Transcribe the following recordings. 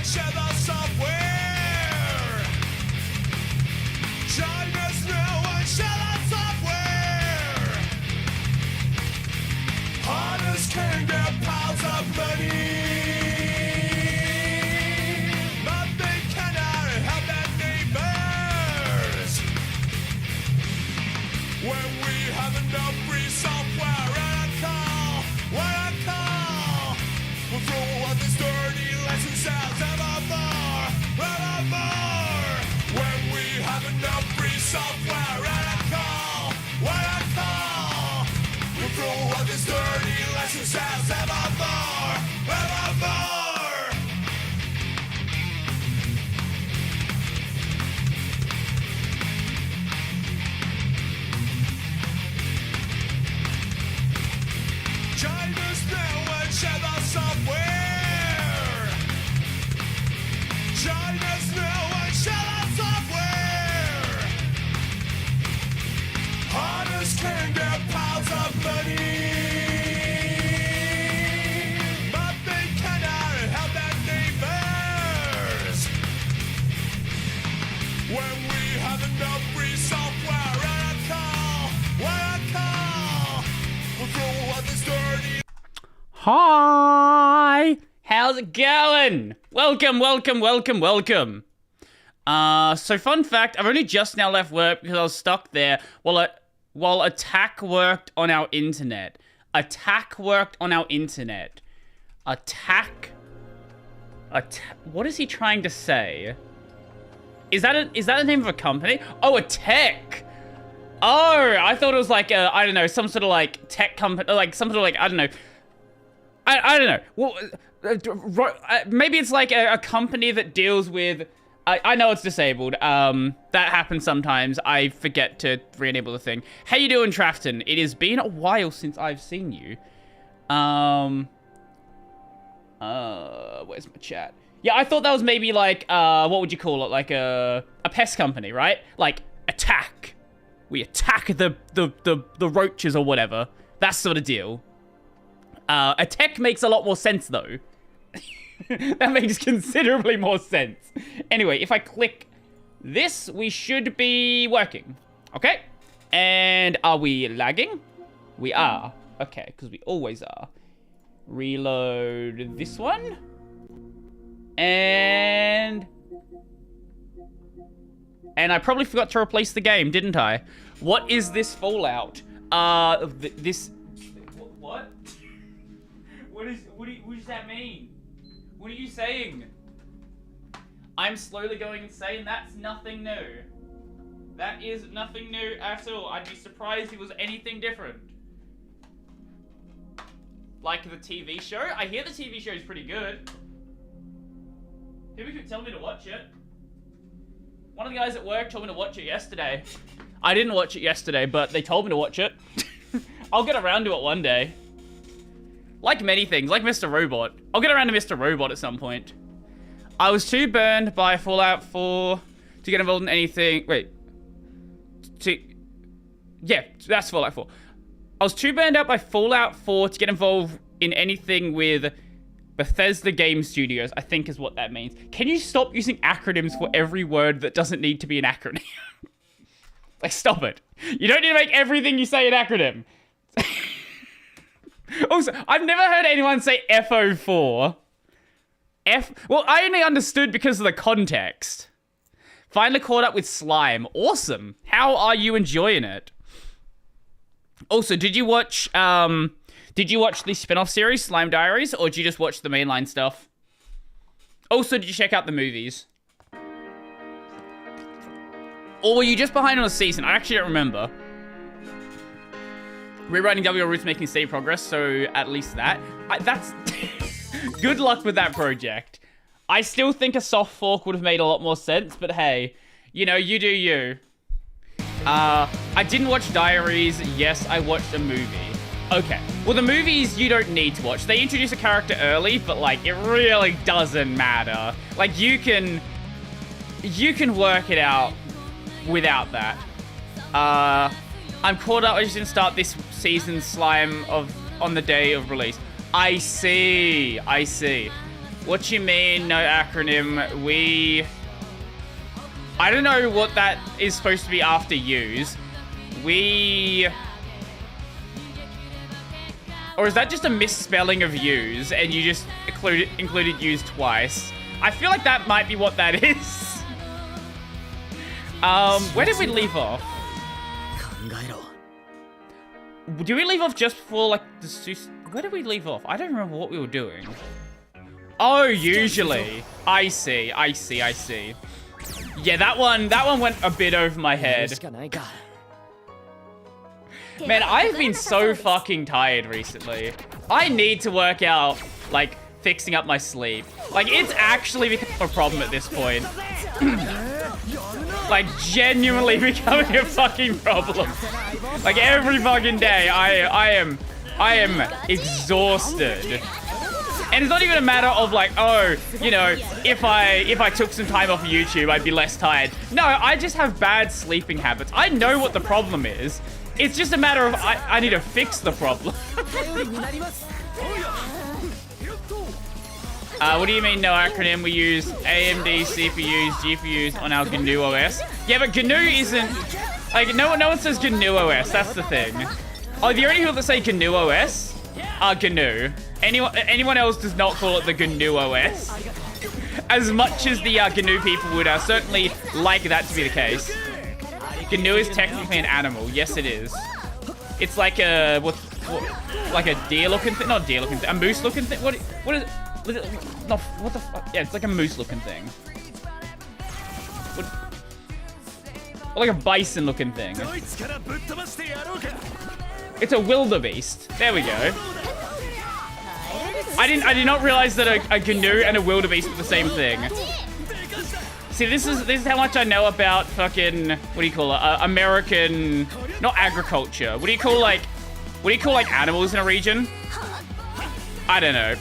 share the software. Join us now and share the software. Hunters can get piles of money, but they cannot help their neighbors. When we have enough free software and a call, what a call! We'll throw out these dirty lessons out evermore. When we have enough free software and a call, what a call! We'll throw out these dirty lessons out evermore. Join us now and share the software. Join us now and share the software. Hunters can get piles of money, but they cannot help their neighbors. When we have enough free software and a call, what a call! We'll throw out this dirty. Hi! How's it going? Welcome. So fun fact, I've only just now left work because I was stuck there while attack worked on our internet. Attack? What is he trying to say? Is that the name of a company? Oh, a tech! Oh, I thought it was like I don't know, some sort of like tech company, like some sort of like, I don't know. I don't know. Well, maybe it's like a company that deals with. I know it's disabled. That happens sometimes. I forget to re-enable the thing. How you doing, Trafton? It has been a while since I've seen you. Where's my chat? Yeah, I thought that was maybe like what would you call it? Like a pest company, right? Like attack. We attack the roaches or whatever. That sort of deal. A tech makes a lot more sense, though. That makes considerably more sense. Anyway, if I click this, we should be working. Okay? And are we lagging? We are. Okay, because we always are. Reload this one. And I probably forgot to replace the game, didn't I? What is this Fallout? This... What? What does that mean? What are you saying? I'm slowly going insane. That's nothing new. That is nothing new at all. I'd be surprised if it was anything different. Like the TV show? I hear the TV show is pretty good. People keep telling me to watch it. One of the guys at work told me to watch it yesterday. I didn't watch it yesterday, but they told me to watch it. I'll get around to it one day. Like many things, like Mr. Robot. I'll get around to Mr. Robot at some point. I was too burned by Fallout 4 to get involved in anything. Wait. Yeah, that's Fallout 4. I was too burned out by Fallout 4 to get involved in anything with Bethesda Game Studios, I think is what that means. Can you stop using acronyms for every word that doesn't need to be an acronym? Like, stop it. You don't need to make everything you say an acronym. Also, I've never heard anyone say FO4. Well, I only understood because of the context. Finally caught up with Slime. Awesome. How are you enjoying it? Also, did you watch the spin-off series, Slime Diaries, or did you just watch the mainline stuff? Also, did you check out the movies? Or were you just behind on a season? I actually don't remember. Rewriting WL Roots making steady progress, so at least that. That's... Good luck with that project. I still think a soft fork would have made a lot more sense, but hey, you know, you do you. I didn't watch Diaries. Yes, I watched a movie. Okay. Well, the movies you don't need to watch. They introduce a character early, but like, it really doesn't matter. Like, you can work it out without that. I'm caught up. I just didn't start this season's Slime on the day of release. I see. What you mean, no acronym? I don't know what that is supposed to be after use. Or is that just a misspelling of use and you just included use twice? I feel like that might be what that is. Where did we leave off? Do we leave off just before, like, the... Where did we leave off? I don't remember what we were doing. Oh, usually. I see. Yeah, that one went a bit over my head. Man, I've been so fucking tired recently. I need to work out, like, fixing up my sleep. Like, it's actually become a problem at this point. Like, genuinely becoming a fucking problem. Like, every fucking day, I am exhausted. And it's not even a matter of like, oh, you know, if I took some time off of YouTube, I'd be less tired. No, I just have bad sleeping habits. I know what the problem is. It's just a matter of I need to fix the problem. What do you mean no acronym? We use AMD CPUs, GPUs on our GNU OS. Yeah, but GNU isn't... Like, no one says GNU OS. That's the thing. Oh, the only people that say GNU OS are GNU. Anyone else does not call it the GNU OS. As much as the GNU people would certainly like that to be the case. GNU is technically an animal. Yes, it is. It's like a... like a deer-looking thing? Not deer-looking thing. A moose-looking thing? What is it? No, what the fuck? Yeah, it's like a moose-looking thing. Or like a bison-looking thing. It's a wildebeest. There we go. I did not realize that a GNU and a wildebeest were the same thing. See, this is how much I know about fucking, what do you call it? American, not agriculture. What do you call like animals in a region? I don't know.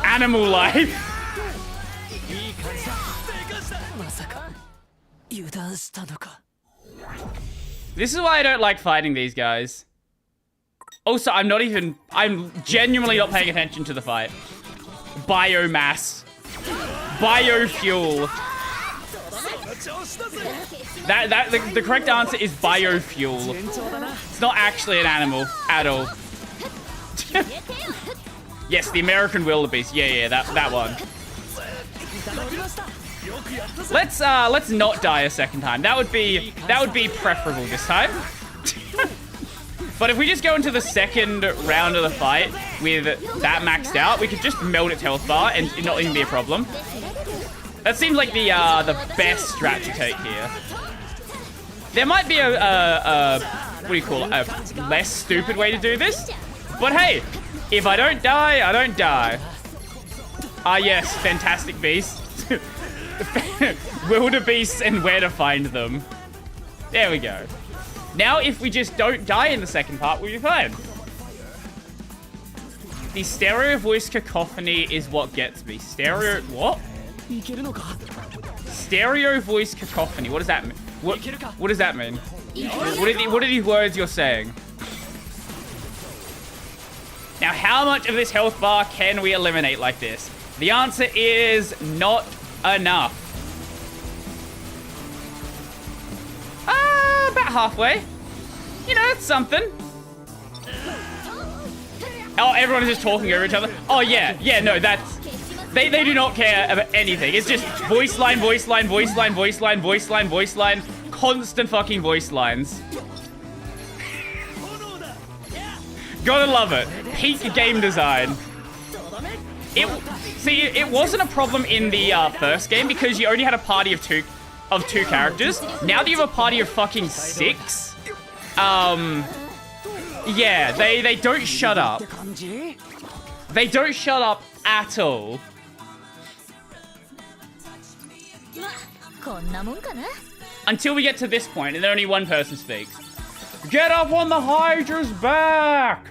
Animal life. This is why I don't like fighting these guys. Also, I'm genuinely not paying attention to the fight. Biomass. Biofuel. The correct answer is biofuel. It's not actually an animal at all. Yes, the American wildebeest. Yeah, that one. Let's not die a second time. That would be preferable this time. But if we just go into the second round of the fight with that maxed out, we could just melt its health bar and it not even be a problem. That seems like the best strat to take here. There might be a what do you call it? A less stupid way to do this. But hey, if I don't die, I don't die. Ah yes, fantastic beasts. Wildebeests and where to find them. There we go. Now, if we just don't die in the second part, we'll be fine. The stereo voice cacophony is what gets me. What? Stereo voice cacophony. What does that mean? What does that mean? What are these words you're saying? Now, how much of this health bar can we eliminate like this? The answer is not enough. About halfway. You know, it's something. Oh, everyone is just talking over each other. Oh, yeah, no, that's... They do not care about anything. It's just voice line, voice line, voice line, voice line, voice line, voice line. Constant fucking voice lines. Gotta love it. Peak game design. It wasn't a problem in the first game because you only had a party of two characters. Now that you have a party of fucking 6, yeah, they don't shut up. They don't shut up at all. Until we get to this point, and then only one person speaks. Get up on the Hydra's back!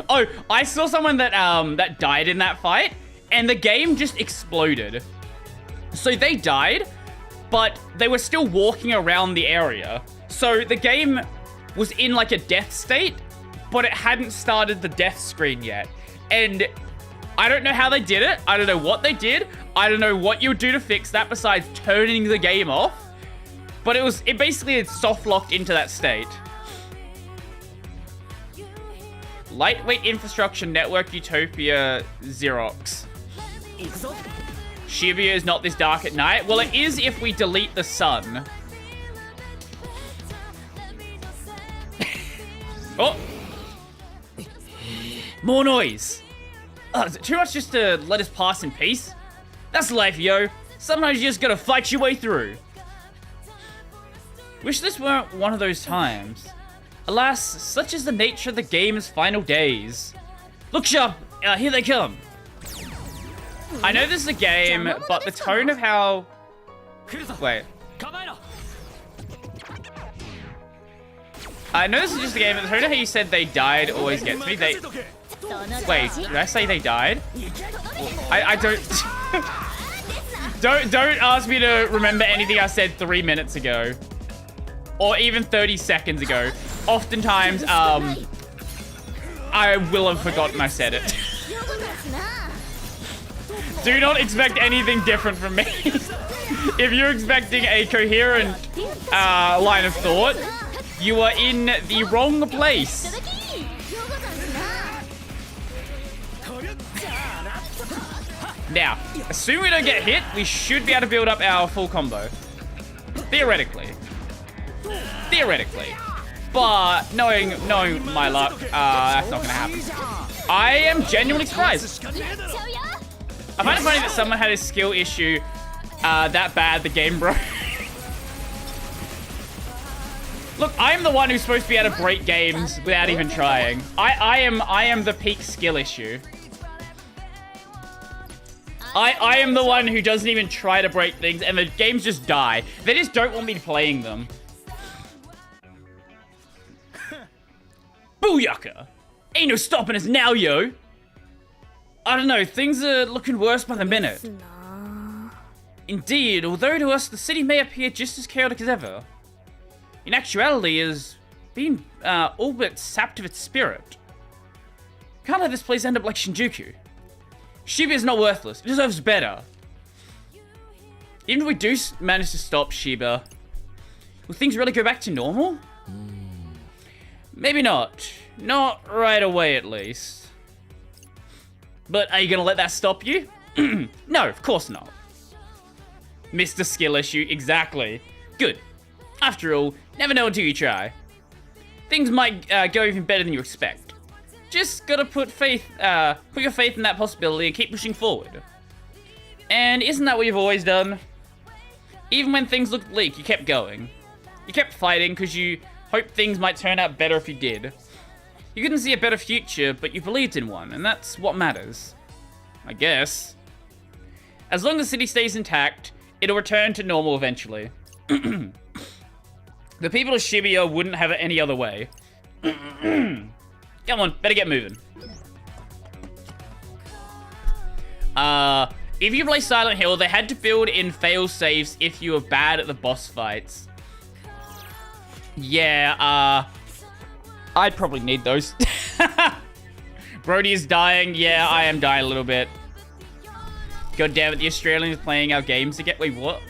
Oh, I saw someone that died in that fight, and the game just exploded. So they died, but they were still walking around the area. So the game was in like a death state, but it hadn't started the death screen yet. And I don't know how they did it. I don't know what they did. I don't know what you would do to fix that besides turning the game off. But it basically had soft locked into that state. Lightweight infrastructure network utopia Xerox. Shibuya is not this dark at night. Well, it is if we delete the sun. Oh! More noise! Oh, is it too much just to let us pass in peace? That's life, yo. Sometimes you just gotta fight your way through. Wish this weren't one of those times. Alas, such is the nature of the game's final days. Look sharp! Here they come! I know this is a game, but the tone of how... Wait. I know this is just a game, but the tone of how you said they died always gets me. Wait, did I say they died? I don't... don't ask me to remember anything I said 3 minutes ago. Or even 30 seconds ago. Oftentimes, I will have forgotten I said it. Do not expect anything different from me. If you're expecting a coherent line of thought, you are in the wrong place. Now, assuming we don't get hit, we should be able to build up our full combo. Theoretically. Theoretically. But knowing my luck, that's not gonna happen. I am genuinely surprised. I find it funny that someone had a skill issue that bad the game broke. Look, I'm the one who's supposed to be able to break games without even trying. I am the peak skill issue. I am the one who doesn't even try to break things and the games just die. They just don't want me playing them. Booyaka! Ain't no stopping us now, yo! I don't know, things are looking worse by the minute. Indeed, although to us the city may appear just as chaotic as ever, in actuality it has been all but sapped of its spirit. Can't let this place end up like Shinjuku. Shibuya is not worthless, it deserves better. Even if we do manage to stop Shibuya, will things really go back to normal? Maybe not. Not right away, at least. But are you gonna let that stop you? No, of course not. Mr. Skill issue, exactly. Good. After all, never know until you try. Things might go even better than you expect. Just gotta put your faith in that possibility and keep pushing forward. And isn't that what you've always done? Even when things looked bleak, you kept going. You kept fighting because you hoped things might turn out better if you did. You couldn't see a better future, but you believed in one, and that's what matters. I guess. As long as the city stays intact, it'll return to normal eventually. The people of Shibuya wouldn't have it any other way. Come on, better get moving. If you play Silent Hill, they had to build in fail safes if you were bad at the boss fights. Yeah, I'd probably need those. Brody is dying. Yeah, I am dying a little bit. God damn it, the Australians playing our games again. Wait, what?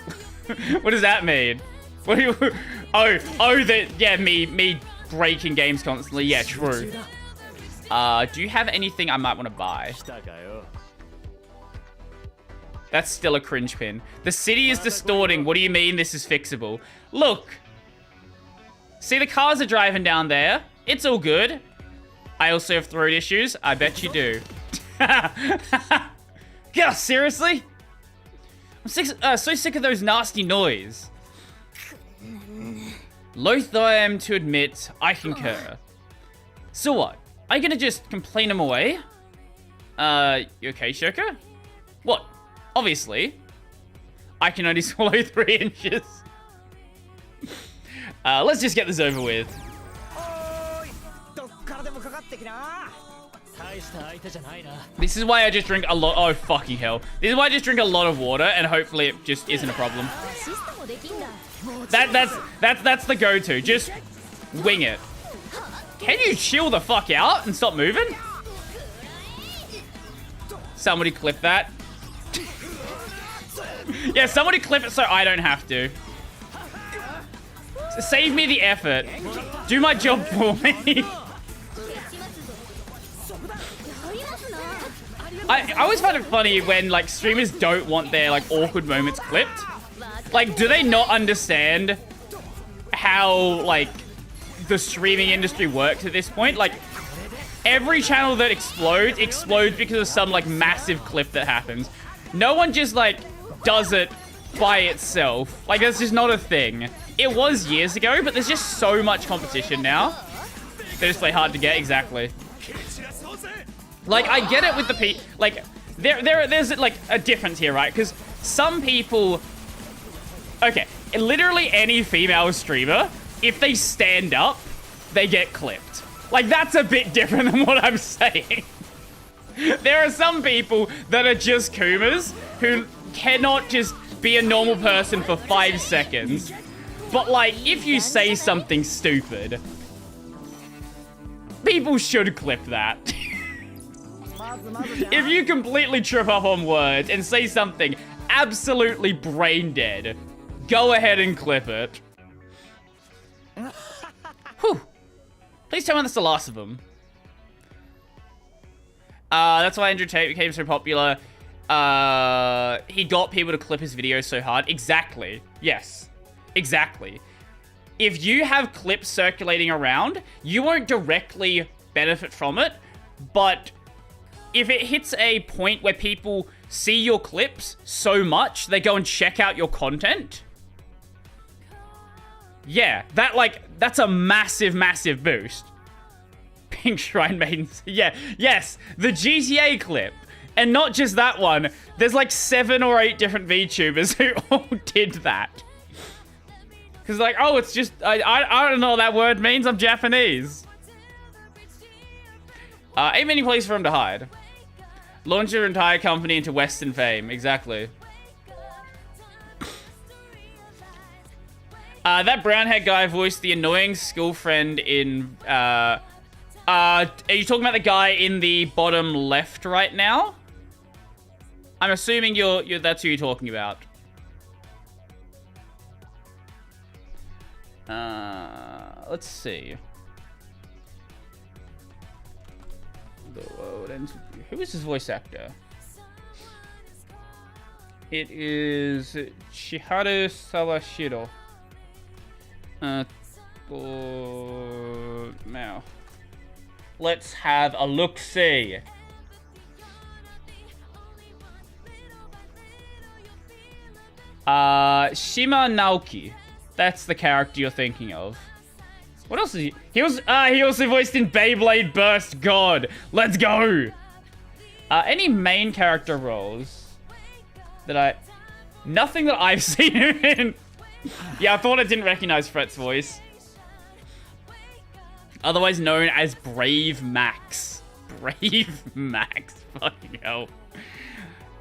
What does that mean? What do you... yeah, me breaking games constantly. Yeah, true. Do you have anything I might want to buy? That's still a cringe pin. The city is distorting. What do you mean this is fixable? Look. See, the cars are driving down there. It's all good. I also have throat issues. I bet you do. God, seriously? I'm so sick of those nasty noise. Loath though I am to admit, I concur. So what? Are you gonna just complain them away? You okay, Shoko? What? Obviously. I can only swallow 3 inches. Let's just get this over with. This is why I just drink a lot. Oh, fucking hell. This is why I just drink a lot of water, and hopefully it just isn't a problem. That's the go-to. Just wing it. Can you chill the fuck out and stop moving? Somebody clip that. Yeah, somebody clip it so I don't have to. Save me the effort. Do my job for me. I always find it funny when, like, streamers don't want their, like, awkward moments clipped. Like, do they not understand how, like, the streaming industry works at this point? Like, every channel that explodes because of some, like, massive clip that happens. No one just, like, does it by itself. Like, that's just not a thing. It was years ago, but there's just so much competition now. They just play hard to get, exactly. Like, I get it with the like, there's, like, a difference here, right? Because some people... Okay, literally any female streamer, if they stand up, they get clipped. Like, that's a bit different than what I'm saying. There are some people that are just Kumas who cannot just be a normal person for 5 seconds. But, like, if you say something stupid, people should clip that. If you completely trip up on words and say something absolutely brain dead, go ahead and clip it. Whew. Please tell me that's the last of them. That's why Andrew Tate became so popular. He got people to clip his videos so hard. Exactly. Yes. Exactly. If you have clips circulating around, you won't directly benefit from it, but if it hits a point where people see your clips so much, they go and check out your content. Yeah, that's a massive, massive boost. Pink Shrine Maidens. Yeah, yes, the GTA clip. And not just that one. There's like 7 or 8 different VTubers who all did that. Because like, oh, it's just, I don't know what that word means. I'm Japanese. Ain't many places for him to hide. Launch your entire company into Western fame. Exactly. That brown-haired guy voiced the annoying school friend in, are you talking about the guy in the bottom left right now? I'm assuming that's who you're talking about. Let's see. Who is his voice actor? It is Chiharu Sawashiro. Now, let's have a look-see. Shima Naoki. That's the character you're thinking of. What else is he? He also voiced in Beyblade Burst God. Let's go! Any main character roles that nothing that I've seen him in. Yeah, I thought I didn't recognize Fret's voice. Otherwise known as Brave Max. Brave Max. Fucking hell.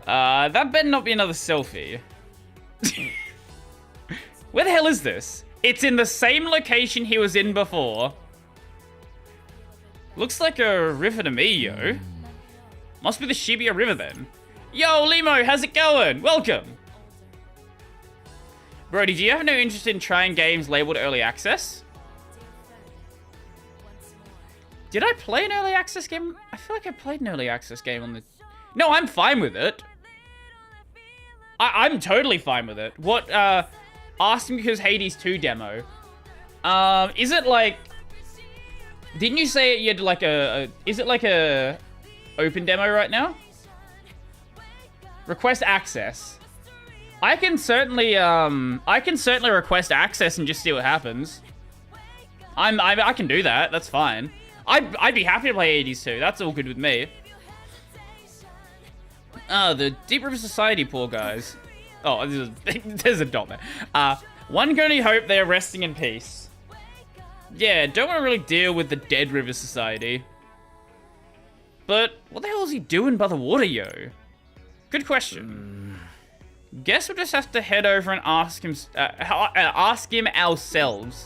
That better not be another selfie. Where the hell is this? It's in the same location he was in before. Looks like a river to me, yo. Must be the Shibuya River then. Yo, Limo, how's it going? Welcome. Brody, do you have no interest in trying games labeled early access? Did I play an early access game? I feel like I played an early access game on the... No, I'm fine with it. I'm totally fine with it. What, Asking because Hades 2 demo. Is it like... Didn't you say you had like is it like a open demo right now? Request access. I can certainly request access and just see what happens. I can do that. That's fine. I'd be happy to play Hades 2. That's all good with me. The Deep River Society, poor guys. Oh, there's a dot there. One can only hope they are resting in peace. Yeah, don't want to really deal with the Dead River Society. But what the hell is he doing by the water, yo? Good question. Guess we'll just have to head over and ask him ourselves.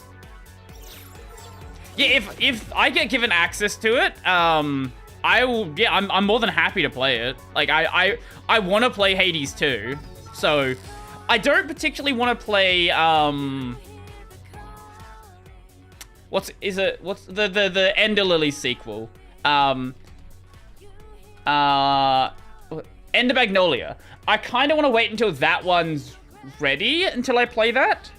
Yeah, if I get given access to it, I will. Yeah, I'm more than happy to play it. Like I want to play Hades too. So I don't particularly want to play what's the Ender Lily sequel? Ender Magnolia. I kind of want to wait until that one's ready until I play that.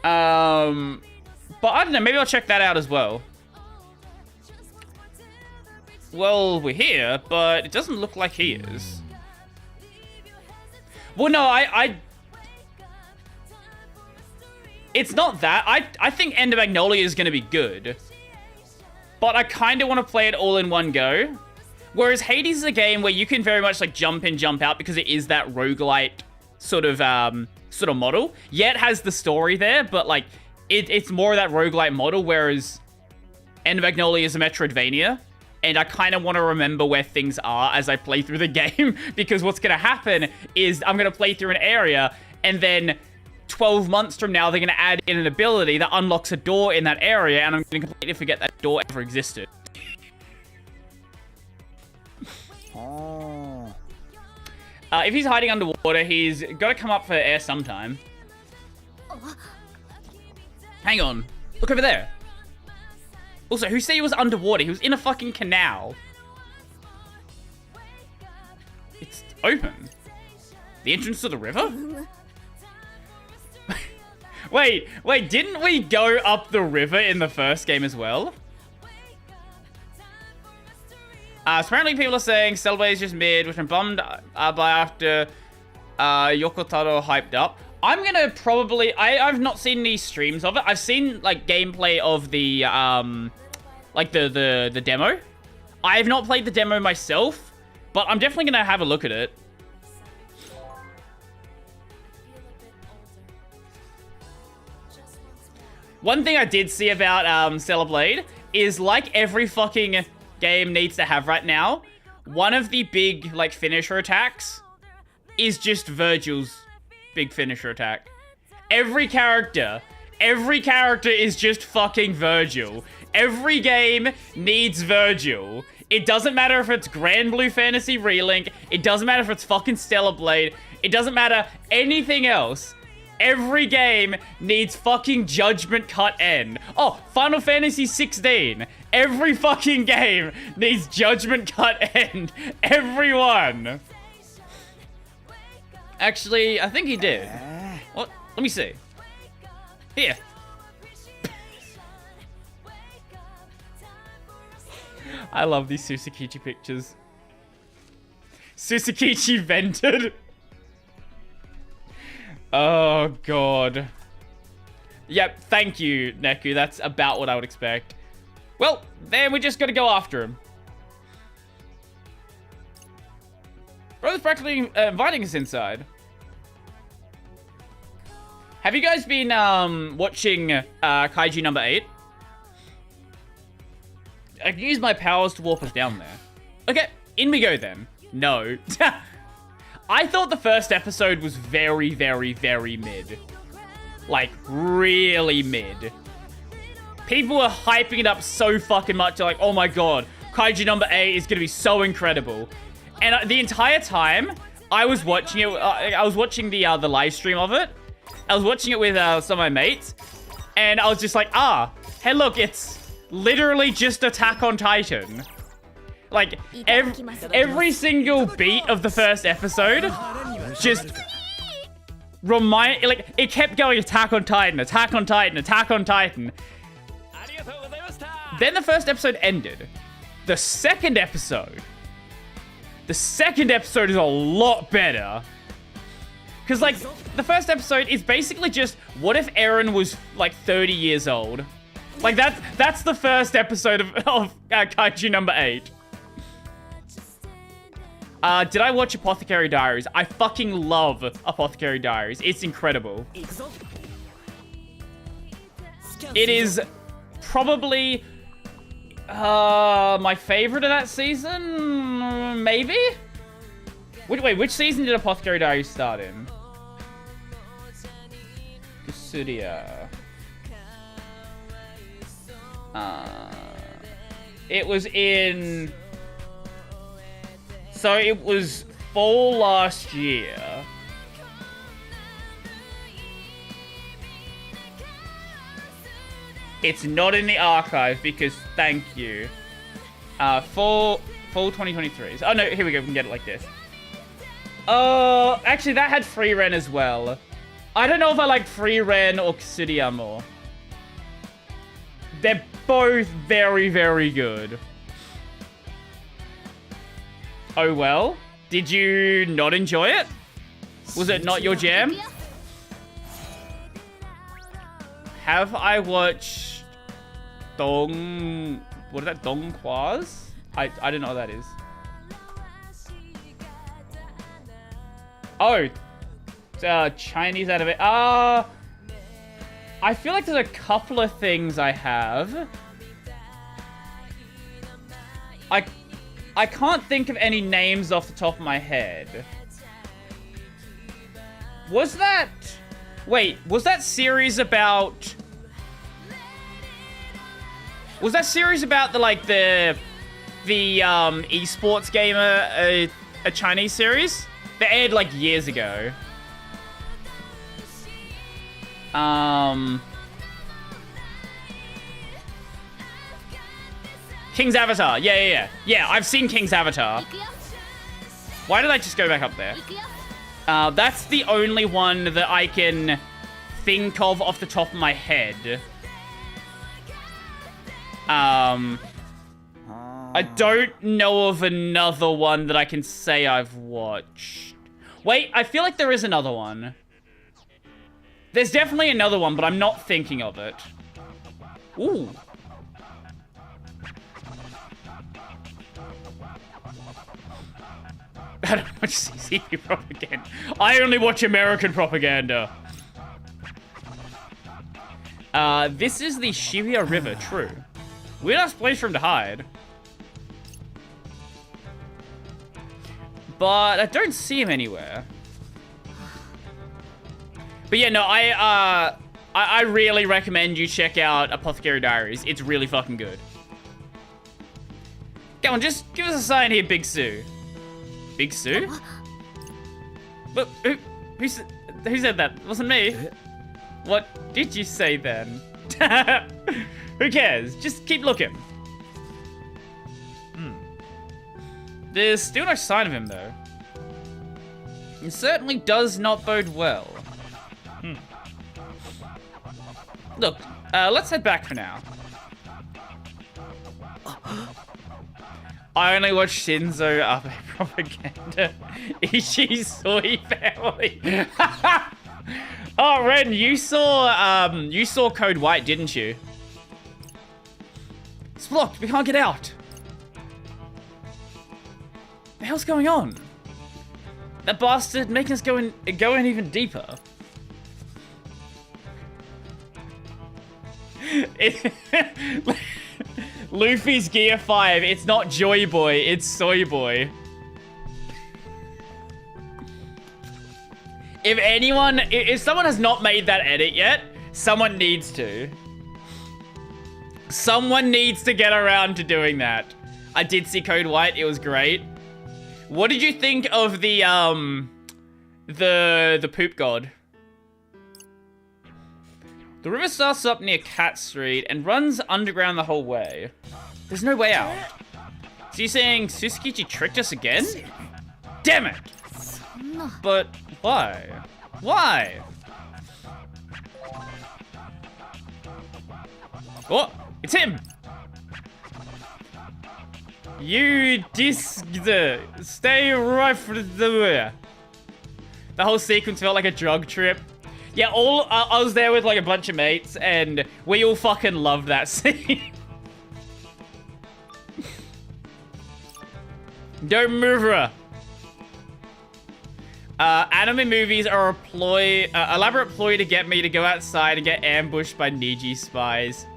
But I don't know, maybe I'll check that out as well. Well, we're here, but it doesn't look like he is. Well, no, it's not that. I think Ender Magnolia is going to be good. But I kind of want to play it all in one go. Whereas Hades is a game where you can very much like jump in, jump out because it is that roguelite sort of model. Yeah, it has the story there, but like it's more of that roguelite model, whereas Ender Magnolia is a Metroidvania. And I kind of want to remember where things are as I play through the game, because what's going to happen is I'm going to play through an area, and then 12 months from now, they're going to add in an ability that unlocks a door in that area, and I'm going to completely forget that door ever existed. Oh. If he's hiding underwater, he's got to come up for air sometime. Hang on. Look over there. Also, who said he was underwater? He was in a fucking canal. It's open. The entrance to the river? Wait, didn't we go up the river in the first game as well? So apparently people are saying Cellblade is just mid, which I'm bummed by after Yokotaro hyped up. I'm gonna probably... I've not seen any streams of it. I've seen, like, gameplay of the, like, the demo. I have not played the demo myself, but I'm definitely gonna have a look at it. One thing I did see about Cellblade is, like every fucking game needs to have right now, one of the big, like, finisher attacks is just Virgil's big finisher attack. Every character is just fucking Virgil. Every game needs Virgil. It doesn't matter if it's Grand Blue Fantasy Relink. It doesn't matter if it's fucking Stellar Blade. It doesn't matter anything else. Every game needs fucking Judgment Cut End. Oh, Final Fantasy 16. Every fucking game needs Judgment Cut End. Everyone. Actually, I think he did. What? Let me see. Here. I love these Susakichi pictures. Susakichi vented. Oh, God. Yep, thank you, Neku. That's about what I would expect. Well, then we just gotta go after him. Brother's practically inviting us inside. Have you guys been watching Kaiju number 8? I can use my powers to warp us down there. Okay, in we go then. No. I thought the first episode was very, very, very mid. Like, really mid. People were hyping it up so fucking much. They're like, oh my god, Kaiju number 8 is gonna be so incredible. And the entire time, I was watching it. I was watching the live stream of it. I was watching it with some of my mates, and I was just like, hey, look, it's literally just Attack on Titan. Like, every single beat of the first episode just like, it kept going Attack on Titan, Attack on Titan, Attack on Titan. Then the first episode ended. The second episode is a lot better. Because, like, the first episode is basically just, what if Eren was, like, 30 years old? Like, that's the first episode of Kaiju number 8. Did I watch Apothecary Diaries? I fucking love Apothecary Diaries. It's incredible. It is probably my favorite of that season? Maybe? Wait, which season did Apothecary Diaries start in? Kusudia? It was in... So it was fall last year. It's not in the archive because thank you. Fall 2023. Oh no, here we go. We can get it like this. Actually that had Free Ren as well. I don't know if I like Free Ren or Kusudia more. They're both very, very good. Oh well. Did you not enjoy it? Was it not your jam? Have I watched Dong... What is that? Dong Quaz? I don't know what that is. Oh. Chinese out of it. I feel like there's a couple of things I have. I can't think of any names off the top of my head. Was that... Wait, was that series about... Was that series about the, like, the esports gamer, a Chinese series? That aired, like, years ago. King's Avatar. Yeah. Yeah, I've seen King's Avatar. Why did I just go back up there? That's the only one that I can think of off the top of my head. I don't know of another one that I can say I've watched. Wait, I feel like there is another one. There's definitely another one, but I'm not thinking of it. Ooh. I don't watch CCP propaganda. I only watch American propaganda. This is the Shibuya River, true. Weird ass place for him to hide. But I don't see him anywhere. But yeah, no, I really recommend you check out Apothecary Diaries. It's really fucking good. Come on, just give us a sign here, Big Sue. Big Sue? But who said that? It wasn't me. What did you say then? Who cares? Just keep looking. There's still no sign of him, though. It certainly does not bode well. Look, let's head back for now. I only watch Shinzo Abe propaganda. Ishi's soy family. Oh, Ren, you saw Code White, didn't you? It's blocked. We can't get out. The hell's going on? That bastard making us go in even deeper. Luffy's Gear 5. It's not Joy Boy. It's Soy Boy. If someone has not made that edit yet, someone needs to. Someone needs to get around to doing that. I did see Code White. It was great. What did you think of the poop god? The river starts up near Cat Street and runs underground the whole way. There's no way out. So you're saying Susukichi tricked us again? Damn it! But why? Why? Oh, it's him! You stay right from the way. The whole sequence felt like a drug trip. Yeah, I was there with like a bunch of mates, and we all fucking loved that scene. Don't move her. Anime movies are a ploy, elaborate ploy to get me to go outside and get ambushed by Niji spies.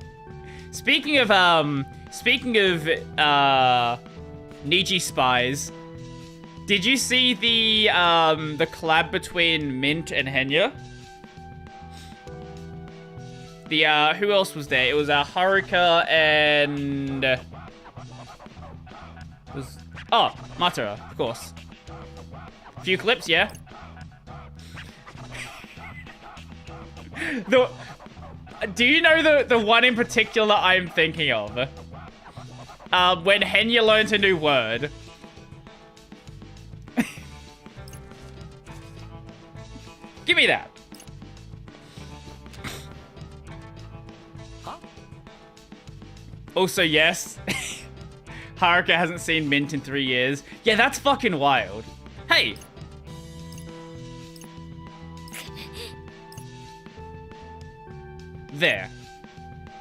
Speaking of Niji spies, did you see the collab between Mint and Henya? The, who else was there? It was, Haruka and... Oh, Matara, of course. A few clips, yeah. Do you know the one in particular I'm thinking of? When Henya learns a new word. Give me that. Also, yes. Haruka hasn't seen Mint in 3 years. Yeah, that's fucking wild. Hey. There.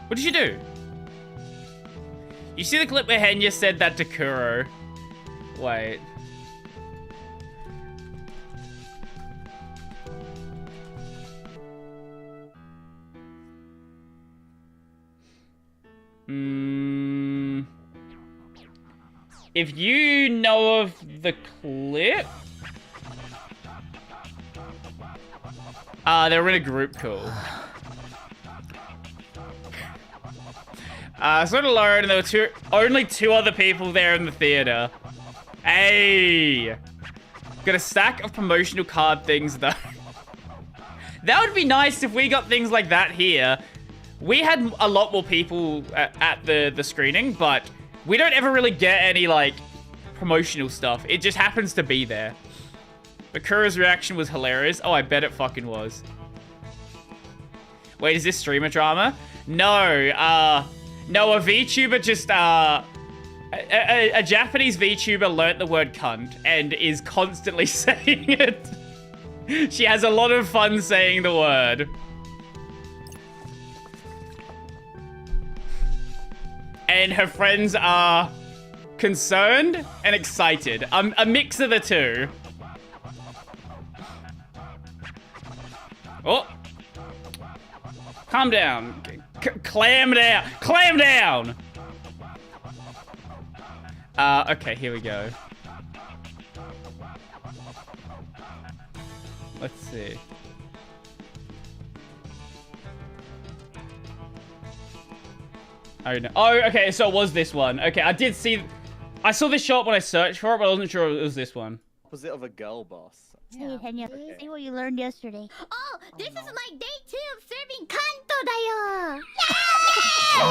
What did you do? You see the clip where Henya said that to Kuro? Wait. If you know of the clip... they were in a group call. Sort of alone, and there were only two other people there in the theater. Hey! Got a stack of promotional card things, though. That would be nice if we got things like that here. We had a lot more people at the screening, but we don't ever really get any, like, promotional stuff. It just happens to be there. But Kuro's reaction was hilarious. Oh, I bet it fucking was. Wait, is this streamer drama? No, no, a VTuber just, a Japanese VTuber learnt the word cunt and is constantly saying it. She has a lot of fun saying the word. And her friends are concerned and excited. A mix of the two. Oh. Calm down. Clam down. Clam down. Okay, here we go. Let's see. Oh, no. Oh, okay, so it was this one. Okay, I saw this shot when I searched for it, but I wasn't sure it was this one. Opposite of a girl boss. Hey, Henya, see what you learned yesterday. Oh, this is my day 2 of serving kanto dayo.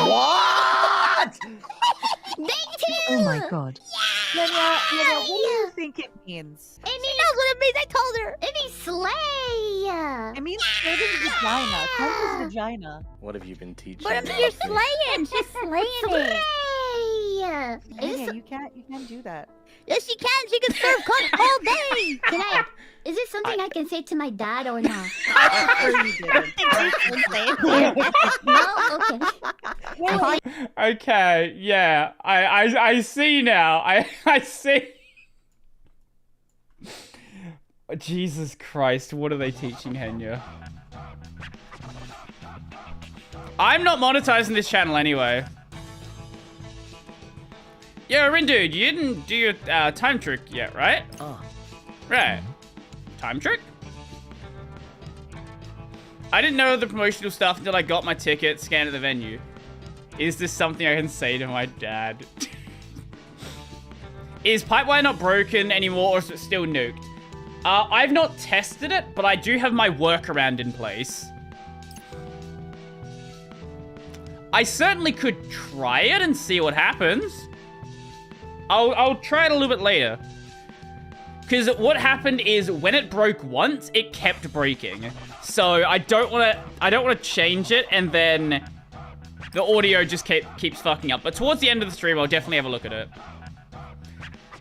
What? Day 2. Oh my god. Henya, what do you think it means? It She means knows what it means, I told her! it means slay. It means serving vagina. Cunt is vagina. What have you been teaching? But I mean, you're slaying! She's slaying it! Slay. Henya, you can't do that. Yes, she can! She can serve cunt all day! Can I? Is this something I can say to my dad or not? I prefer you didn't. No. Okay. Okay, yeah. I see now. I see. Jesus Christ, what are they teaching Henya? I'm not monetizing this channel anyway. Yo, Rindude, you didn't do your time trick yet, right? Right. Time trick? I didn't know the promotional stuff until I got my ticket, scanned at the venue. Is this something I can say to my dad? Is Pipewire not broken anymore, or is it still nuked? I've not tested it, but I do have my workaround in place. I certainly could try it and see what happens. I'll try it a little bit later. Because what happened is when it broke once, it kept breaking. So I don't want to change it, and then the audio just keeps fucking up. But towards the end of the stream, I'll definitely have a look at it.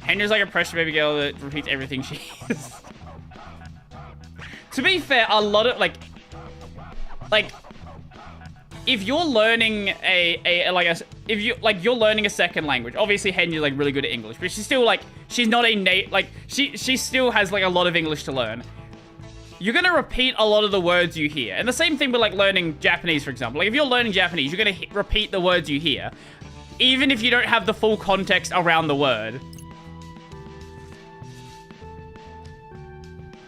Henry's like a precious baby girl that repeats everything she is. To be fair, a lot of like if you're learning you're learning a second language, obviously Henry's like really good at English, but she's still like, she's not a she still has like a lot of English to learn. You're gonna repeat a lot of the words you hear. And the same thing with like learning Japanese, for example. Like if you're learning Japanese, you're gonna repeat the words you hear, even if you don't have the full context around the word.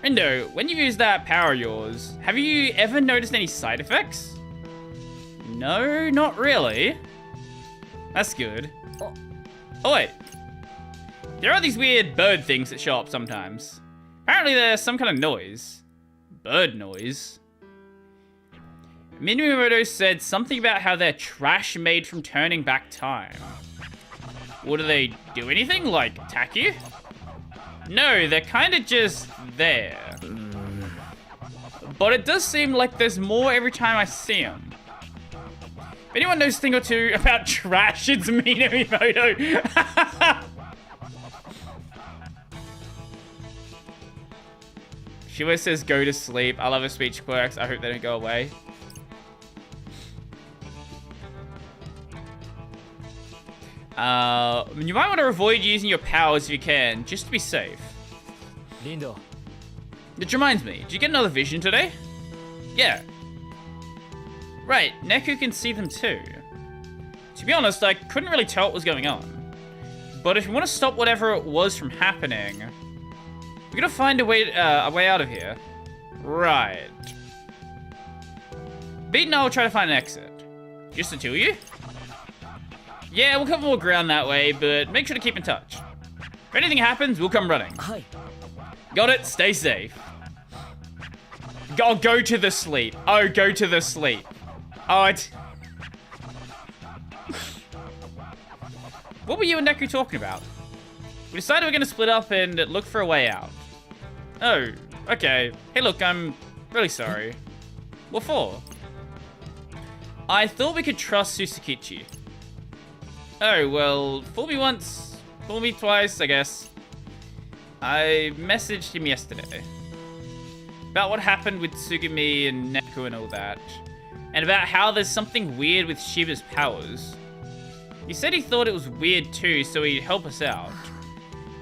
Rindo, when you use that power of yours, have you ever noticed any side effects? No, not really. That's good. Oh, wait. There are these weird bird things that show up sometimes. Apparently there's some kind of noise. Bird noise. Minimoto said something about how they're trash made from turning back time. What, do they do anything? Like, attack you? No, they're kind of just there. But it does seem like there's more every time I see them. If anyone knows a thing or two about trash, it's Minimoto. She always says go to sleep. I love her speech quirks. I hope they don't go away. You might want to avoid using your powers if you can, just to be safe. Lindo. Which reminds me, did you get another vision today? Yeah. Right, Neku can see them too. To be honest, I couldn't really tell what was going on. But if you want to stop whatever it was from happening, we're gonna find a way out of here. Right. Beat and I will try to find an exit. Just the two of you? Yeah, we'll cover more ground that way, but make sure to keep in touch. If anything happens, we'll come running. Hi. Got it, stay safe. Go to the sleep. Oh, go to the sleep. Oh, What were you and Neku talking about? We decided we're gonna split up and look for a way out. Oh, okay. Hey, look, I'm really sorry. What for? I thought we could trust Susakichi. Oh, well, fool me once, fool me twice, I guess. I messaged him yesterday. About what happened with Tsugumi and Neku and all that. And about how there's something weird with Shiba's powers. He said he thought it was weird too, so he'd help us out.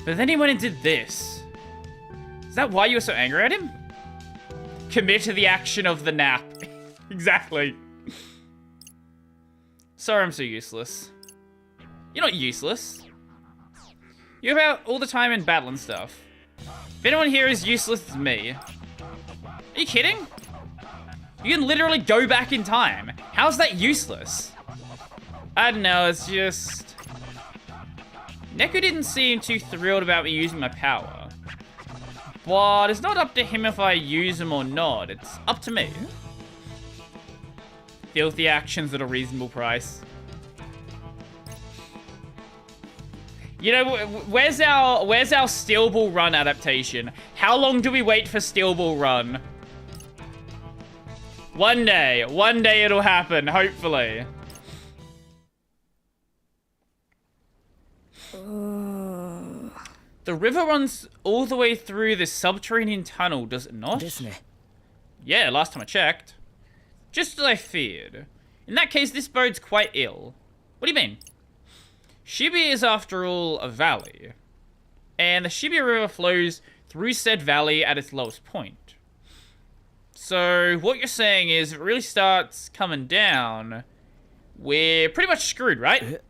But then he went and did this. Is that why you were so angry at him? Commit to the action of the nap. Exactly. Sorry I'm so useless. You're not useless. You're about all the time in battle and stuff. If anyone here is useless, it's me. Are you kidding? You can literally go back in time. How's that useless? I don't know, it's just... Neku didn't seem too thrilled about me using my power. But it's not up to him if I use them or not. It's up to me. Filthy actions at a reasonable price. You know, where's our Steel Ball Run adaptation? How long do we wait for Steel Ball Run? One day it'll happen, hopefully. The river runs all the way through this subterranean tunnel, does it not? Yeah, last time I checked. Just as I feared. In that case, this bodes quite ill. What do you mean? Shibuya is, after all, a valley. And the Shibuya River flows through said valley at its lowest point. So, what you're saying is, if it really starts coming down, we're pretty much screwed, right?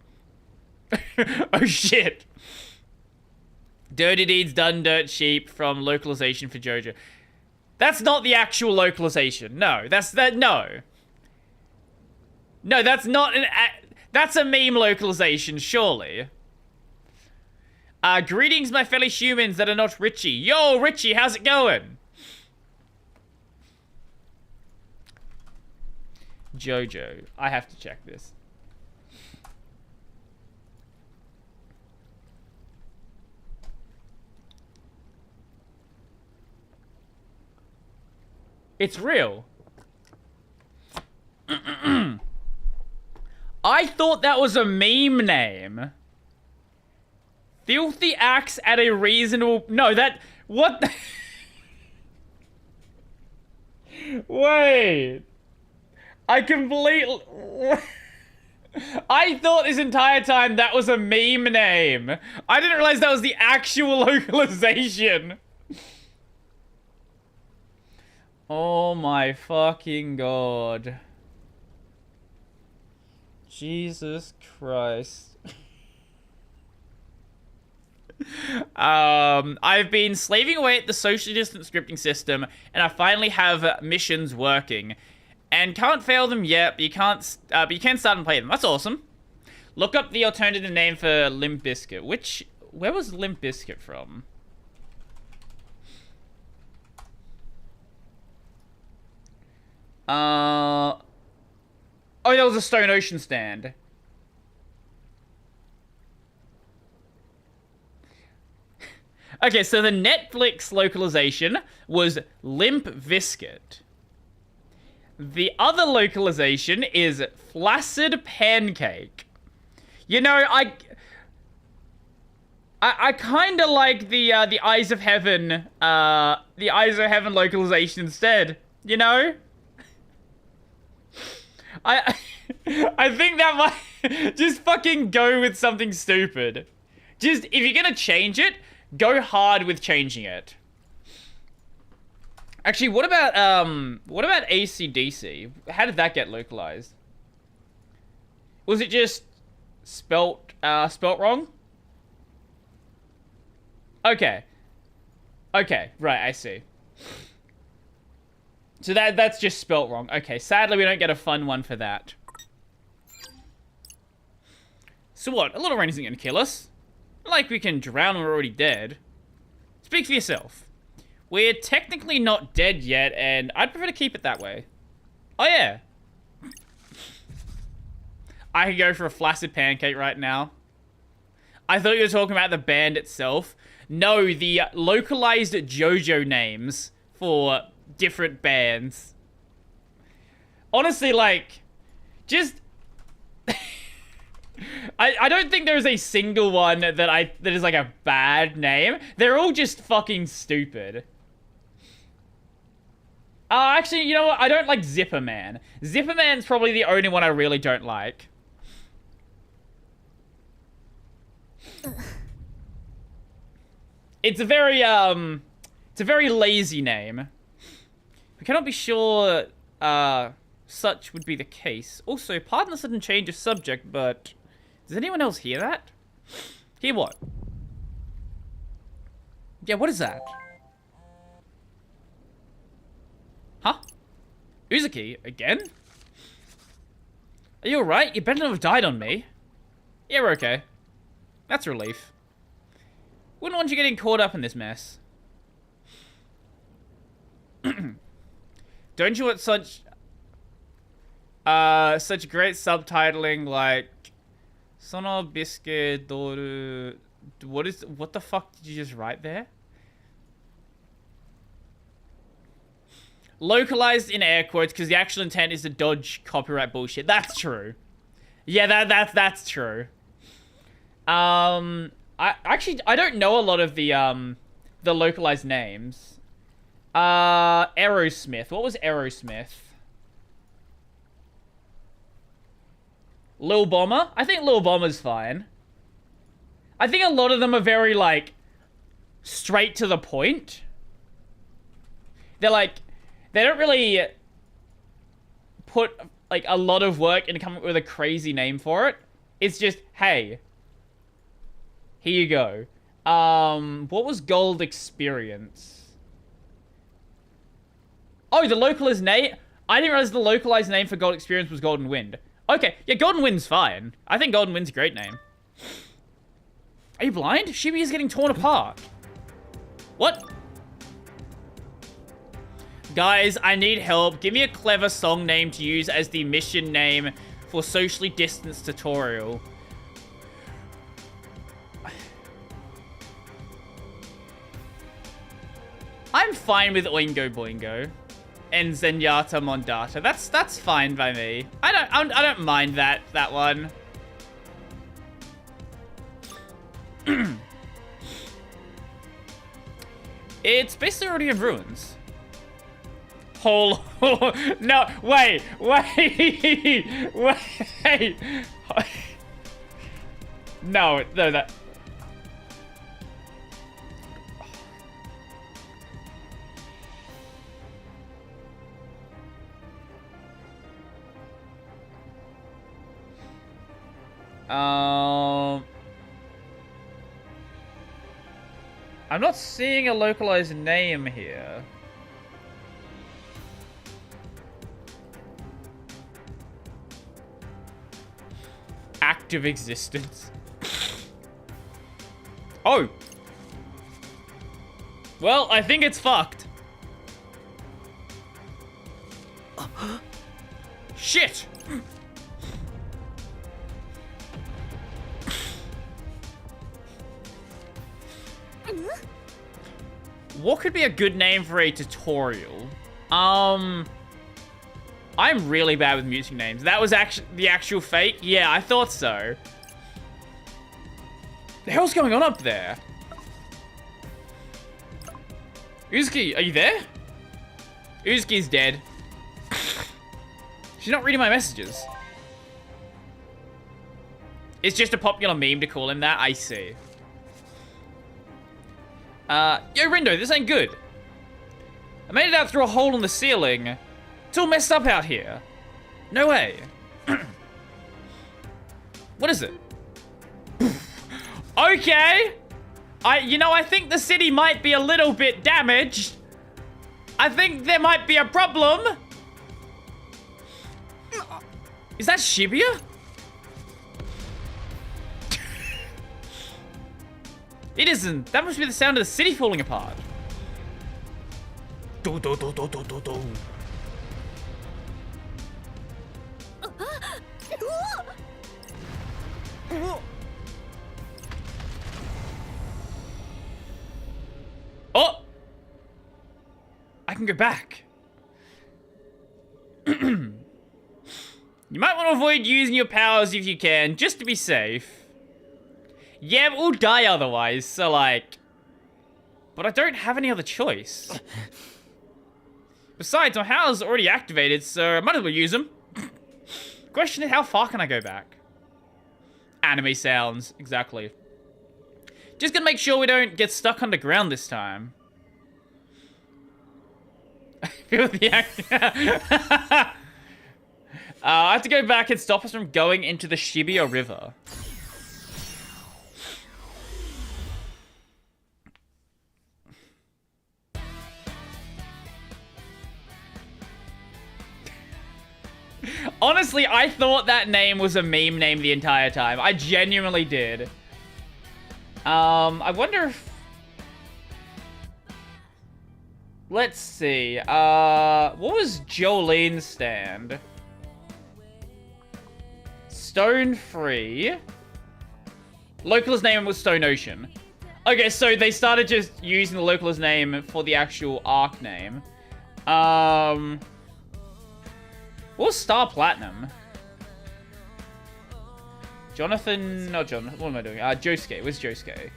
Oh, shit. Dirty Deeds Done Dirt Sheep from localization for JoJo. That's not the actual localization. No, no. No, that's not an... That's a meme localization, surely. Greetings, my fellow humans that are not Richie. Yo, Richie, how's it going? JoJo. I have to check this. It's real. I thought that was a meme name. Filthy Axe at a reasonable... No, that... What the... Wait. I completely... I thought this entire time that was a meme name. I didn't realize that was the actual localization. Oh my fucking god. Jesus Christ. I've been slaving away at the socially distant scripting system, and I finally have missions working. And can't fail them yet, but you can't. But you can start and play them. That's awesome. Look up the alternative name for Limp Bizkit. Where was Limp Bizkit from? Oh, that was a Stone Ocean stand. Okay, so the Netflix localization was Limp Bizkit. The other localization is Flaccid Pancake. You know, I kind of like the Eyes of Heaven, localization instead. You know, I think that might just fucking go with something stupid. Just if you're gonna change it, go hard with changing it. Actually, what about AC/DC? How did that get localized? Was it just spelt wrong? Okay. Okay, right, I see. So that's just spelt wrong. Okay, sadly we don't get a fun one for that. So what? A little rain isn't gonna kill us. Not like we can drown when we're already dead. Speak for yourself. We're technically not dead yet, and I'd prefer to keep it that way. Oh yeah. I could go for a Flaccid Pancake right now. I thought you were talking about the band itself. No, the localized JoJo names for different bands. Honestly, like, just... I don't think there's a single one that is like a bad name. They're all just fucking stupid. Actually, you know what? I don't like Zipper Man. Zipper Man's probably the only one I really don't like. It's a very lazy name. We cannot be sure such would be the case. Also, pardon the sudden change of subject, but does anyone else hear that? Hear what? Yeah, what is that? Huh? Uzuki, again? Are you alright? You better not have died on me. Yeah, we're okay. That's a relief. Wouldn't want you getting caught up in this mess. Don't you want such great subtitling like Sono Bisque Doru? What the fuck did you just write there? Localized in air quotes because the actual intent is to dodge copyright bullshit. That's true. Yeah, that's true. I don't know a lot of the localized names. Aerosmith. What was Aerosmith? Lil Bomber? I think Lil Bomber's fine. I think a lot of them are very, like, straight to the point. They're like, they don't really put, like, a lot of work into coming up with a crazy name for it. It's just, hey, here you go. What was Gold Experience? Oh, the localized name? I didn't realize the localized name for Gold Experience was Golden Wind. Okay, yeah, Golden Wind's fine. I think Golden Wind's a great name. Are you blind? Shibuya is getting torn apart. What? Guys, I need help. Give me a clever song name to use as the mission name for socially distanced tutorial. I'm fine with Oingo Boingo and Zenyatta Mondata. That's fine by me. I don't mind that one. It's basically already in ruins. No, wait. No, that. I'm not seeing a localized name here. fact of existence. Oh. Well, I think it's fucked. Shit. What could be a good name for a tutorial? I'm really bad with music names. That was actually the actual fake? Yeah, I thought so. The hell's going on up there? Uzuki, are you there? Uzuki's dead. She's not reading my messages. It's just a popular meme to call him that, I see. Yo, Rindo, this ain't good. I made it out through a hole in the ceiling. It's all messed up out here. No way. What is it? Okay. I think the city might be a little bit damaged. I think there might be a problem. Is that Shibuya? It isn't. That must be the sound of the city falling apart. Do, do, do, do, do, do, do. Oh! I can go back. You might want to avoid using your powers if you can, just to be safe. Yeah, but we'll die otherwise, so like... But I don't have any other choice. Besides, my powers are already activated, so I might as well use them. Question is, how far can I go back? Anime sounds, exactly. Just gonna make sure we don't get stuck underground this time. I feel the I have to go back and stop us from going into the Shibuya River. Honestly, I thought that name was a meme name the entire time. I genuinely did. I wonder if... Let's see. What was Jolene's stand? Stone Free. Localist name was Stone Ocean. Okay, so they started just using the localist name for the actual arc name. What was Star Platinum? Jonathan... Not Jonathan. What am I doing? Josuke. Where's Josuke?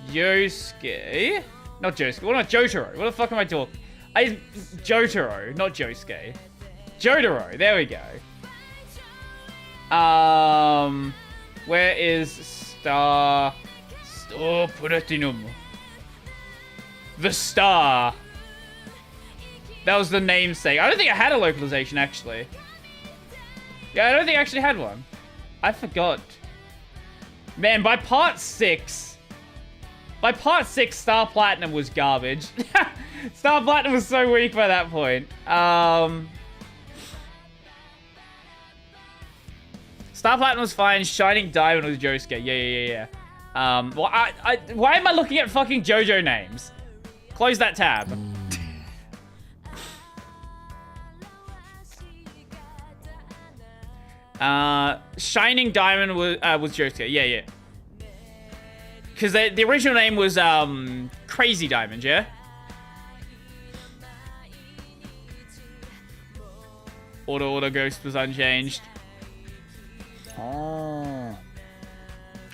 Josuke? Not Josuke. What am I... Jotaro. What the fuck am I talking? Jotaro, not Josuke. Jotaro. There we go. Where is Star Platinum? The Star. That was the namesake. I don't think I had a localization, actually. Yeah, I don't think I actually had one. I forgot. Man, by part 6... By part 6, Star Platinum was garbage. Star Platinum was so weak by that point. Star Platinum was fine. Shining Diamond was Josuke. Yeah. Well, why am I looking at fucking JoJo names? Close that tab. Shining Diamond was Josuke. Yeah. Because the original name was Crazy Diamond, yeah? Auto Ghost was unchanged. Oh.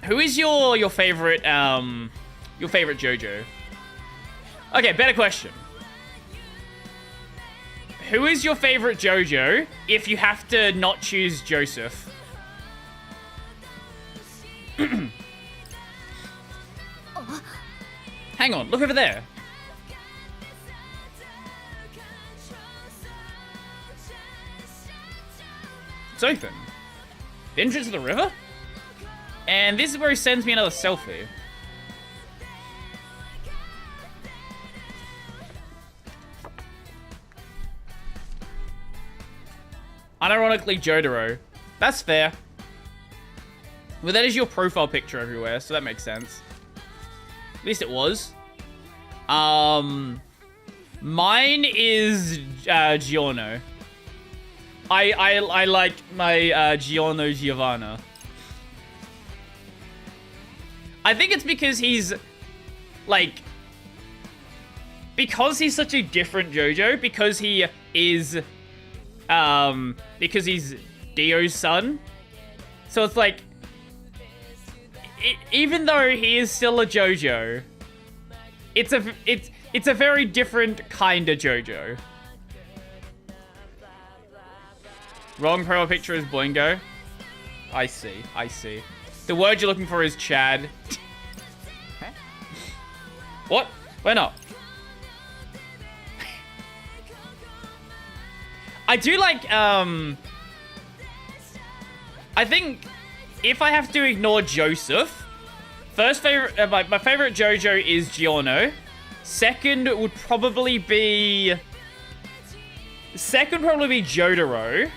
Who is your favorite JoJo? Okay, better question. Who is your favorite JoJo if you have to not choose Joseph? Hang on, look over there. It's open. The entrance to the river? And this is where he sends me another selfie. Unironically, Jotaro. That's fair. Well, that is your profile picture everywhere, so that makes sense. At least it was. Mine is Giorno. I like my Giorno Giovanna. I think it's because he's like, because he's such a different JoJo, because he is because he's Dio's son. So it's like, even though he is still a JoJo, it's a very different kind of JoJo. Wrong profile picture is Boingo. I see, I see. The word you're looking for is Chad. What? Where not? I do like, I think if I have to ignore Joseph, first favorite, my favorite JoJo is Giorno. Second would probably be Jotaro.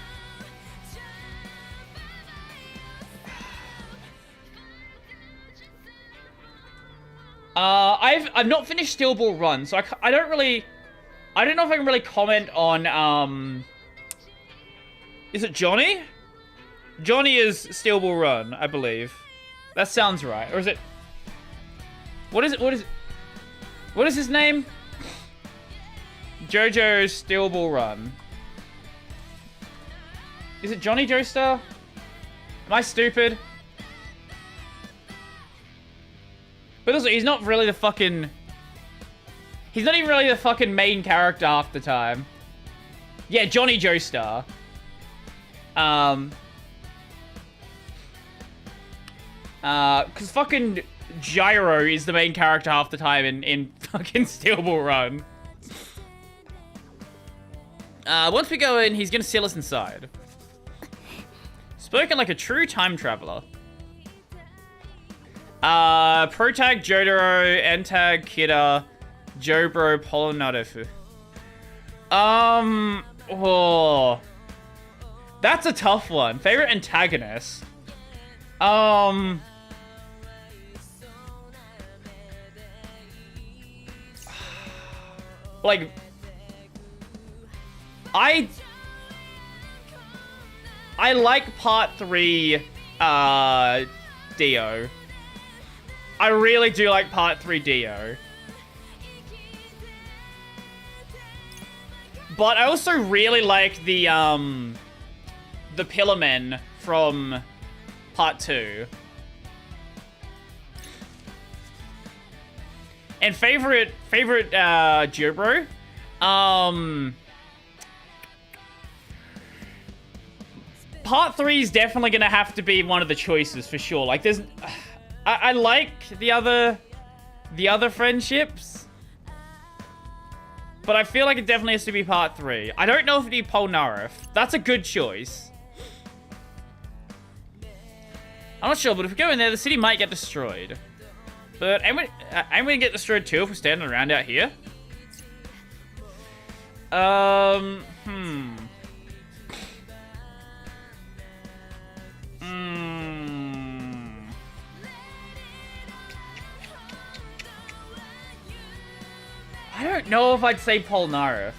I've not finished Steel Ball Run, so I don't know if I can really comment on, is it Johnny? Johnny is Steel Ball Run, I believe. That sounds right. Or is it, what is his name? JoJo's Steel Ball Run. Is it Johnny Joestar? Am I stupid? But also, he's not really the fucking... He's not even really the fucking main character half the time. Yeah, Johnny Joestar. Cause fucking Gyro is the main character half the time in fucking Steel Ball Run. Once we go in, he's gonna seal us inside. Spoken like a true time traveler. Protag Jotaro, Entag Kida, Jobro Polnarefu. Oh, that's a tough one. Favorite antagonist. Like, I like part 3, Dio. I really do like part 3 Dio. But I also really like the Pillar Men from part 2. And favorite Jobro? Part 3 is definitely gonna have to be one of the choices for sure. Like, there's, I like the other friendships, but I feel like it definitely has to be part 3. I don't know if it'd be Polnareff. That's a good choice. I'm not sure, but if we go in there, the city might get destroyed. But I'm gonna get destroyed too if we're standing around out here. I don't know if I'd say Polnareff.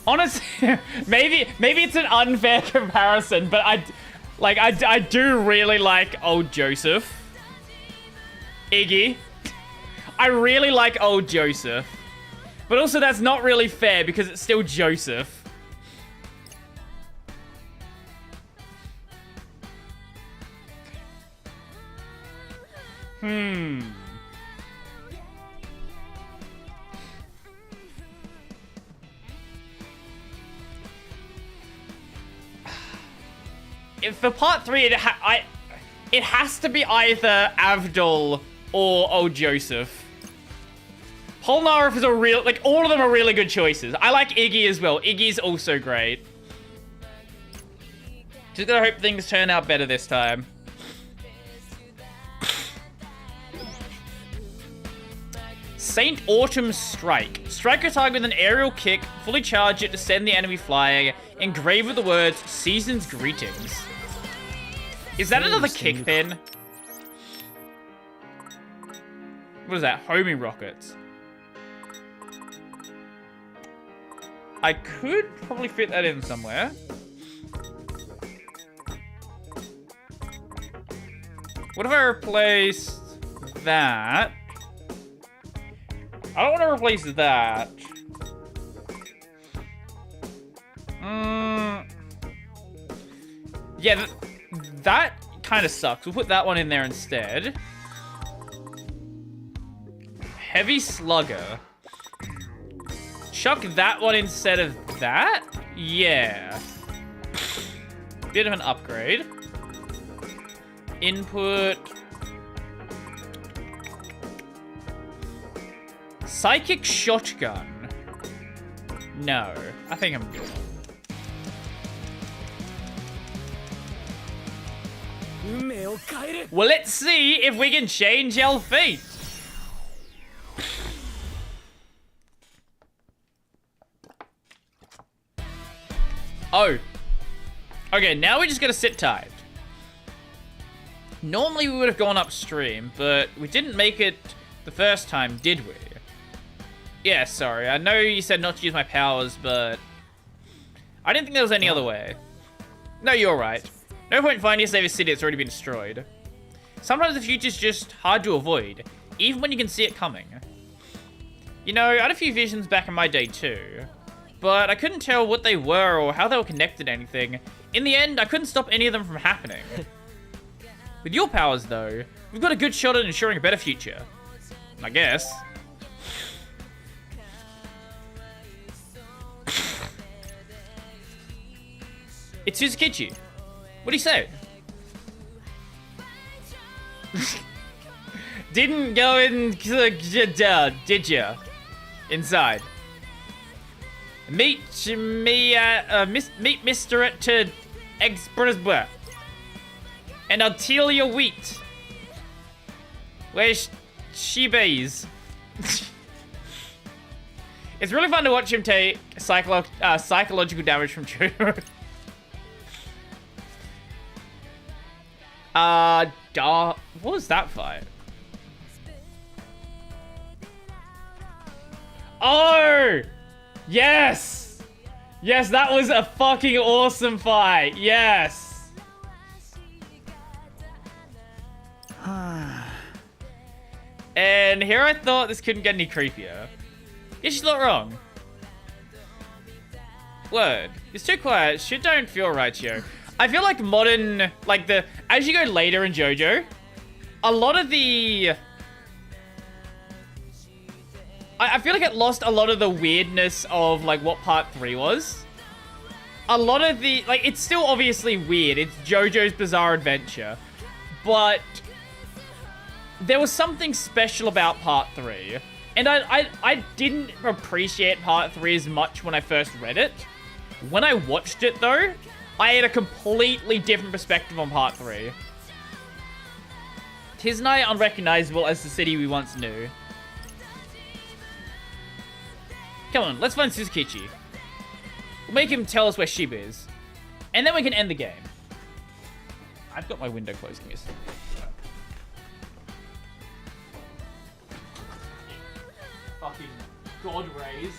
Honestly, maybe it's an unfair comparison, but I do really like old Joseph. Iggy. I really like old Joseph. But also that's not really fair because it's still Joseph. If for part 3, it has to be either Avdol or old Joseph. Polnareff is a real, like, all of them are really good choices. I like Iggy as well. Iggy's also great. Just gotta hope things turn out better this time. Saint Autumn Strike. Strike a target with an aerial kick, fully charge it to send the enemy flying, engraved with the words, Season's Greetings. Is that another kick pin? What is that? Homing rockets. I could probably fit that in somewhere. What if I replaced that? I don't want to replace that. Yeah, that kind of sucks. We'll put that one in there instead. Heavy Slugger. Chuck that one instead of that? Yeah. Bit of an upgrade. Input. Psychic Shotgun. No, I think I'm good. Well, let's see if we can change our fate. Oh. Okay, now we just gotta sit tight. Normally we would have gone upstream, but we didn't make it the first time, did we? Yeah, sorry. I know you said not to use my powers, but I didn't think there was any other way. No, you're right. No point finding a safe city that's already been destroyed. Sometimes the future's just hard to avoid, even when you can see it coming. You know, I had a few visions back in my day too, but I couldn't tell what they were or how they were connected to anything. In the end, I couldn't stop any of them from happening. With your powers, though, we've got a good shot at ensuring a better future. I guess. It's Suzukichi. What do you say? Didn't go in, did ya? Inside. Meet me meet Mr. at Expressburg. And Artelia Wheat. Where's Shiba's? It's really fun to watch him take psychological damage from Jodo. What was that fight? Oh! Yes! Yes, that was a fucking awesome fight. Yes! And here I thought this couldn't get any creepier. Yeah, she's not wrong. Word. It's too quiet. Shit don't feel right, yo. I feel like modern, like as you go later in JoJo, a lot of the... I feel like it lost a lot of the weirdness of, like, what Part 3 was. A lot of the... Like, it's still obviously weird. It's JoJo's Bizarre Adventure. But there was something special about Part 3. And I didn't appreciate Part 3 as much when I first read it. When I watched it, though, I had a completely different perspective on Part 3. 'Tis nigh unrecognizable as the city we once knew. Come on, let's find Suzukichi. We'll make him tell us where Shiba is. And then we can end the game. I've got my window closed. Give me a second. Fucking God rays.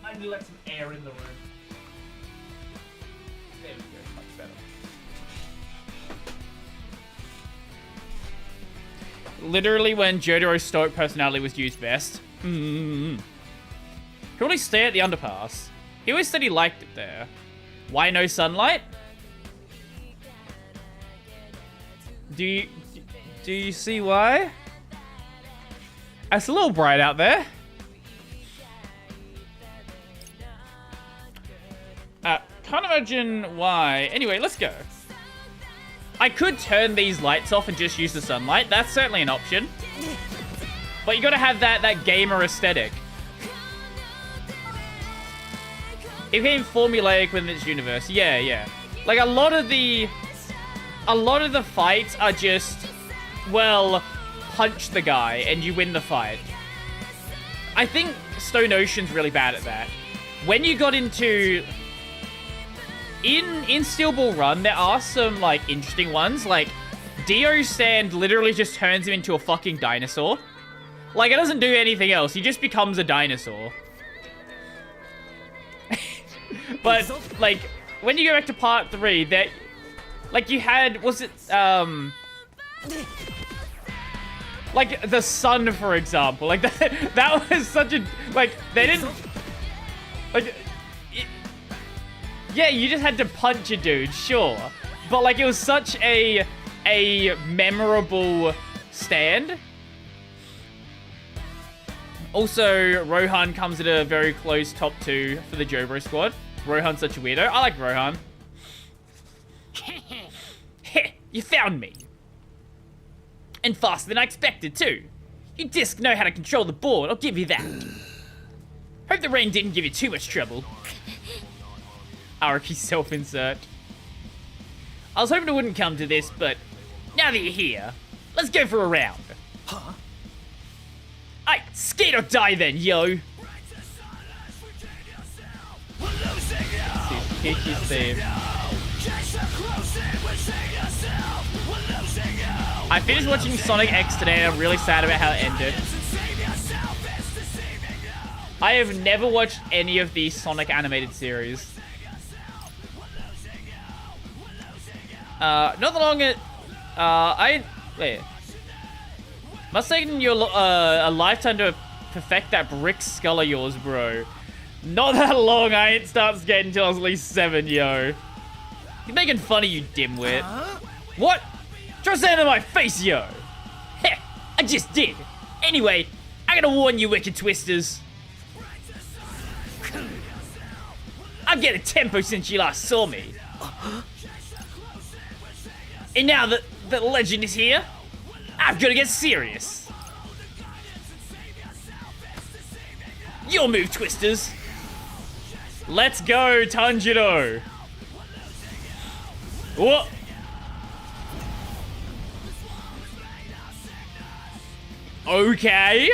I need to let some air in the room. There we go, much better. Literally when Jotaro's stoic personality was used best. He always stay at the underpass. He always said he liked it there. Why no sunlight? Do you see why? It's a little bright out there. Can't imagine why. Anyway, let's go. I could turn these lights off and just use the sunlight. That's certainly an option. But you gotta have that gamer aesthetic. It became formulaic within its universe. Yeah. Like a lot of the fights are just, well, punch the guy and you win the fight. I think Stone Ocean's really bad at that. When you got into... In Steel Ball Run, there are some, like, interesting ones. Like, Dio Sand literally just turns him into a fucking dinosaur. Like, it doesn't do anything else. He just becomes a dinosaur. But, like, when you go back to part 3, that... Like, you had... Was it, like, the sun, for example. Like, that was such a... Like, they didn't... Like... Yeah, you just had to punch a dude, sure. But, like, it was such a memorable stand. Also, Rohan comes at a very close top 2 for the Jobro squad. Rohan's such a weirdo. I like Rohan. Heh, you found me. And faster than I expected, too. You disc know how to control the board, I'll give you that. Hope the rain didn't give you too much trouble. Araki self-insert. I was hoping it wouldn't come to this, but now that you're here, let's go for a round. Huh? Aye, skate or die then, yo. Kiki's theme. I finished watching Sonic X today and I'm really sad about how it ended. I have never watched any of the Sonic animated series. Not that long it... Wait. Must have taken you a lifetime to perfect that brick skull of yours, bro. Not that long. I ain't start skating until I was at least 7, yo. You're making fun of you, dimwit. What? Try saying to my face, yo. Heh, I just did. Anyway, I gotta warn you, wicked twisters. I'm getting tempo since you last saw me. And now that the legend is here, I've got to get serious. Your move, twisters. Let's go, Tanjiro. Whoa. Okay.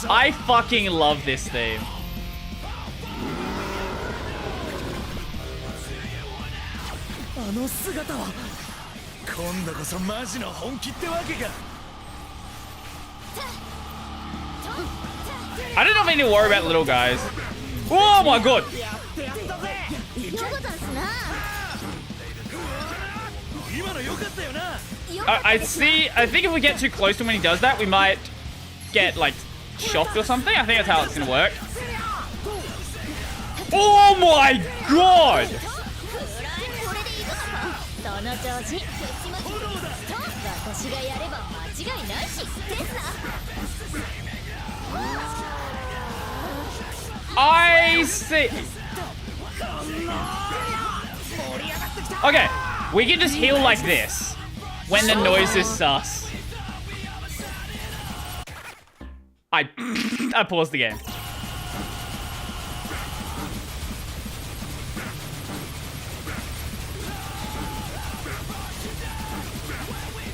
I fucking love this theme. I don't need to worry about little guys. Oh my god! I think if we get too close to him when he does that, we might get, like, shocked or something. I think that's how it's gonna work. Oh my god! I see. Okay, we can just heal like this when the noise is sus. I paused the game.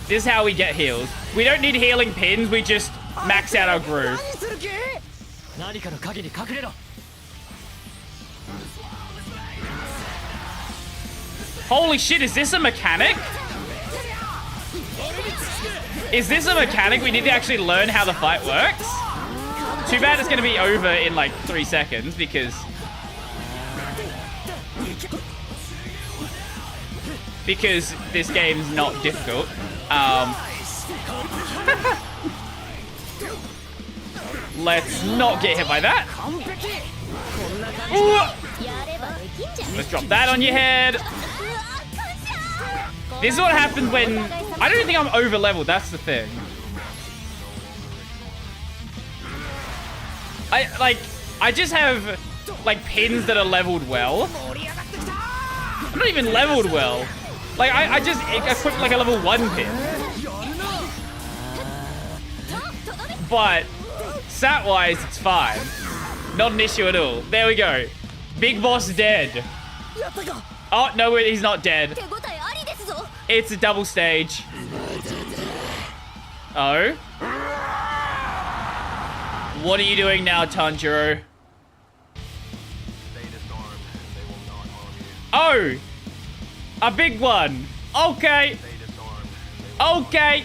This is how we get heals. We don't need healing pins, we just max out our groove. Holy shit, is this a mechanic? Is this a mechanic? We need to actually learn how the fight works? Too bad it's gonna be over in like 3 seconds because this game's not difficult. Let's not get hit by that. Ooh. Let's drop that on your head. This is what happens when... I don't think I'm over leveled, that's the thing. I just have, like, pins that are leveled well. I'm not even leveled well. Like, I just equipped, like, a level 1 pin. But, stat-wise, it's fine. Not an issue at all. There we go. Big boss dead. Oh, no, he's not dead. 手応えありですぞ It's a double stage. Oh? What are you doing now, Tanjiro? Oh! A big one. Okay. Okay.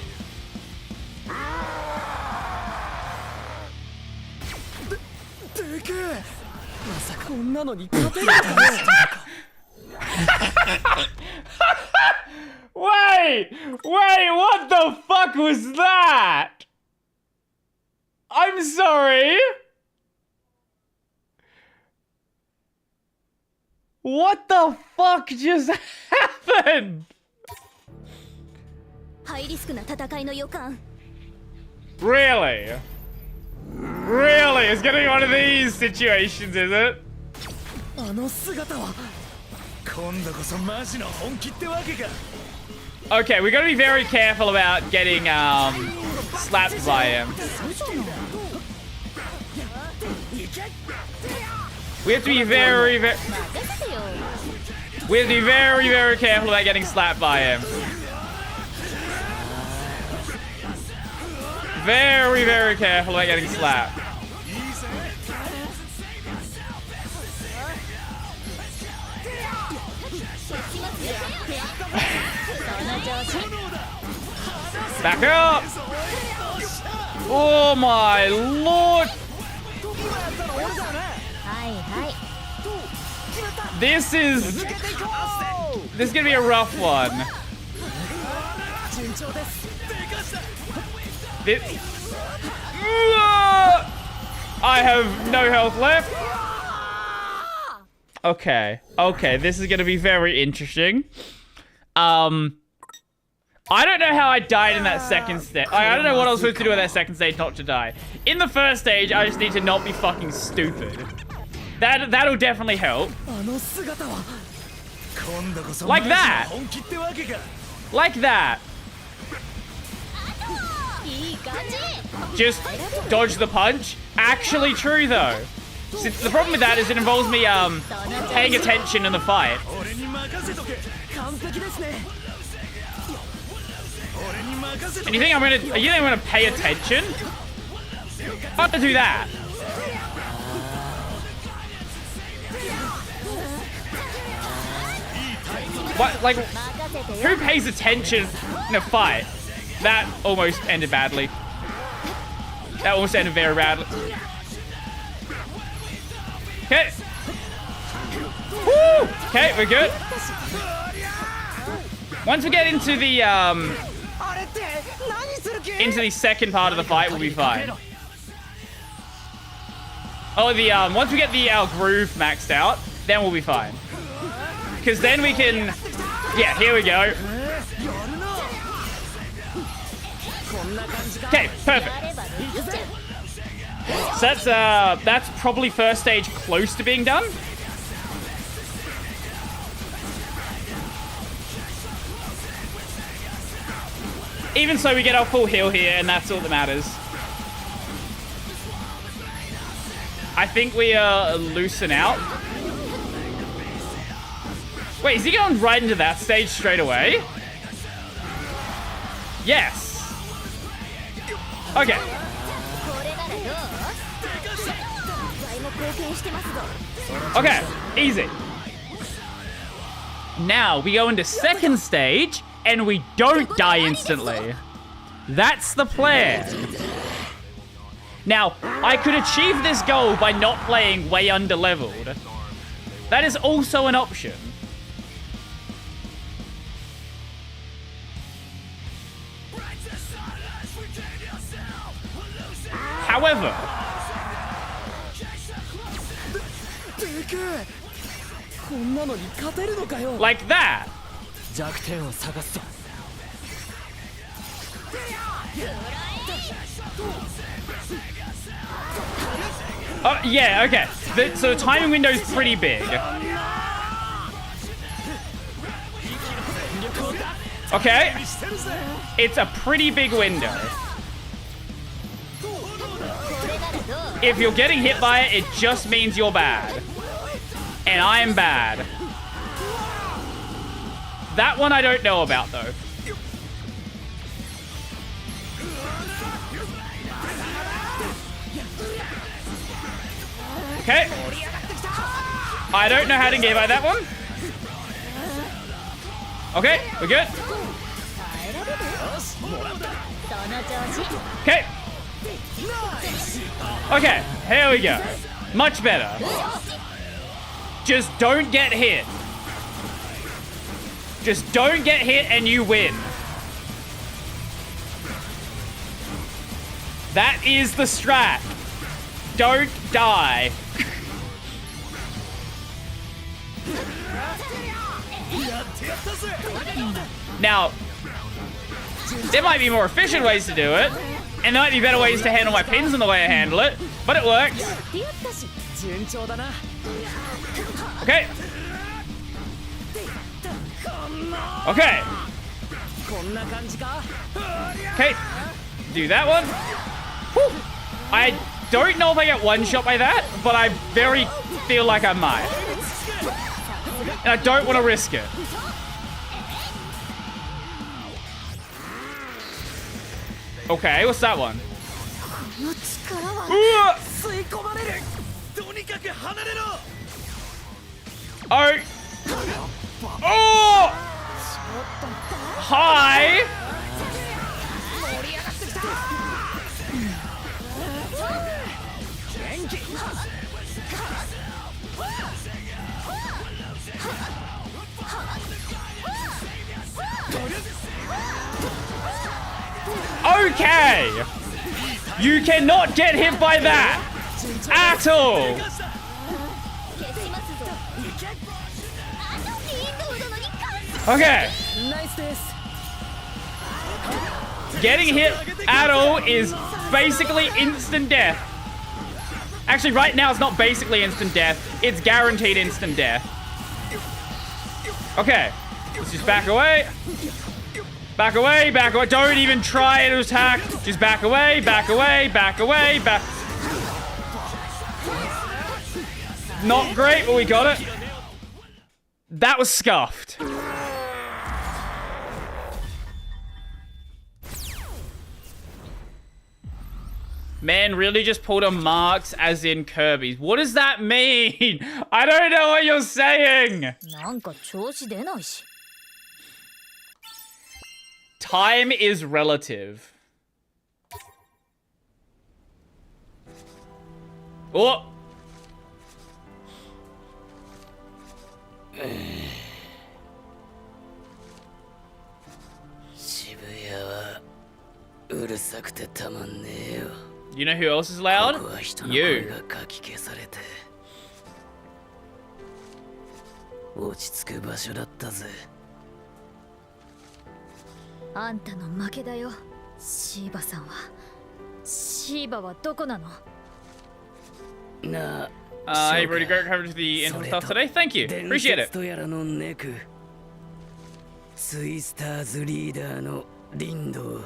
Wait! Wait, what the fuck was that? I'm sorry. What the fuck just happened? ハイリスクな戦いの予感 Really? Really? It's gonna be one of these situations, is it? あの姿は今度こそマジの本気ってわけか Okay, we gotta be very careful about getting slapped by him. We have to be very, very... 任せてよ We have to be very, very careful about getting slapped by him. Very, very careful about getting slapped. Back up! Oh my lord! はいはい This is gonna be a rough one. This... I have no health left. Okay, okay, this is gonna be very interesting. I don't know how I died in that second stage. I don't know what I was supposed to do in that second stage not to die. In the first stage, I just need to not be fucking stupid. That'll definitely help. Like that. Like that. いい感じ Just dodge the punch. Actually true though. Since the problem with that is it involves me paying attention in the fight. 俺に任せとけ完璧ですね俺に任せと And け you think I'm gonna pay attention? I'm gonna do that. What, like, who pays attention in a fight? That almost ended badly. That almost ended very badly. Okay. Woo! Okay, we're good. Once we get into the second part of the fight, we'll be fine. Oh, once we get our groove maxed out, then we'll be fine. Because then we can... Yeah, here we go. Okay, perfect. So that's probably first stage close to being done. Even so, we get our full heal here, and that's all that matters. I think we loosen out. Wait, is he going right into that stage straight away? Yes. Okay. これならどう材も貢献してますぞ Okay, easy. Now we go into second stage and we don't die instantly. That's the plan. Now, I could achieve this goal by not playing way under-leveled. That is also an option. However, like that. Oh, yeah, okay. So the timing window is pretty big. Okay. It's a pretty big window. If you're getting hit by it, it just means you're bad. And I'm bad. That one I don't know about, though. Okay. I don't know how to get by that one. Okay, we're good. Okay. Okay, here we go. Much better. Just don't get hit. Just don't get hit and you win. That is the strat. Don't die. Now, there might be more efficient ways to do it, and there might be better ways to handle my pins than the way I handle it, but it works. Okay. Okay. Okay. Do that one. Whew. I don't know if I get one shot by that, but I very feel like I might. And I don't want to risk it. Okay, what's that one? Oh! Oh! Hi! Okay! You cannot get hit by that! At all! Okay. Getting hit at all is basically instant death. Actually, right now it's not basically instant death. It's guaranteed instant death. Okay. Let's just back away. Back away, back away. Don't even try to attack. Just back away, back away, back away, back. Not great, but we got it. That was scuffed. Man really just pulled a Marks as in Kirby's. What does that mean? I don't know what you're saying. Time is relative. Oh. You know who else is loud? You. あんたの負けだよ、シーバさんは。シーバはどこなの？ Hey, Brody, great coverage of the intro stuff today. Thank you. Appreciate it. ツイスターズリーダーのリンド。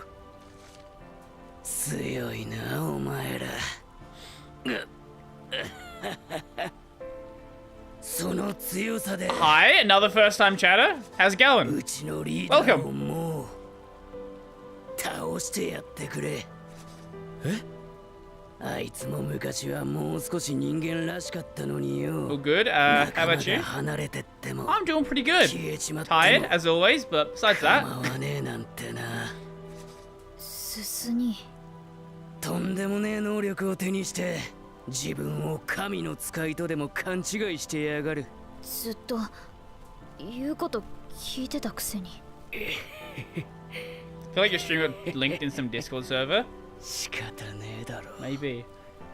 強いな、お前ら。その強さで。Hi, another first-time chatter. How's it going? うちのリーダーを Welcome. もう倒してやってくれ。え？あいつも昔はもう少し人間らしかったのによ。All good. How about you? 離れてっても。I'm doing pretty good. 消えちまっても。 Tired, as always, but besides that. 構わねえなんてな。すすに。とんでもねえ能力を手にして自分を神の使いとでも勘違いしてやがる。ずっと言うこと聞いてたくせに。I feel like your stream got linked in some Discord server. 仕方ねえだろ。Maybe.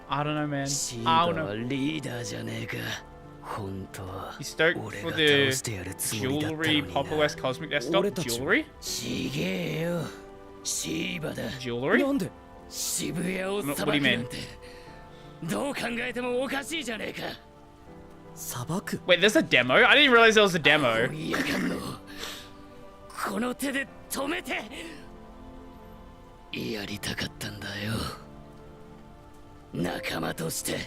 I don't know, man. シー I バ don't は know. リーダーじゃねえか。本当は You stoked 俺 for が the 倒してやるつもりだったの jewelry に Pop な。 OS Cosmic Desktop jewelry? ちげえよ。シーバだ。 Jewelry? なんで渋谷を裁くなんてどう考えてもおかしいじゃねえか。裁く Wait, there's a demo? I didn't realize there was a demo. いやかんのこの手で止めてやりたかったんだよ。仲間として。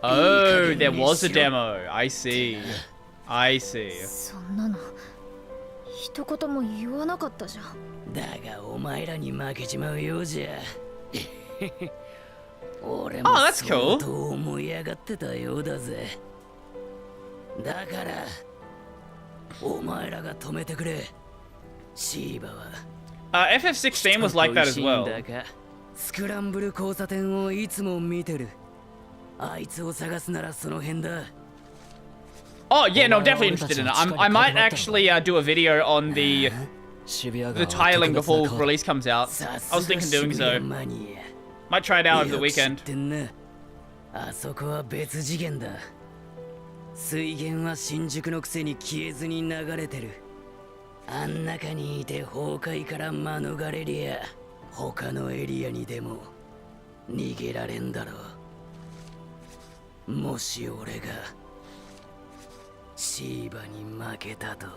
Oh, there was a demo. I see. I see. そんなの一言も言わなかったじゃん。だがお前らに負けちまうようじゃ。俺も Oh, that's cool. 相当思い上がってたようだぜ。だからお前らが止めてくれ。シーバは FF16 was like that as 人恋しい well. んだがスクランブル交差点をいつも見てる。あいつを探すならその辺だ。 Oh yeah, no, I'm definitely interested in it. I might actually do a video on the tiling before release comes out. I was thinking doing so. Might try it out over the weekend. あそこは別次元だ。水源は新宿のくせに消えずに流れてる。あん中にいて崩壊から免れりゃ他のエリアにでも逃げられんだろう。もし俺がシーバに負けたと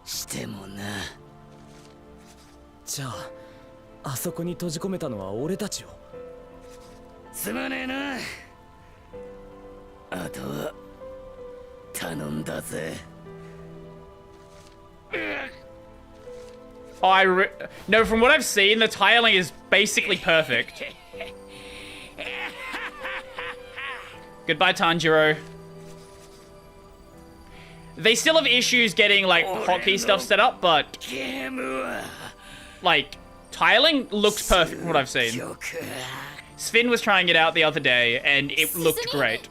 してもな。じゃああそこに閉じ込めたのは俺たちを。すまねえな。あとは頼んだぜ。No, from what I've seen, the tiling is basically perfect. Goodbye, Tanjiro. They still have issues getting, like, hotkey stuff set up, but, like, tiling looks perfect from what I've seen. Sven was trying it out the other day, and it looked great.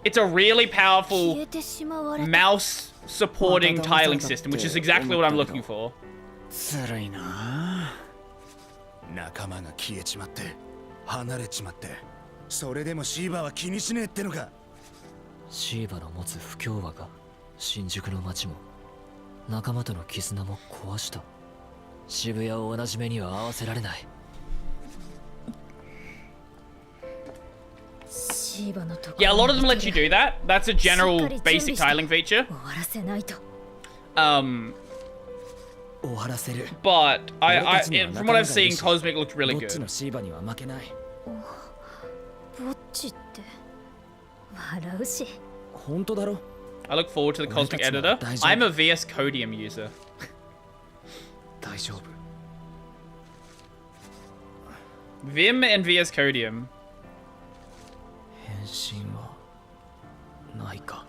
It's a really powerful 消えてしまわれた。 mouse supporting tiling system, which is exactly what I'm looking for. ずるいな。仲間が消えちまって離れちまって、それでもシーバは気にしねえってのか。シーバの持つ不協和が新宿の街も仲間との絆も壊した。渋谷を同じ目には合わせられない。シーバのとこ Yeah, a lot of them let you do that. That's a general しっかり準備 basic して tiling feature. 終わらせないと。 終わらせる。 But俺たちには from what I've 仲間がい seen, るし Cosmic looked really どっち good. のシーバには負けない。ぼっちって笑うし。本当だろ。 I look forward to the Cosmic 俺たちは Editor. 大丈夫。 I'm a VS Codium user. 大丈夫。 Vim and VS Codium. 変身はないか。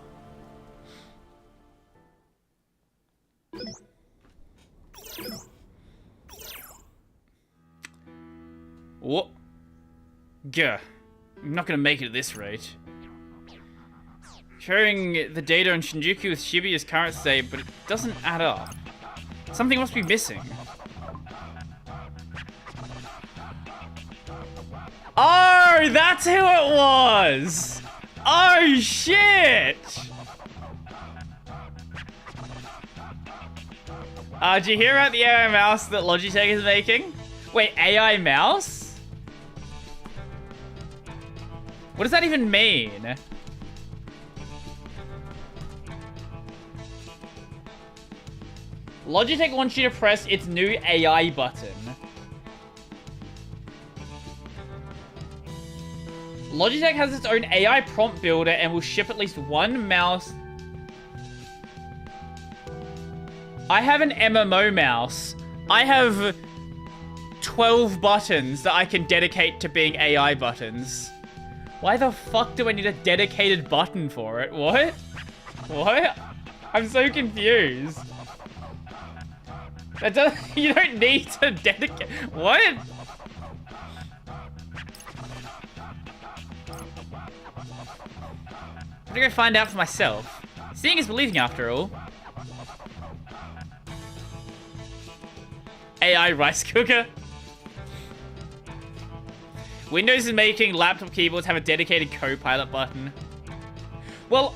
What? Gah. I'm not gonna make it at this rate. Sharing the data on Shinjuku with Shibuya's current state, but it doesn't add up. Something must be missing. Oh, that's who it was! Oh, shit! Did you hear about the AI mouse that Logitech is making? Wait, AI mouse? What does that even mean? Logitech wants you to press its new AI button. Logitech has its own AI prompt builder and will ship at least one mouse. I have an MMO mouse. I have 12 buttons that I can dedicate to being AI buttons. Why the fuck do I need a dedicated button for it? What? What? I'm so confused. That doesn't, you don't need to dedicate. What? I'm gonna go find out for myself. Seeing is believing after all. AI rice cooker. Windows is making laptop keyboards have a dedicated co-pilot button. Well,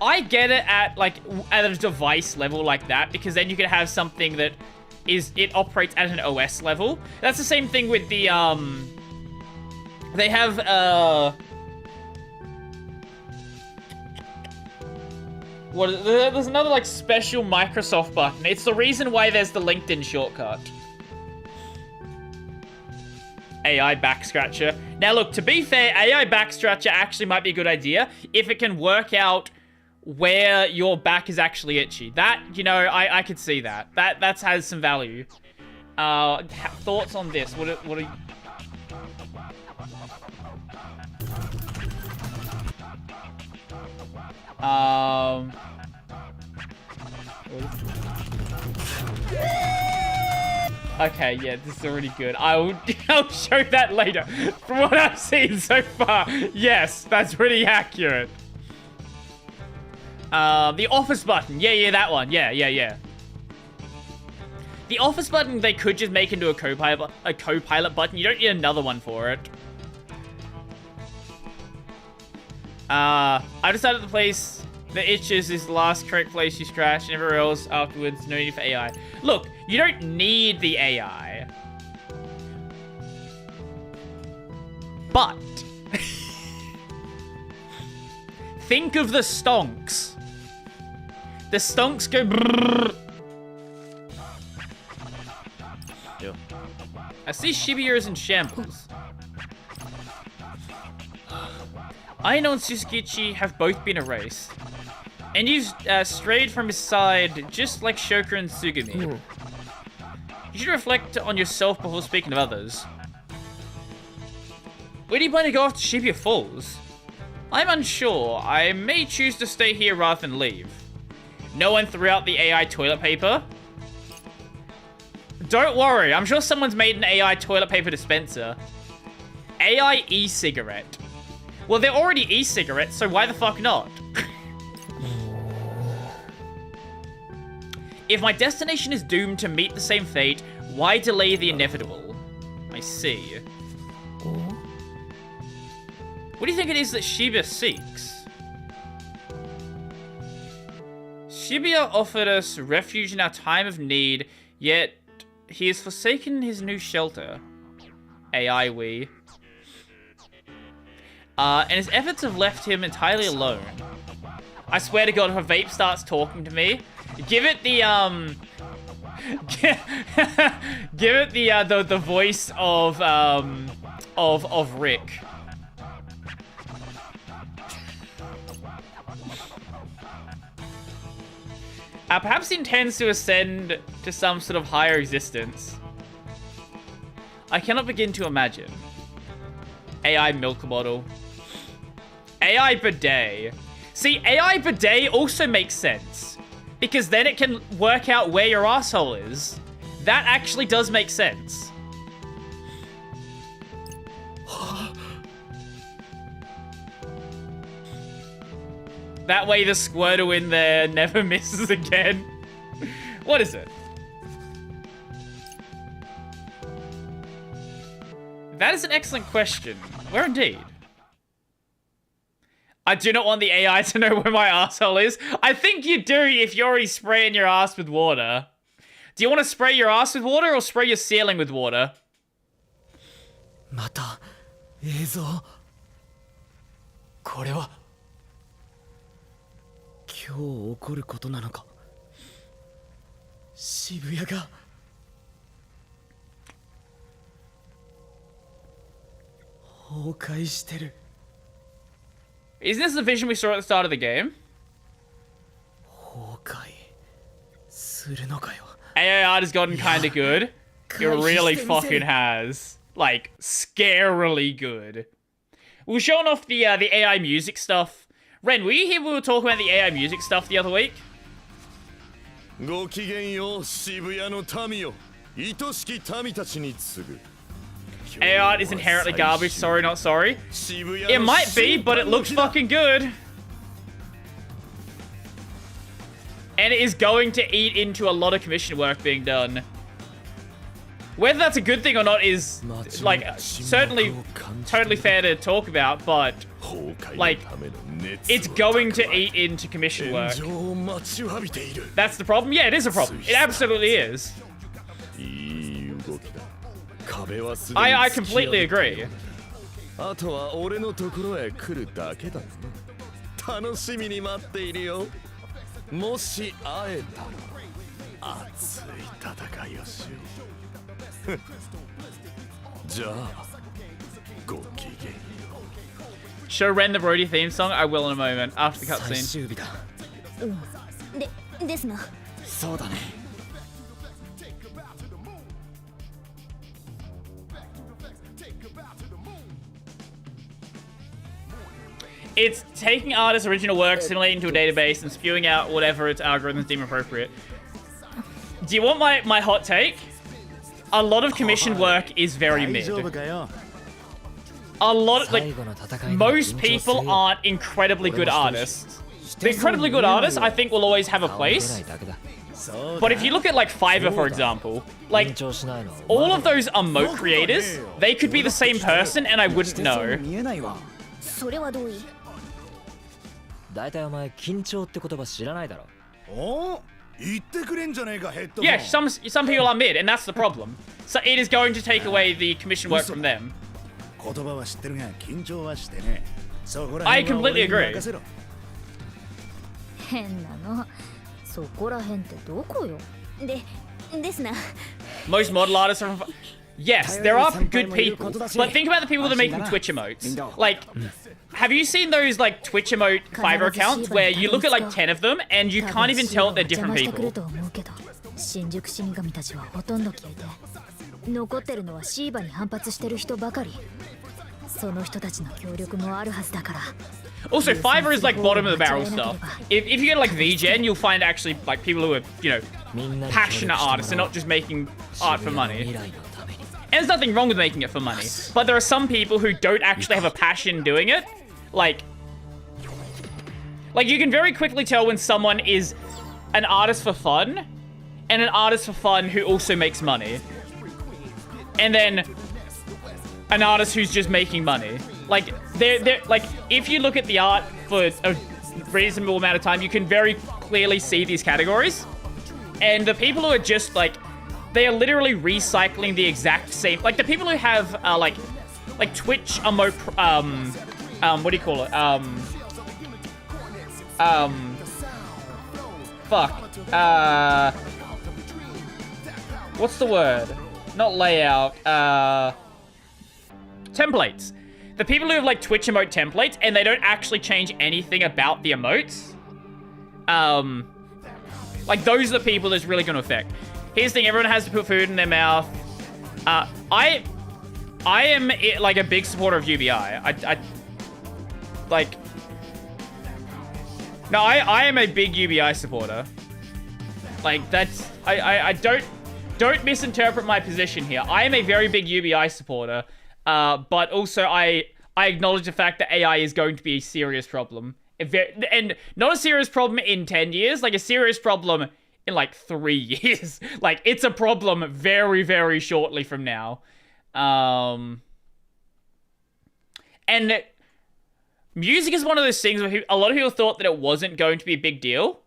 I get it at a device level like that, because then you can have something that it operates at an OS level. That's the same thing with the they have there's another special Microsoft button. It's the reason why there's the LinkedIn shortcut. AI back scratcher. Now look, to be fair, AI back scratcher actually might be a good idea if it can work out where your back is actually itchy. That, you know, I could see that. That has some value. Thoughts on this? What are you... Okay, yeah, this is already good. I'll show that later. From what I've seen so far, yes, that's pretty accurate. The office button. Yeah, that one. Yeah. The office button, they could just make into a co-pilot button. You don't need another one for it. I decided the place that itches is the last correct place you scratch, and everywhere else afterwards, no need for AI. Look, you don't need the AI. But think of the stonks. The stonks go brrrr. Yeah. I see Shibuya is in shambles. Aino and Suzukichi have both been erased. And you've strayed from his side just like Shoka and Tsugumi. You should reflect on yourself before speaking of others. Where do you plan to go after Shibuya Falls? I'm unsure. I may choose to stay here rather than leave. No one threw out the AI toilet paper? Don't worry, I'm sure someone's made an AI toilet paper dispenser. AI e-cigarette. Well, they're already e-cigarettes, so why the fuck not? If my destination is doomed to meet the same fate, why delay the inevitable? I see. What do you think it is that Shibuya seeks? Shibuya offered us refuge in our time of need, yet he has forsaken his new shelter. AI we. And his efforts have left him entirely alone. I swear to God, if a vape starts talking to me, give it the give it the voice of Rick. Perhaps he intends to ascend to some sort of higher existence. I cannot begin to imagine. AI milk bottle. AI bidet. See, AI bidet also makes sense. Because then it can work out where your asshole is. That actually does make sense. That way the Squirtle in there never misses again. What is it? That is an excellent question. Where indeed? I do not want the AI to know where my asshole is. I think you do if you're already spraying your ass with water. Do you want to spray your ass with water or spray your ceiling with water? また映像これは今日起こることなのか渋谷が崩壊してる Isn't this the vision we saw at the start of the game? 崩壊するのかよ AI art has gotten kinda good. It really fucking has. Like, scarily good. We were showing off the AI music stuff. Ren, were you here when we were talking about the AI music stuff the other week? ごきげんよう渋谷の民よ愛しき民たちに告ぐ AI art is inherently garbage, sorry not sorry. It might be, but it looks fucking good. And it is going to eat into a lot of commission work being done. Whether that's a good thing or not is, like, certainly totally fair to talk about, but, like, it's going to eat into commission work. That's the problem? Yeah, it is a problem. It absolutely is. I completely agree. あとは俺のところへ来るだけだね楽しみに待っているよもし会えたら熱い戦いをしようじゃあ Show Ren the Brody theme song. I will in a moment after the 最 cutscene. 終日だですがそうだね It's taking artists' original work, assimilating into a database, and spewing out whatever its algorithms deem appropriate. Do you want my hot take? A lot of commissioned work is very mid. A lot of, 最 like, 後の戦いには緊張す most る people よ aren't incredibly good artists. The incredibly good artists, I think, will always have a 顔ぐらい place. だけだ But if you look at, like, Fiverr, for example, 緊 like, 張しないの all of those emote creators, they could be the same person and I wouldn't know. 見えないわそれは同意大体お前緊張って言葉知らないだろお言ってくれんじゃねえかヘッド Yeah, some people are mid, and that's the problem. So it is going to take away the commission work from them. 言葉は知ってるが緊張はしてねそこら I 辺は completely 俺に agree. 任せろ変なのそこら辺ってどこよですな Most model artists are from... Yes, there are good people, but think about the people that are making Twitch emotes. Like, have you seen those, like, Twitch emote Fiverr accounts where you look at, like, 10 of them and you can't even tell they're different people? 新宿死神たちはほとんど消えて残ってるのはシーバに反発してる人ばかりその人たちの協力もあるはずだから Also, Fiverr is, like, bottom of the barrel stuff. If you get, like, VGen, you'll find actually, like, people who are, you know, みんなに協力 passionate してもらおう artists and not just making art for 渋谷の money. 未来のために And there's nothing wrong with making it for money. But there are some people who don't actually have a passion doing it. Like you can very quickly tell when someone is an artist for fun and an artist for fun who also makes money. And then an artist who's just making money. Like they're like if you look at the art for a reasonable amount of time, you can very clearly see these categories. And the people who are just like they are literally recycling the exact same. Like the people who have like Twitch emote what do you call it? Fuck. What's the word? Not layout. Templates. The people who have like Twitch emote templates and they don't actually change anything about the emotes. Like those are the people that's really going to affect. Here's the thing, everyone has to put food in their mouth. I am like a big supporter of UBI. I am a big UBI supporter. Like that's I don't misinterpret my position here. I am a very big UBI supporter. But also I acknowledge the fact that AI is going to be a serious problem. And not a serious problem in 10 years, like a serious problem in like 3 years. Like it's a problem very, very shortly from now. And music is one of those things where a lot of people thought that it wasn't going to be a big deal.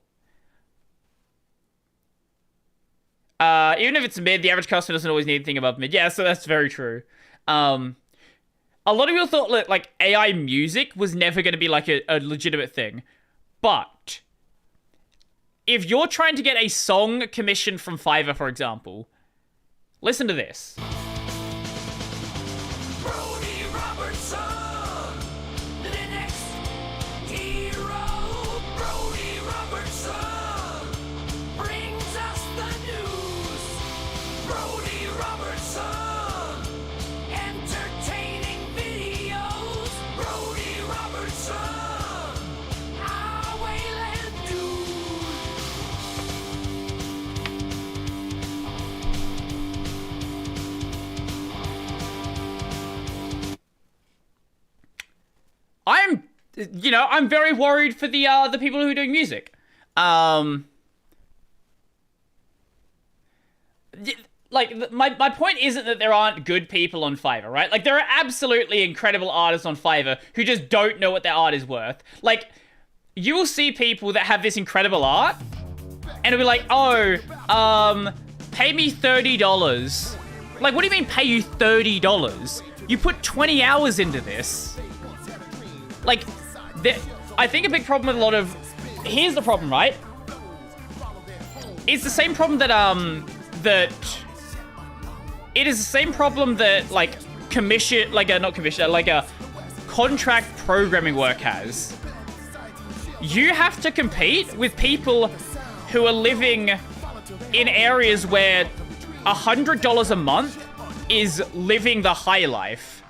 Even if it's mid, the average customer doesn't always need anything above mid. Yeah, so that's very true. A lot of people thought that, like, AI music was never going to be, like, a legitimate thing. But if you're trying to get a song commissioned from Fiverr, for example, listen to this. Brody Robertson, the next hero. Brody Robertson brings us the news. Brody Robertson, entertaining videos. Brody Robertson, our Wayland dude. I'm very worried for the people who are doing music. Like, my point isn't that there aren't good people on Fiverr, right? Like, there are absolutely incredible artists on Fiverr who just don't know what their art is worth. Like, you will see people that have this incredible art, and it'll be like, oh, pay me $30. Like, what do you mean pay you $30? You put 20 hours into this. Like, I think a big problem with a lot of... Here's the problem, right? It's the same problem that, It is the same problem that, like, not commission, like, contract programming work has. You have to compete with people who are living in areas where $100 a month is living the high life.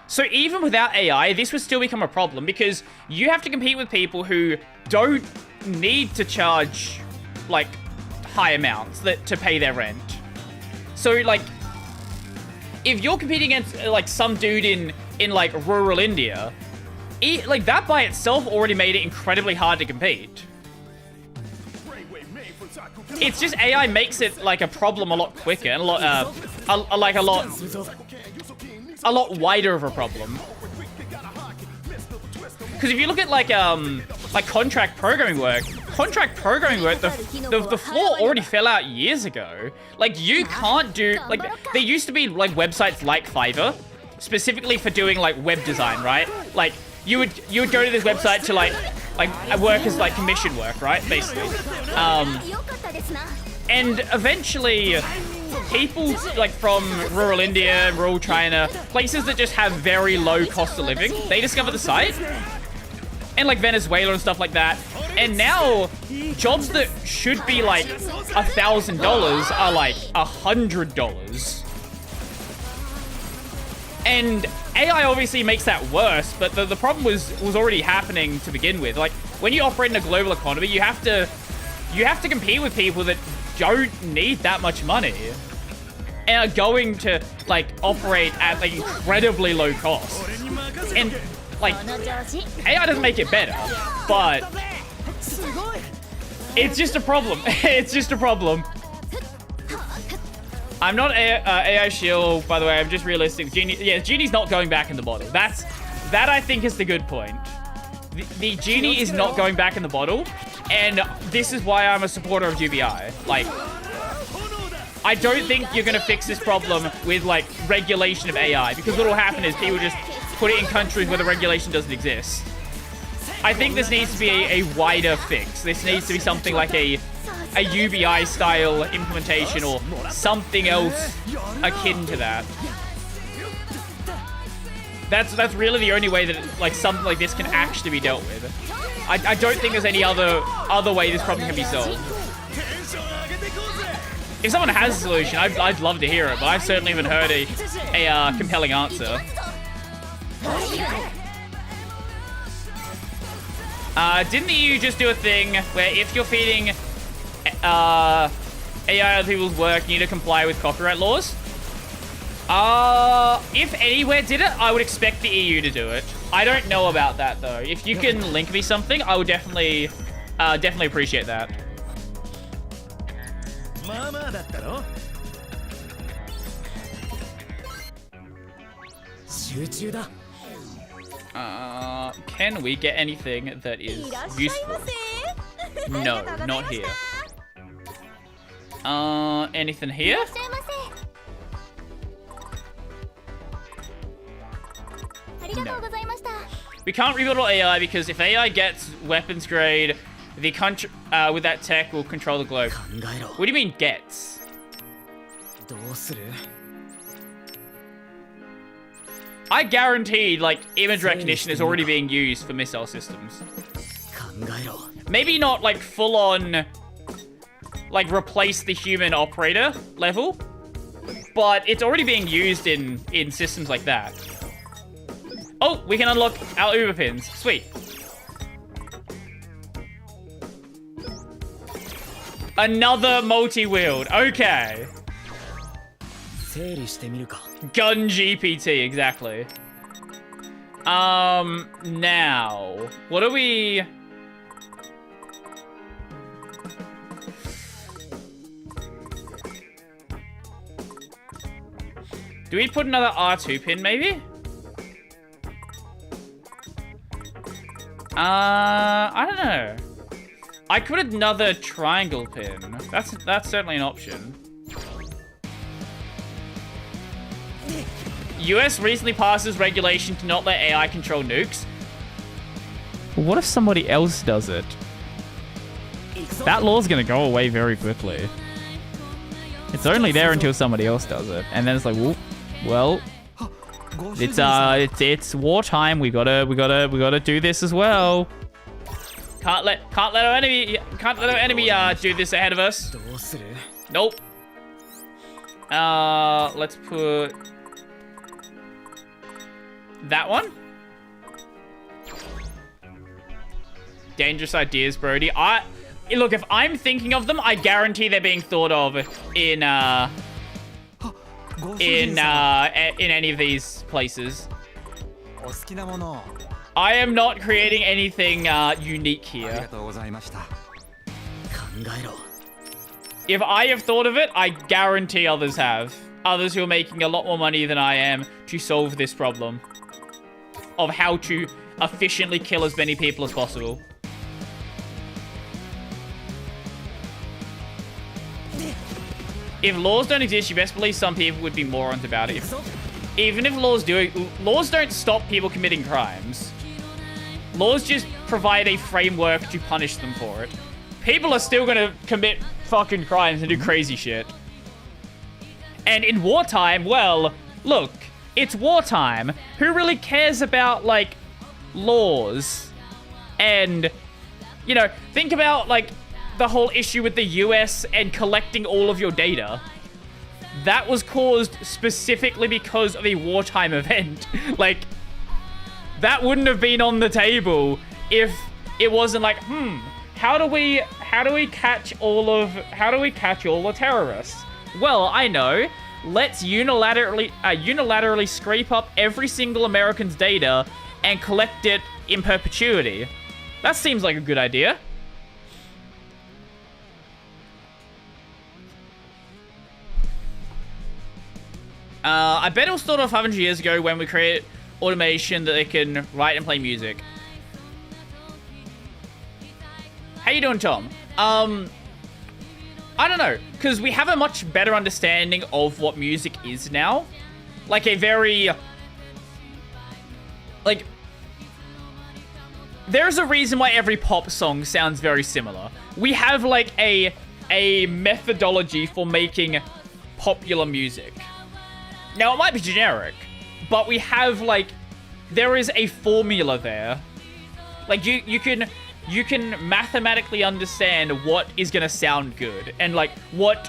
So even without AI, this would still become a problem because you have to compete with people who don't need to charge, like, high amounts to pay their rent. So, like, if you're competing against, like, some dude in like, rural India, like, that by itself already made it incredibly hard to compete. It's just AI makes it, like, a problem a lot quicker and a lot wider of a problem. Because if you look at, like contract programming work, the floor already fell out years ago. Like, you can't do, like, there used to be, like, websites like Fiverr, specifically for doing, like, web design, right? Like, you would go to this website to, like work as, like, commission work, right? Basically. And eventually, people, like, from rural India, rural China, places that just have very low cost of living, they discover the site. And, like, Venezuela and stuff like that. And now, jobs that should be, like, $1,000 are, like, $100. And AI obviously makes that worse, but the problem was already happening to begin with. Like, when you operate in a global economy, you have to compete with people that don't need that much money and are going to, like, operate at, like, incredibly low cost. And, like, AI doesn't make it better, but it's just a problem. It's just a problem. I'm not AI shield, by the way. I'm just realistic. Genie, yeah, Genie's not going back in the bottle. That I think is the good point. The Genie is not going back in the bottle, and this is why I'm a supporter of UBI. Like, I don't think you're gonna fix this problem with, like, regulation of AI, because what will happen is people just put it in countries where the regulation doesn't exist. I think this needs to be a wider fix. This needs to be something like a UBI style implementation or something else akin to that. That's really the only way that, like, something like this can actually be dealt with. I don't think there's any other way this problem can be solved. If someone has a solution, I'd love to hear it, but I certainly haven't heard a compelling answer. Didn't the EU just do a thing where if you're feeding AI other people's work, you need to comply with copyright laws? If anywhere did it, I would expect the EU to do it. I don't know about that, though. If you can link me something, I would definitely appreciate that. Can we get anything that is useful? No, not here. Anything here? No. We can't rebuild all AI because if AI gets weapons grade, the country with that tech will control the globe. What do you mean gets? I guaranteed, like, image recognition is already being used for missile systems. Maybe not, like, full on, like, replace the human operator level, but it's already being used in systems like that. Oh, we can unlock our Uber pins. Sweet. Another multi-wield. Okay. Gun GPT, exactly. Now, what do we... Do we put another R2 pin, maybe? I don't know. I could put another triangle pin. That's certainly an option. US recently passes regulation to not let AI control nukes. What if somebody else does it? That law's gonna go away very quickly. It's only there until somebody else does it. And then it's like, whoop, well, It's wartime. We gotta do this as well. Can't let our enemy do this ahead of us. Nope. Let's put that one. Dangerous ideas, Brody. Look, if I'm thinking of them, I guarantee they're being thought of in any of these places. I am not creating anything unique here. If I have thought of it, I guarantee others have. Others who are making a lot more money than I am to solve this problem of how to efficiently kill as many people as possible. If laws don't exist, you best believe some people would be morons about it. Even if laws do, laws don't stop people committing crimes. Laws just provide a framework to punish them for it. People are still gonna commit fucking crimes and do crazy shit. And in wartime, well, look, it's wartime. Who really cares about, like, laws? And, you know, think about, like, the whole issue with the US and collecting all of your data. That was caused specifically because of a wartime event. Like, that wouldn't have been on the table if it wasn't like, how do we catch all the terrorists? Well, I know. Let's unilaterally scrape up every single American's data and collect it in perpetuity. That seems like a good idea. I bet it was thought of 500 years ago when we created automation that they can write and play music. How you doing, Tom? I don't know, because we have a much better understanding of what music is now. Like a very... Like... There's a reason why every pop song sounds very similar. We have, like, a methodology for making popular music. Now, it might be generic, but we have, like, there is a formula there. Like, you can mathematically understand what is going to sound good. And, like, what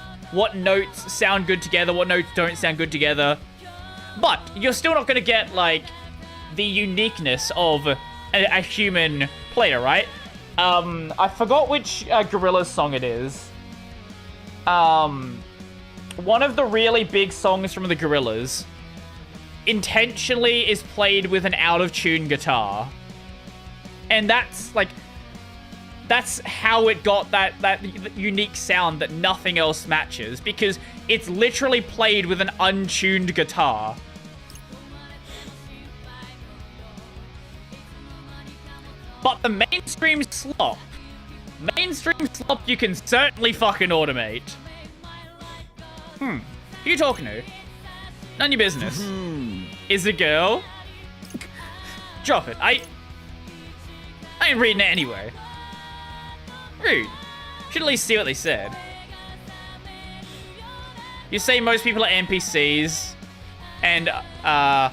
notes sound good together, what notes don't sound good together. But you're still not going to get, like, the uniqueness of a human player, right? I forgot which Gorillaz song it is. One of the really big songs from the Gorillaz intentionally is played with an out-of-tune guitar. And that's, like, that's how it got that unique sound that nothing else matches, because it's literally played with an untuned guitar. But the mainstream slop you can certainly fucking automate. Who you talking to? None of your business. Is it a girl? Drop it. I ain't reading it anyway. Rude. Should at least see what they said. You say most people are NPCs and are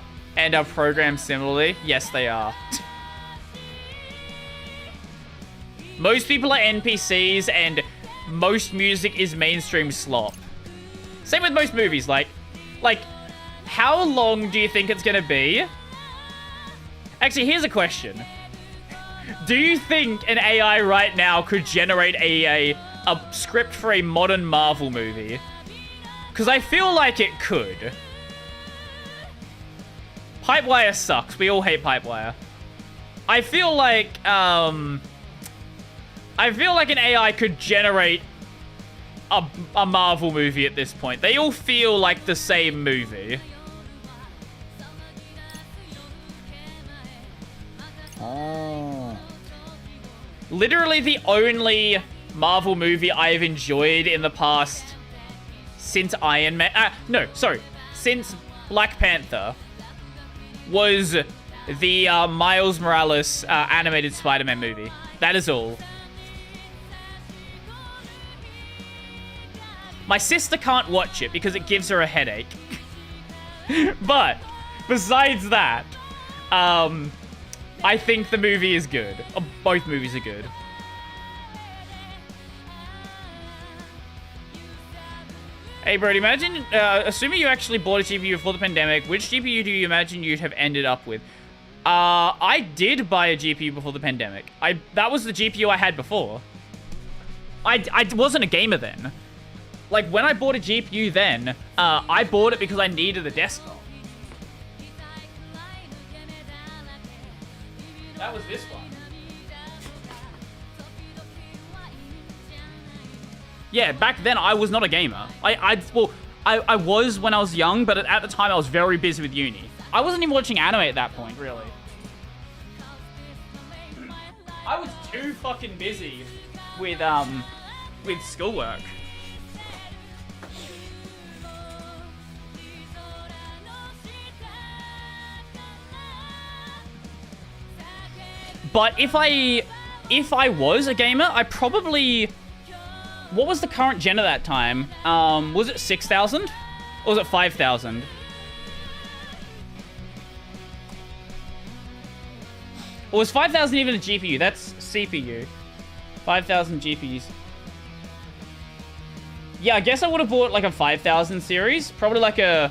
programmed similarly. Yes, they are. Most people are NPCs and most music is mainstream slop. Same with most movies, like, how long do you think it's gonna be? Actually, here's a question. Do you think an AI right now could generate a script for a modern Marvel movie? Because I feel like it could. Pipewire sucks. We all hate Pipewire. I feel like an AI could generate a Marvel movie at this point. They all feel like the same movie. Oh. Literally the only Marvel movie I've enjoyed in the past since Iron Man... since Black Panther was the Miles Morales animated Spider-Man movie. That is all. My sister can't watch it because it gives her a headache. But besides that, I think the movie is good. Both movies are good. Hey, Brody, imagine, assuming you actually bought a GPU before the pandemic, which GPU do you imagine you'd have ended up with? I did buy a GPU before the pandemic. That was the GPU I had before. I wasn't a gamer then. Like, when I bought a GPU then, I bought it because I needed a desktop. That was this one. Yeah, back then I was not a gamer. I was when I was young, but at the time I was very busy with uni. I wasn't even watching anime at that point, really. I was too fucking busy with schoolwork. But if I was a gamer, I probably... What was the current gen at that time? Was it 6,000? Or was it 5,000? Or was 5,000 even a GPU? That's CPU. 5,000 GPUs. Yeah, I guess I would have bought like a 5,000 series. Probably like a,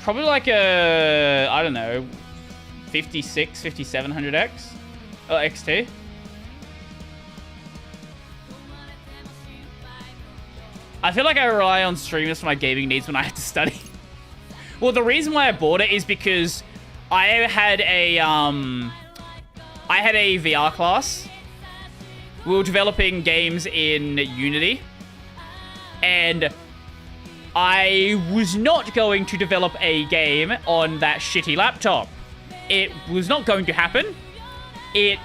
I don't know, 5700X or XT. I feel like I rely on streamers for my gaming needs when I have to study. Well, the reason why I bought it is because I had a VR class. We were developing games in Unity, and I was not going to develop a game on that shitty laptop. It was not going to happen. It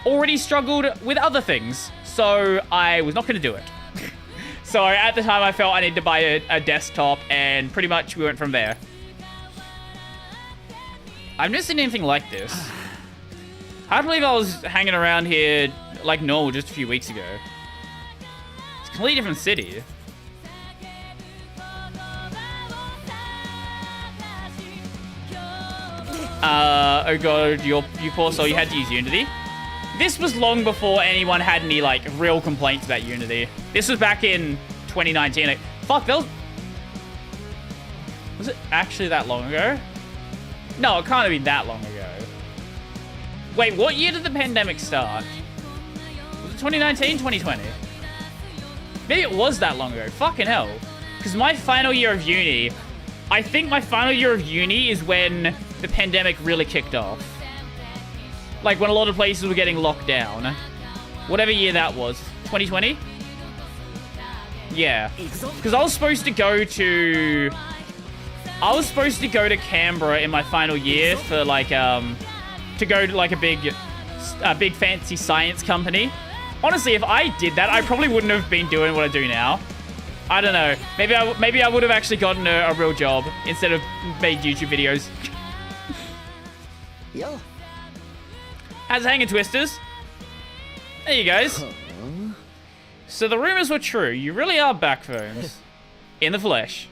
already struggled with other things, so I was not going to do it. So at the time, I felt I needed to buy a desktop, and pretty much we went from there. I've never seen anything like this. I believe I was hanging around here like normal just a few weeks ago. It's a completely different city. Oh god, you poor soul, you had to use Unity. This was long before anyone had any, like, real complaints about Unity. This was back in 2019. Like, fuck, that was it actually that long ago? No, it can't have been that long ago. Wait, what year did the pandemic start? Was it 2019, 2020? Maybe it was that long ago. Fucking hell. Because my final year of uni, I think my final year of uni is when the pandemic really kicked off. Like, when a lot of places were getting locked down. Whatever year that was. 2020? Yeah. Because I was supposed to go to Canberra in my final year for, like, to go to, like, a big fancy science company. Honestly, if I did that, I probably wouldn't have been doing what I do now. I don't know. Maybe I would have actually gotten a real job instead of made YouTube videos. Yo. How's it hanging, Twisters? There you guys. So the rumors were true. You really are back, Phones. In the flesh.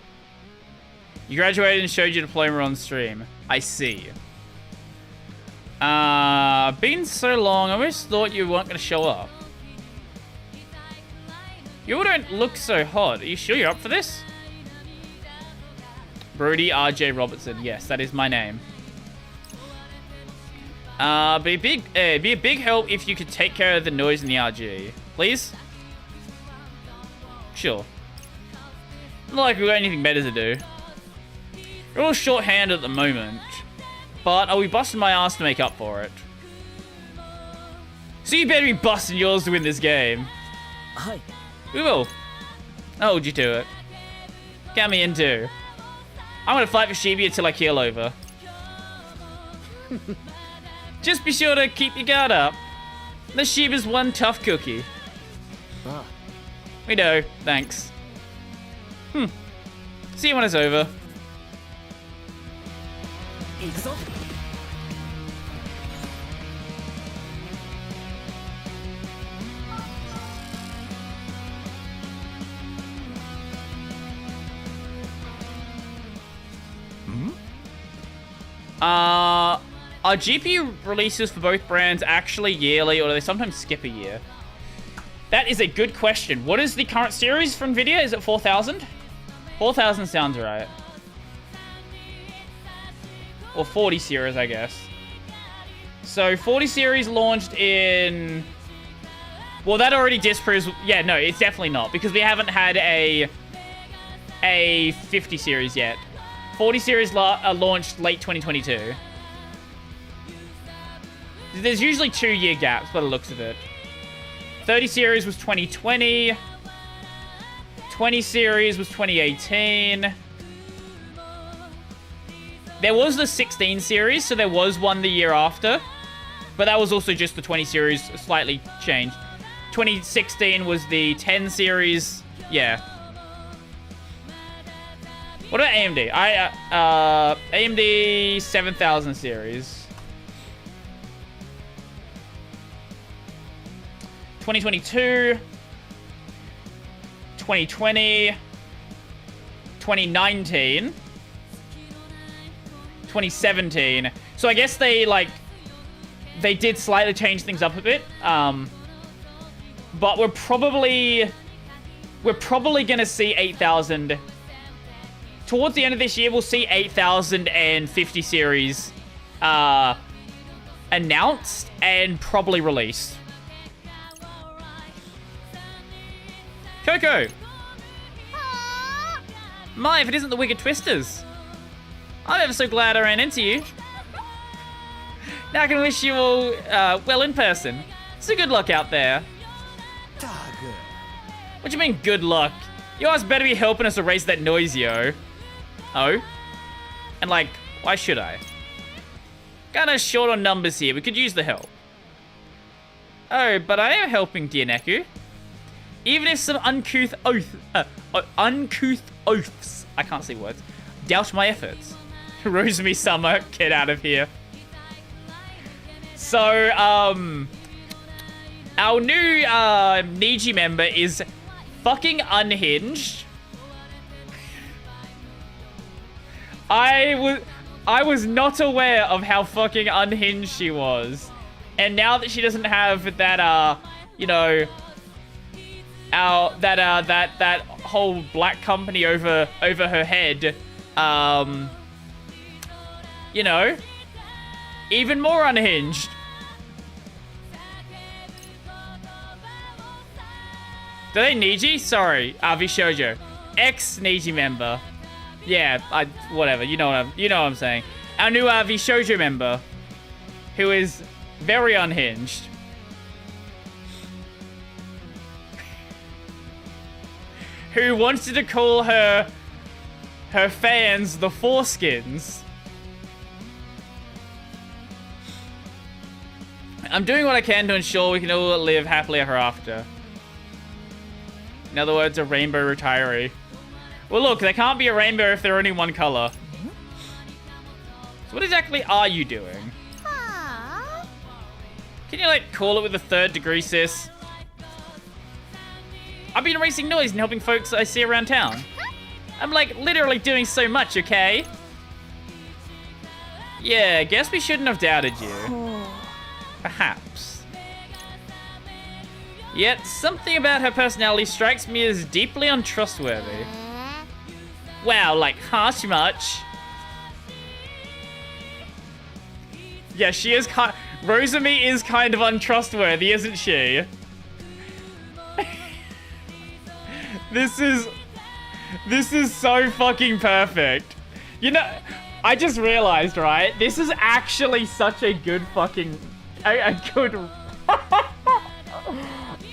You graduated and showed your diploma on stream. I see. Been so long, I almost thought you weren't going to show up. You don't look so hot. Are you sure you're up for this? Brody RJ Robertson. Yes, that is my name. Be a big help if you could take care of the noise in the RG. Please? Sure. Not like we've got anything better to do. We're all short-handed at the moment. But I'll be busting my ass to make up for it. So you better be busting yours to win this game. Hi. We will. I'll hold you to it. Count me in too. I'm gonna fight for Shibuya till I keel over. Just be sure to keep your guard up. The Shiba's one tough cookie. We know, thanks. See you when it's over. Are GPU releases for both brands actually yearly, or do they sometimes skip a year? That is a good question. What is the current series from Nvidia? Is it 4000? 4000 sounds right. Or 40 series, I guess. So 40 series launched in... Well, that already disproves... Yeah, no, it's definitely not. Because we haven't had a 50 series yet. 40 series launched late 2022. There's usually 2-year gaps by the looks of it. 30 series was 2020. 20 series was 2018. There was the 16 series, so there was one the year after. But that was also just the 20 series, slightly changed. 2016 was the 10 series. Yeah. What about AMD? AMD 7000 series. 2022, 2020, 2019, 2017. So I guess they did slightly change things up a bit. But we're probably gonna see 8000. Towards the end of this year, we'll see 8050 series announced and probably released. Coco! My, if it isn't the Wicked Twisters. I'm ever so glad I ran into you. Now I can wish you all well in person. So good luck out there. What do you mean, good luck? You guys better be helping us erase that noise, yo. Oh? And like, why should I? Kinda short on numbers here. We could use the help. Oh, but I am helping, dear Neku. Even if some uncouth oaths, I can't say words, doubt my efforts. Rosemi Summer, get out of here. So, our new Niji member is fucking unhinged. I was not aware of how fucking unhinged she was. And now that she doesn't have that, you know... that whole black company over her head, you know, even more unhinged. Do they Niji? Sorry, Avi Shoujo, ex Niji member. Yeah, whatever. You know what I'm saying. Our new Avi Shoujo member, who is very unhinged. Who wanted to call her fans the Foreskins. I'm doing what I can to ensure we can all live happily ever after. In other words, a rainbow retiree. Well, look, there can't be a rainbow if they're only one color. So what exactly are you doing? Can you, like, call it with a 3rd degree, sis? I've been erasing noise and helping folks I see around town. I'm, like, literally doing so much, okay? Yeah, guess we shouldn't have doubted you. Perhaps. Yet, something about her personality strikes me as deeply untrustworthy. Wow, like, harsh much. Yeah, she is Rosemi is kind of untrustworthy, isn't she? This is so fucking perfect. You know, I just realized, right? This is actually such a good fucking... A good...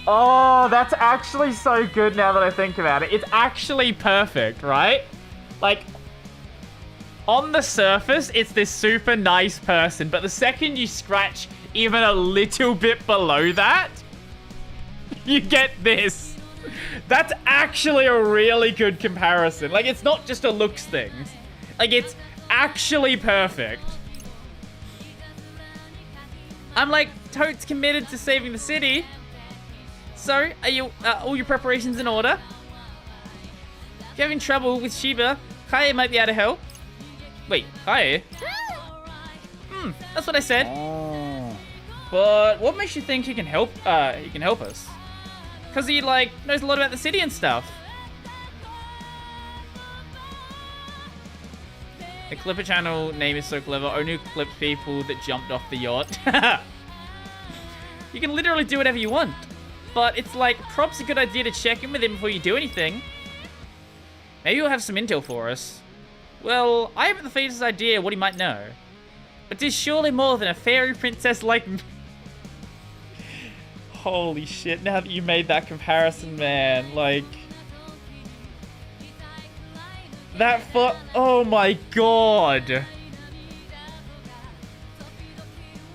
Oh, that's actually so good now that I think about it. It's actually perfect, right? Like, on the surface, it's this super nice person, but the second you scratch even a little bit below that, you get this. That's actually a really good comparison. Like, it's not just a looks thing. Like, it's actually perfect. I'm like, totes committed to saving the city. So, are you all your preparations in order? If you're having trouble with Shiba, Kaie might be able to help. Wait, Kaie? That's what I said. Oh. But what makes you think he can help? He can help us? Because he like knows a lot about the city and stuff. The Clipper channel name is so clever. Only clip people that jumped off the yacht. You can literally do whatever you want. But it's like, prob's a good idea to check in with him before you do anything. Maybe he'll have some intel for us. Well, I haven't the faintest idea what he might know. But 'tis surely more than a fairy princess like me. Holy shit, now that you made that comparison, man. Like... That oh my god.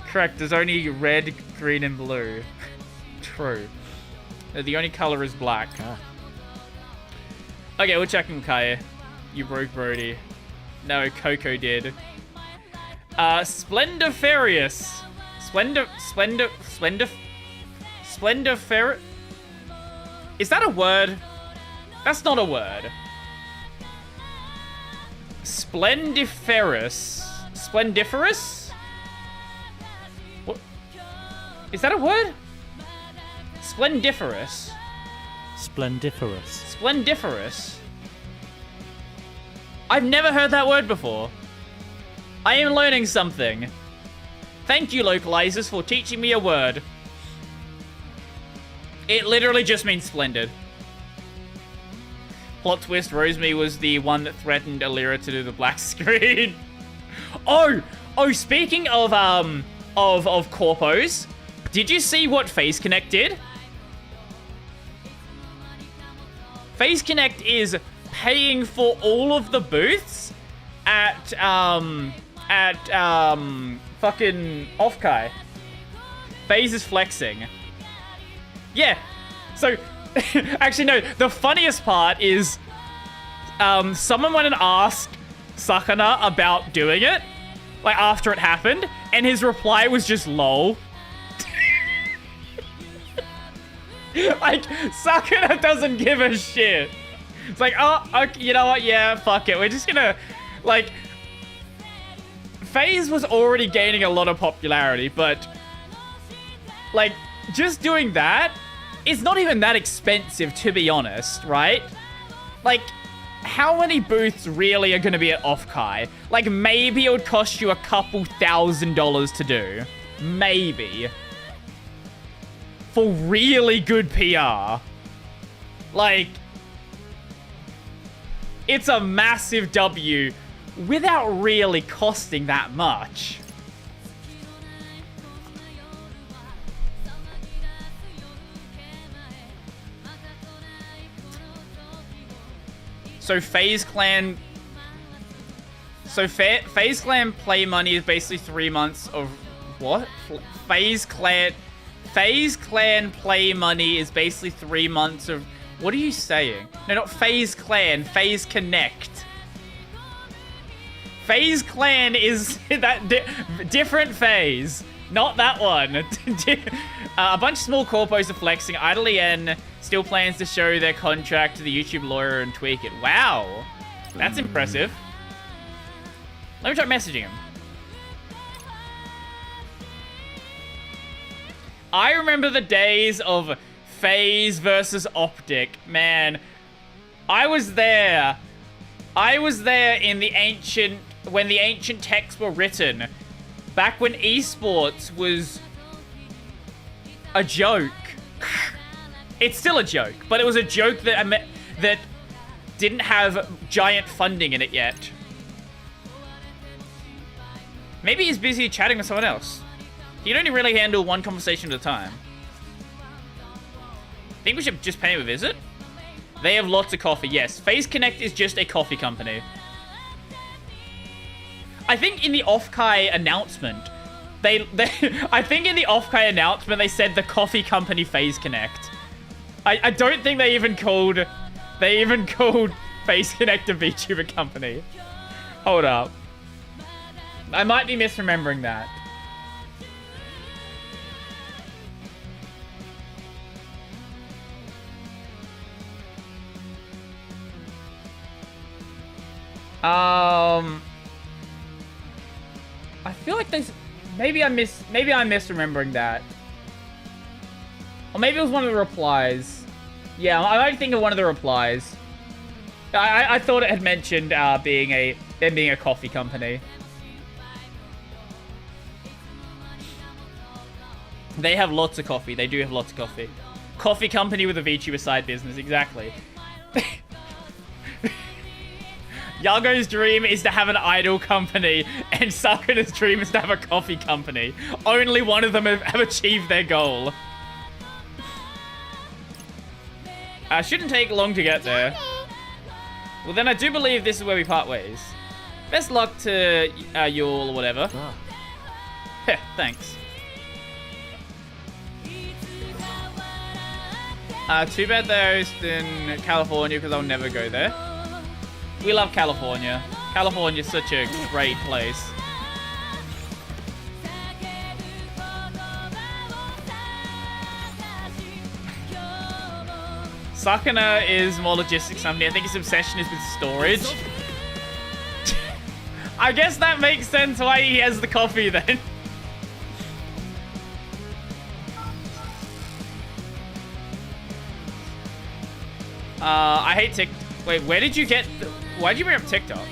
Correct, there's only red, green, and blue. True. The only color is black. Okay, we're checking Kaya. You broke Brody. No, Coco did. Splendiferious. Splendifer... Is that a word? That's not a word. Splendiferous. Splendiferous? What? Is that a word? Splendiferous. Splendiferous. Splendiferous. I've never heard that word before. I am learning something. Thank you, localizers, for teaching me a word. It literally just means splendid. Plot twist, Rosemary was the one that threatened Alira to do the black screen. Oh, speaking of corpos, did you see what Phase Connect did? Phase Connect is paying for all of the booths at fucking Offkai. Phase is flexing. Yeah. So, actually no, the funniest part is someone went and asked Sakana about doing it, like after it happened, and his reply was just lol. Like, Sakana doesn't give a shit. It's like, oh, okay, you know what? Yeah, fuck it. We're just gonna, like... FaZe was already gaining a lot of popularity, but... Like, just doing that is not even that expensive, to be honest, right? Like, how many booths really are gonna be at Offkai? Like, maybe it would cost you a couple $1,000s to do. Maybe. For really good PR. Like, it's a massive W without really costing that much. So FaZe Clan... So FaZe Clan play money is basically 3 months of... What? FaZe Clan play money is basically 3 months of... What are you saying? No, not FaZe Clan. FaZe Connect. FaZe Clan is that different phase. Not that one. A bunch of small corpos are flexing. Idly N still plans to show their contract to the YouTube lawyer and tweak it. Wow. That's impressive. Let me try messaging him. I remember the days of FaZe versus Optic. Man, I was there. I was there in the ancient... When the ancient texts were written. Back when esports was... a joke. It's still a joke, but it was a joke that that didn't have giant funding in it yet. Maybe he's busy chatting with someone else. He can only really handle one conversation at a time. Think we should just pay him a visit? They have lots of coffee, yes. FaZe Connect is just a coffee company. I think in the Offkai announcement, I think in the Offkai announcement they said the coffee company FaZe Connect. I don't think they even called FaZe Connect a VTuber company. Hold up. I might be misremembering that. I feel like there's... Maybe I'm misremembering that. Or maybe it was one of the replies. Yeah, I might think of one of the replies. I thought it had mentioned them being a coffee company. They have lots of coffee. They do have lots of coffee. Coffee company with a VTuber side business, exactly. Yago's dream is to have an idol company, and Sakura's dream is to have a coffee company. Only one of them have achieved their goal. Shouldn't take long to get there. Well, then I do believe this is where we part ways. Best luck to you all or whatever. Heh, thanks. Too bad they're based in California because I'll never go there. We love California. California's such a great place. Sakuna is more logistics company. I think his obsession is with storage. I guess that makes sense why he has the coffee then. I hate TikTok. Wait, where did you get... Why did you bring up TikTok?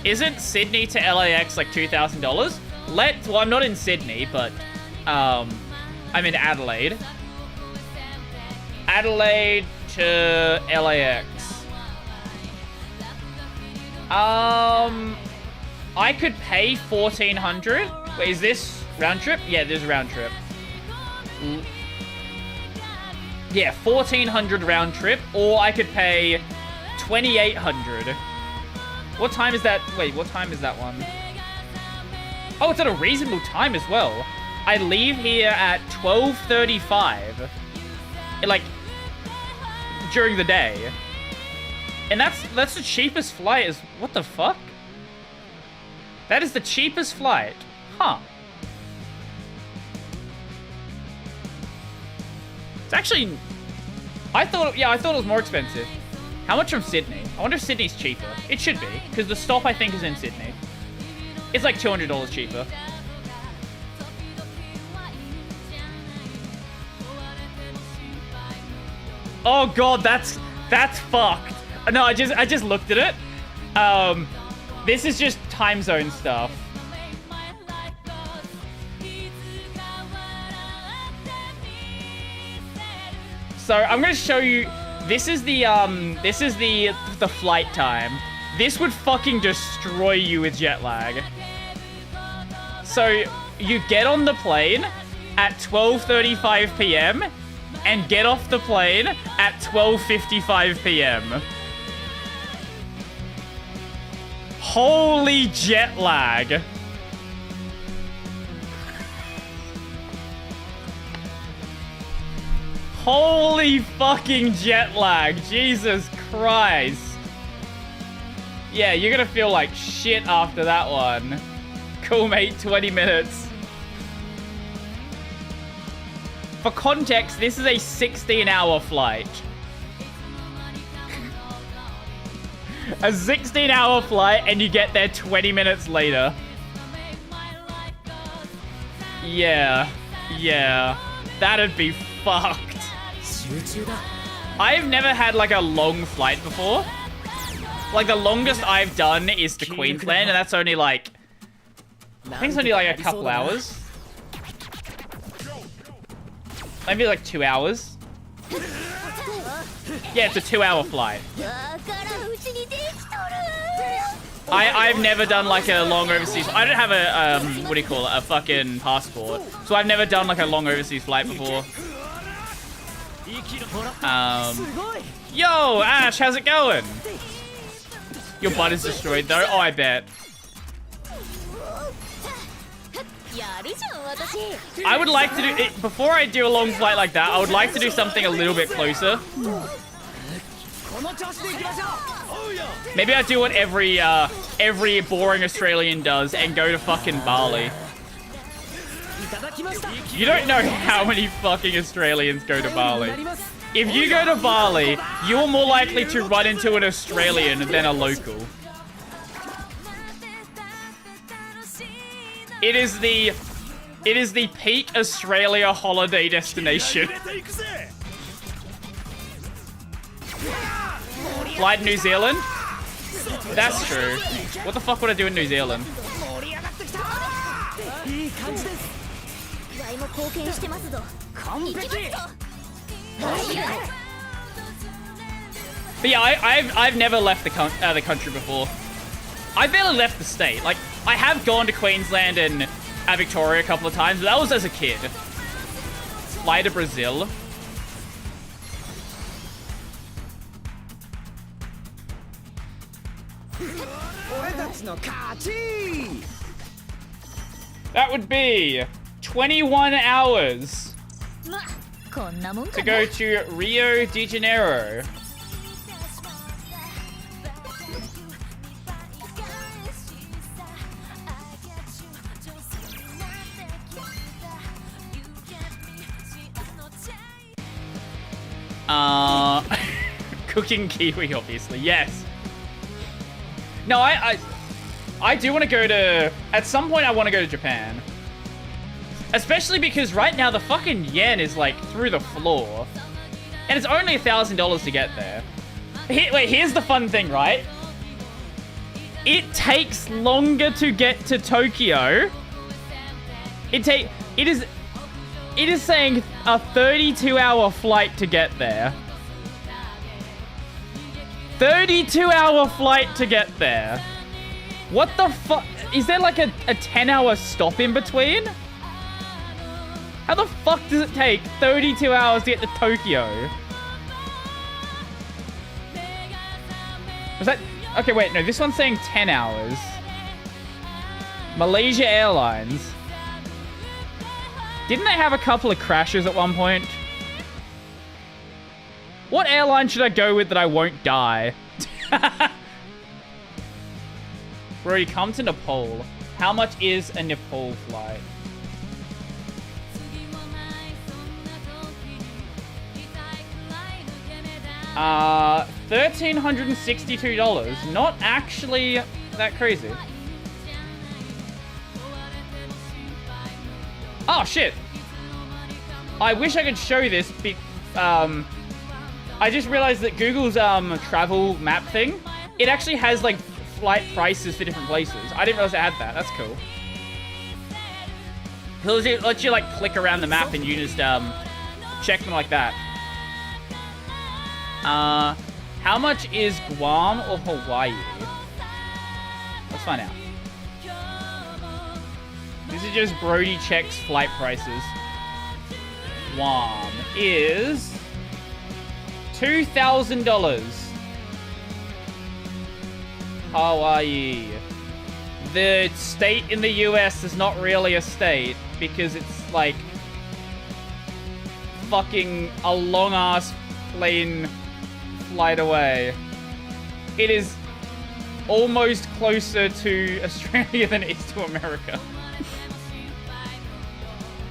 Isn't Sydney to LAX like $2,000? Well, I'm not in Sydney, but I'm in Adelaide. Adelaide to LAX. I could pay $1,400. Wait, is this round trip? Yeah, this is round trip. Yeah, $1,400 round trip, or I could pay $2,800. What time is that? Wait, what time is that one? Oh, it's at a reasonable time as well. I leave here at 12:35. Like, during the day. And that's the cheapest flight is... What the fuck? That is the cheapest flight. Huh. It's actually... I thought it was more expensive. How much from Sydney? I wonder if Sydney's cheaper. It should be, because the stop, I think, is in Sydney. It's like $200 cheaper. Oh god, that's fucked. No, I just looked at it. This is just time zone stuff. So I'm gonna show you. This is the flight time. This would fucking destroy you with jet lag. So you get on the plane at 12:35 p.m. and get off the plane at 12:55 p.m. Holy jet lag. Holy fucking jet lag. Jesus Christ. Yeah, you're gonna feel like shit after that one. Cool, mate. 20 minutes. For context, this is a 16-hour flight. A 16-hour flight, and you get there 20 minutes later. Yeah. That'd be fucked. I've never had, like, a long flight before. Like, the longest I've done is to Queensland, and that's only, like... I think it's only, like, a couple hours. Maybe, like, 2 hours. Yeah, it's a 2-hour flight. I've never done, like, a long overseas... I don't have a, what do you call it? A fucking passport. So I've never done, like, a long overseas flight before. Yo, Ash, how's it going? Your butt is destroyed, though. Oh, I bet. I would like to do it before I do a long flight like that. I would like to do something a little bit closer. Maybe I do what every boring Australian does and go to fucking Bali. You don't know how many fucking Australians go to Bali. If you go to Bali, you're more likely to run into an Australian than a local. It is the peak Australia holiday destination. Fly to New Zealand? That's true. What the fuck would I do in New Zealand? But yeah, I've never left the country before. I barely left the state. Like, I have gone to Queensland and Victoria a couple of times, but that was as a kid. Fly to Brazil. That would be 21 hours to go to Rio de Janeiro. Cooking kiwi, obviously. Yes. No, I do want to go to... At some point, I want to go to Japan. Especially because right now, the fucking yen is, like, through the floor. And it's only $1,000 to get there. Wait, here's the fun thing, right? It takes longer to get to Tokyo. It is saying a 32-hour flight to get there. 32-hour flight to get there. What the fuck? Is there like a 10-hour stop in between? How the fuck does it take 32 hours to get to Tokyo? Was that... Okay, wait, no, this one's saying 10 hours. Malaysia Airlines. Didn't they have a couple of crashes at one point? What airline should I go with that I won't die? Bro, you come to Nepal. How much is a Nepal flight? $1,362. Not actually that crazy. Oh, shit. I wish I could show this. I just realized that Google's travel map thing, it actually has like flight prices for different places. I didn't realize it had that. That's cool. He'll let you like click around the map and you just check them like that. How much is Guam or Hawaii? Let's find out. This is just Brody checks flight prices. Guam is $2,000. Hawaii. The state in the US is not really a state because it's like fucking a long ass plane flight away. It is almost closer to Australia than it is to America.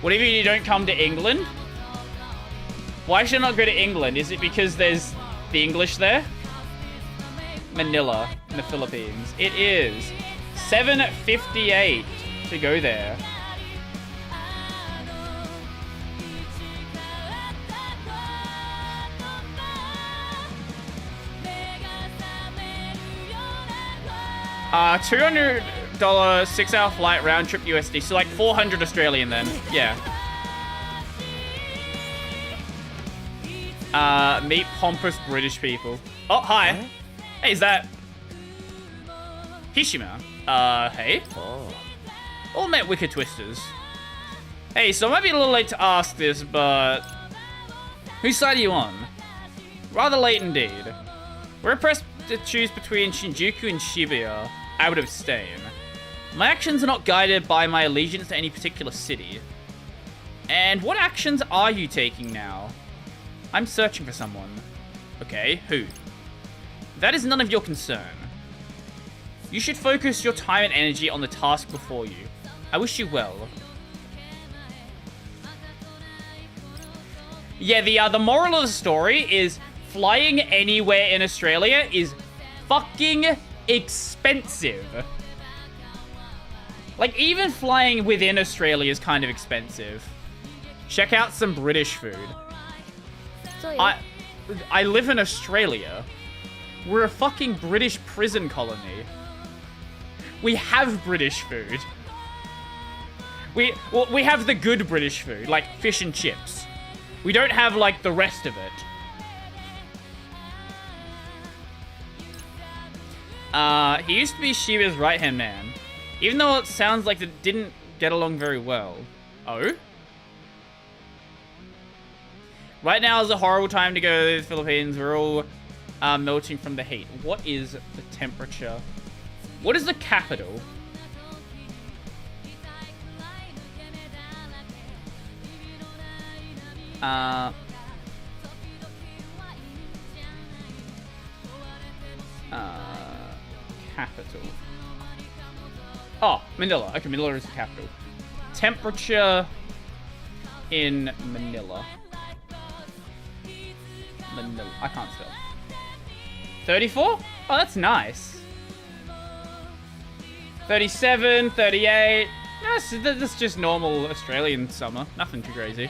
What do you mean you don't come to England? Why should I not go to England? Is it because there's the English there? Manila, in the Philippines. It is $7.58 to go there. $200 6-hour flight round trip USD. So like 400 Australian then. Yeah. Meet pompous British people. Oh, hi. Huh? Hey, is that Hishima? Hey. Oh. All met Wicked Twisters. Hey, so I might be a little late to ask this, but whose side are you on? Rather late indeed. We're pressed to choose between Shinjuku and Shibuya. I would abstain. My actions are not guided by my allegiance to any particular city. And what actions are you taking now? I'm searching for someone. Okay, who? That is none of your concern. You should focus your time and energy on the task before you. I wish you well. Yeah, the moral of the story is flying anywhere in Australia is fucking expensive. Like, even flying within Australia is kind of expensive. Check out some British food. So, yeah. I live in Australia. We're a fucking British prison colony. We have British food. We have the good British food, like fish and chips. We don't have, like, the rest of it. He used to be Shiva's right-hand man. Even though it sounds like they didn't get along very well. Oh? Right now is a horrible time to go to the Philippines. We're all melting from the heat. What is the temperature? What is the capital? Capital. Oh, Manila. Okay, Manila is the capital. Temperature in Manila. Manila. I can't spell. 34? Oh, that's nice. 37, 38. That's just normal Australian summer. Nothing too crazy.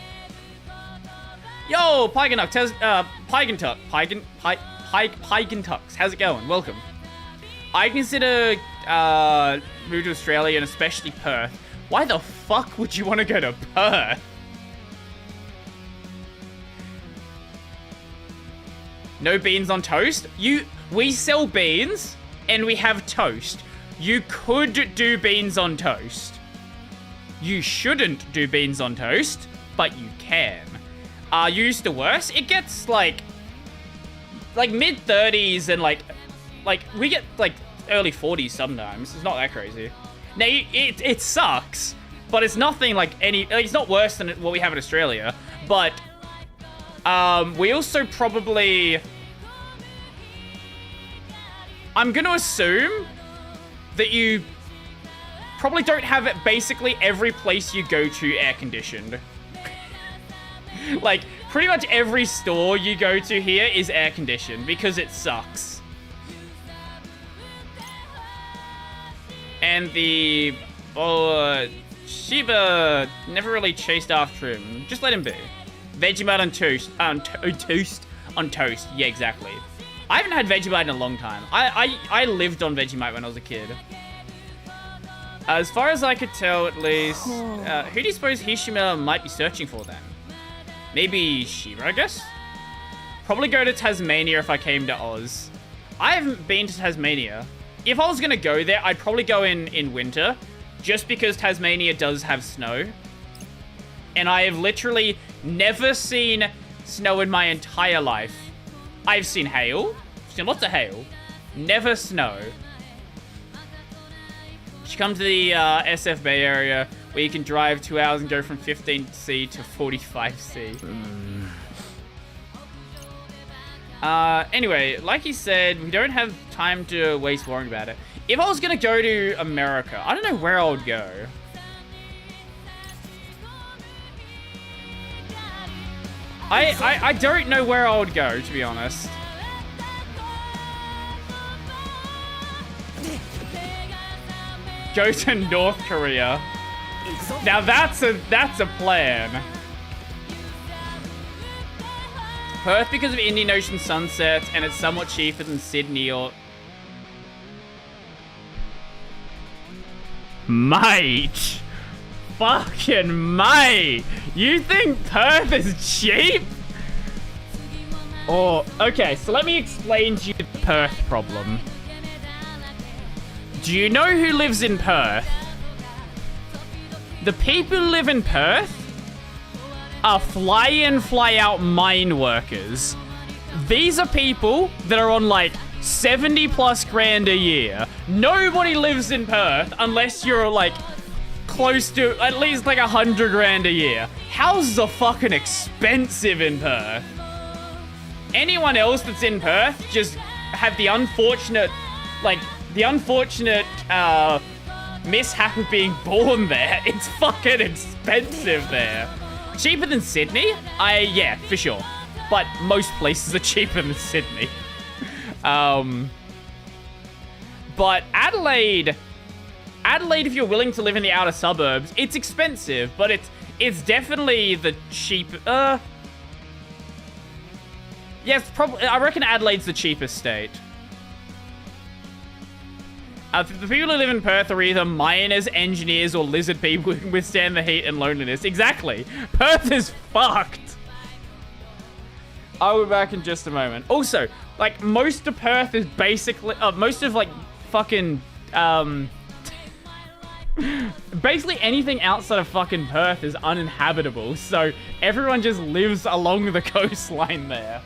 Yo, Pyganux, Pyganux, how's it going? Welcome. I consider move to Australia and especially Perth. Why the fuck would you want to go to Perth? No beans on toast? We sell beans and we have toast. You could do beans on toast. You shouldn't do beans on toast, but you can. Are you used to worse? It gets like mid-30s and like we get like early 40s sometimes. It's not that crazy. Now it sucks, but it's nothing like it's not worse than what we have in Australia. But we also probably, I'm gonna assume that you probably don't have it basically every place you go to air conditioned. Like, pretty much every store you go to here is air conditioned because it sucks. And the Shiba never really chased after him. Just let him be. Vegemite on toast. Toast on toast. Yeah, exactly. I haven't had Vegemite in a long time. I lived on Vegemite when I was a kid. As far as I could tell, at least, who do you suppose Hishima might be searching for then? Maybe Shiva, I guess? Probably go to Tasmania if I came to Oz. I haven't been to Tasmania. If I was going to go there, I'd probably go in winter, just because Tasmania does have snow. And I have literally never seen snow in my entire life. I've seen hail. I've seen lots of hail. Never snow. You should come to the SF Bay area, where you can drive 2 hours and go from 15C to 45C. Anyway, like he said, we don't have time to waste worrying about it. If I was going to go to America, I don't know where I would go. I don't know where I would go, to be honest. Go to North Korea. Now that's a plan. Perth because of Indian Ocean sunsets, and it's somewhat cheaper than Sydney or... Mate! Fucking mate! You think Perth is cheap? Or, okay, so let me explain to you the Perth problem. Do you know who lives in Perth? The people who live in Perth are fly-in, fly-out mine workers. These are people that are on like 70 plus grand a year. Nobody lives in Perth unless you're like close to at least like 100 grand a year. Houses are fucking expensive in Perth. Anyone else that's in Perth just have the unfortunate mishap of being born there. It's fucking expensive there. Cheaper than Sydney? Yeah, for sure. But most places are cheaper than Sydney. But Adelaide Adelaide, if you're willing to live in the outer suburbs, it's expensive, but it's definitely the cheap. Yes, probably. I reckon Adelaide's the cheapest state. The people who live in Perth are either miners, engineers, or lizard people who can withstand the heat and loneliness. Exactly. Perth is fucked. I'll be back in just a moment. Also, like, most of Perth is basically... most of, like, fucking... basically anything outside of fucking Perth is uninhabitable. So everyone just lives along the coastline there.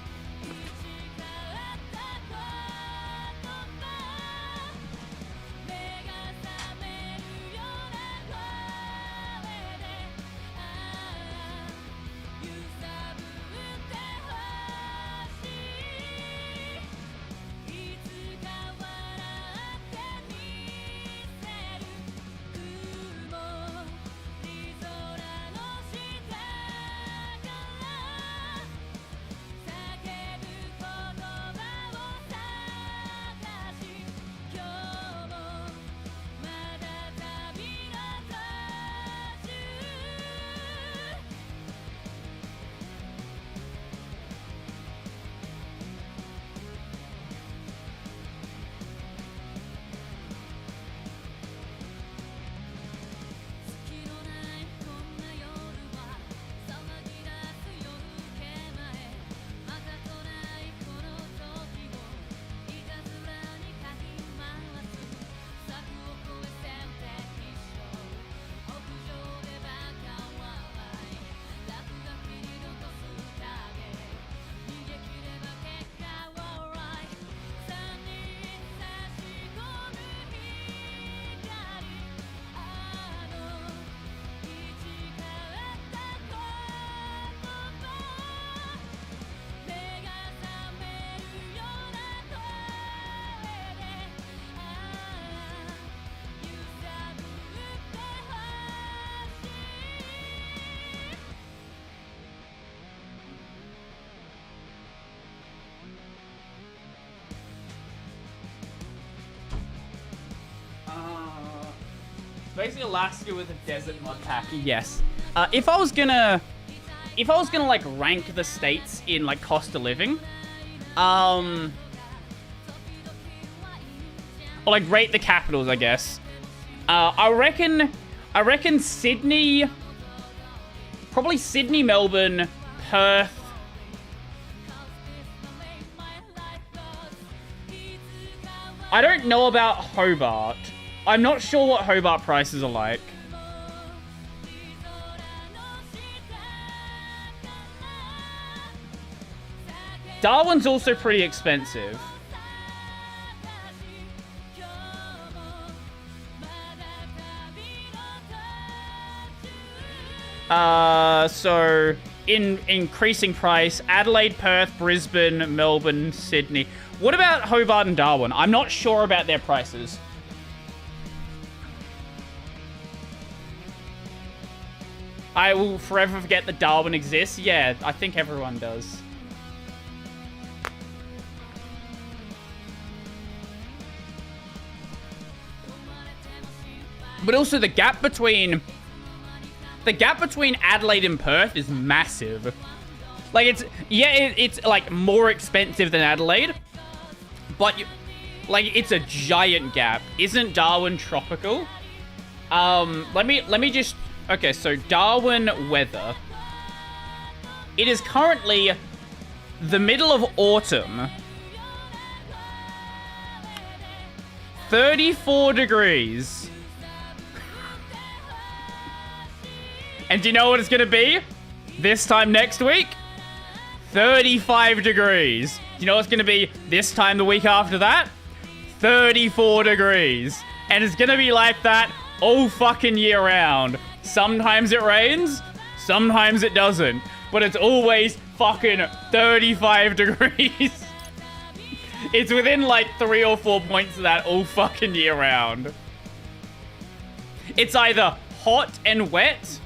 Basically Alaska with a desert mud pack. Yes. If I was gonna like rank the states in like cost of living, or like rate the capitals, I guess. I reckon Sydney, probably Sydney, Melbourne, Perth. I don't know about Hobart. I'm not sure what Hobart prices are like. Darwin's also pretty expensive. So in increasing price, Adelaide, Perth, Brisbane, Melbourne, Sydney. What about Hobart and Darwin? I'm not sure about their prices. I will forever forget that Darwin exists. Yeah, I think everyone does. But also the gap between Adelaide and Perth is massive. Like it's like more expensive than Adelaide, but like it's a giant gap. Isn't Darwin tropical? Let me just. Okay, so Darwin weather. It is currently the middle of autumn. 34 degrees. And do you know what it's gonna be? This time next week? 35 degrees. Do you know what's gonna be this time the week after that? 34 degrees. And it's gonna be like that all fucking year round. Sometimes it rains, sometimes it doesn't. But it's always fucking 35 degrees. It's within like 3 or 4 points of that all fucking year round. It's either hot and wet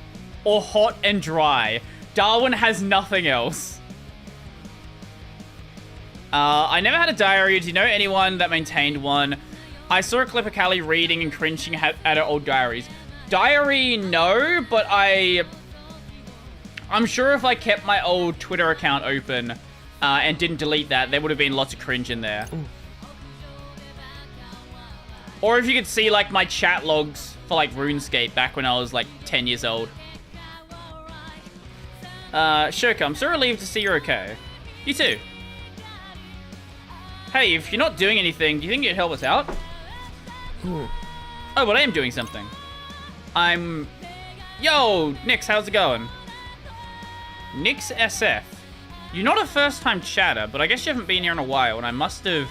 or hot and dry. Darwin has nothing else. I never had a diary. Do you know anyone that maintained one? I saw a clip of Callie reading and cringing at her old diaries. Diary, no, but I'm sure if I kept my old Twitter account open and didn't delete that, there would have been lots of cringe in there. Ooh. Or if you could see, like, my chat logs for, like, RuneScape back when I was, like, 10 years old. Shirka, I'm so relieved to see you're okay. You too. Hey, if you're not doing anything, do you think you'd help us out? Oh, but I am doing something. Yo, Nix, how's it going? Nix SF. You're not a first-time chatter, but I guess you haven't been here in a while, and I must have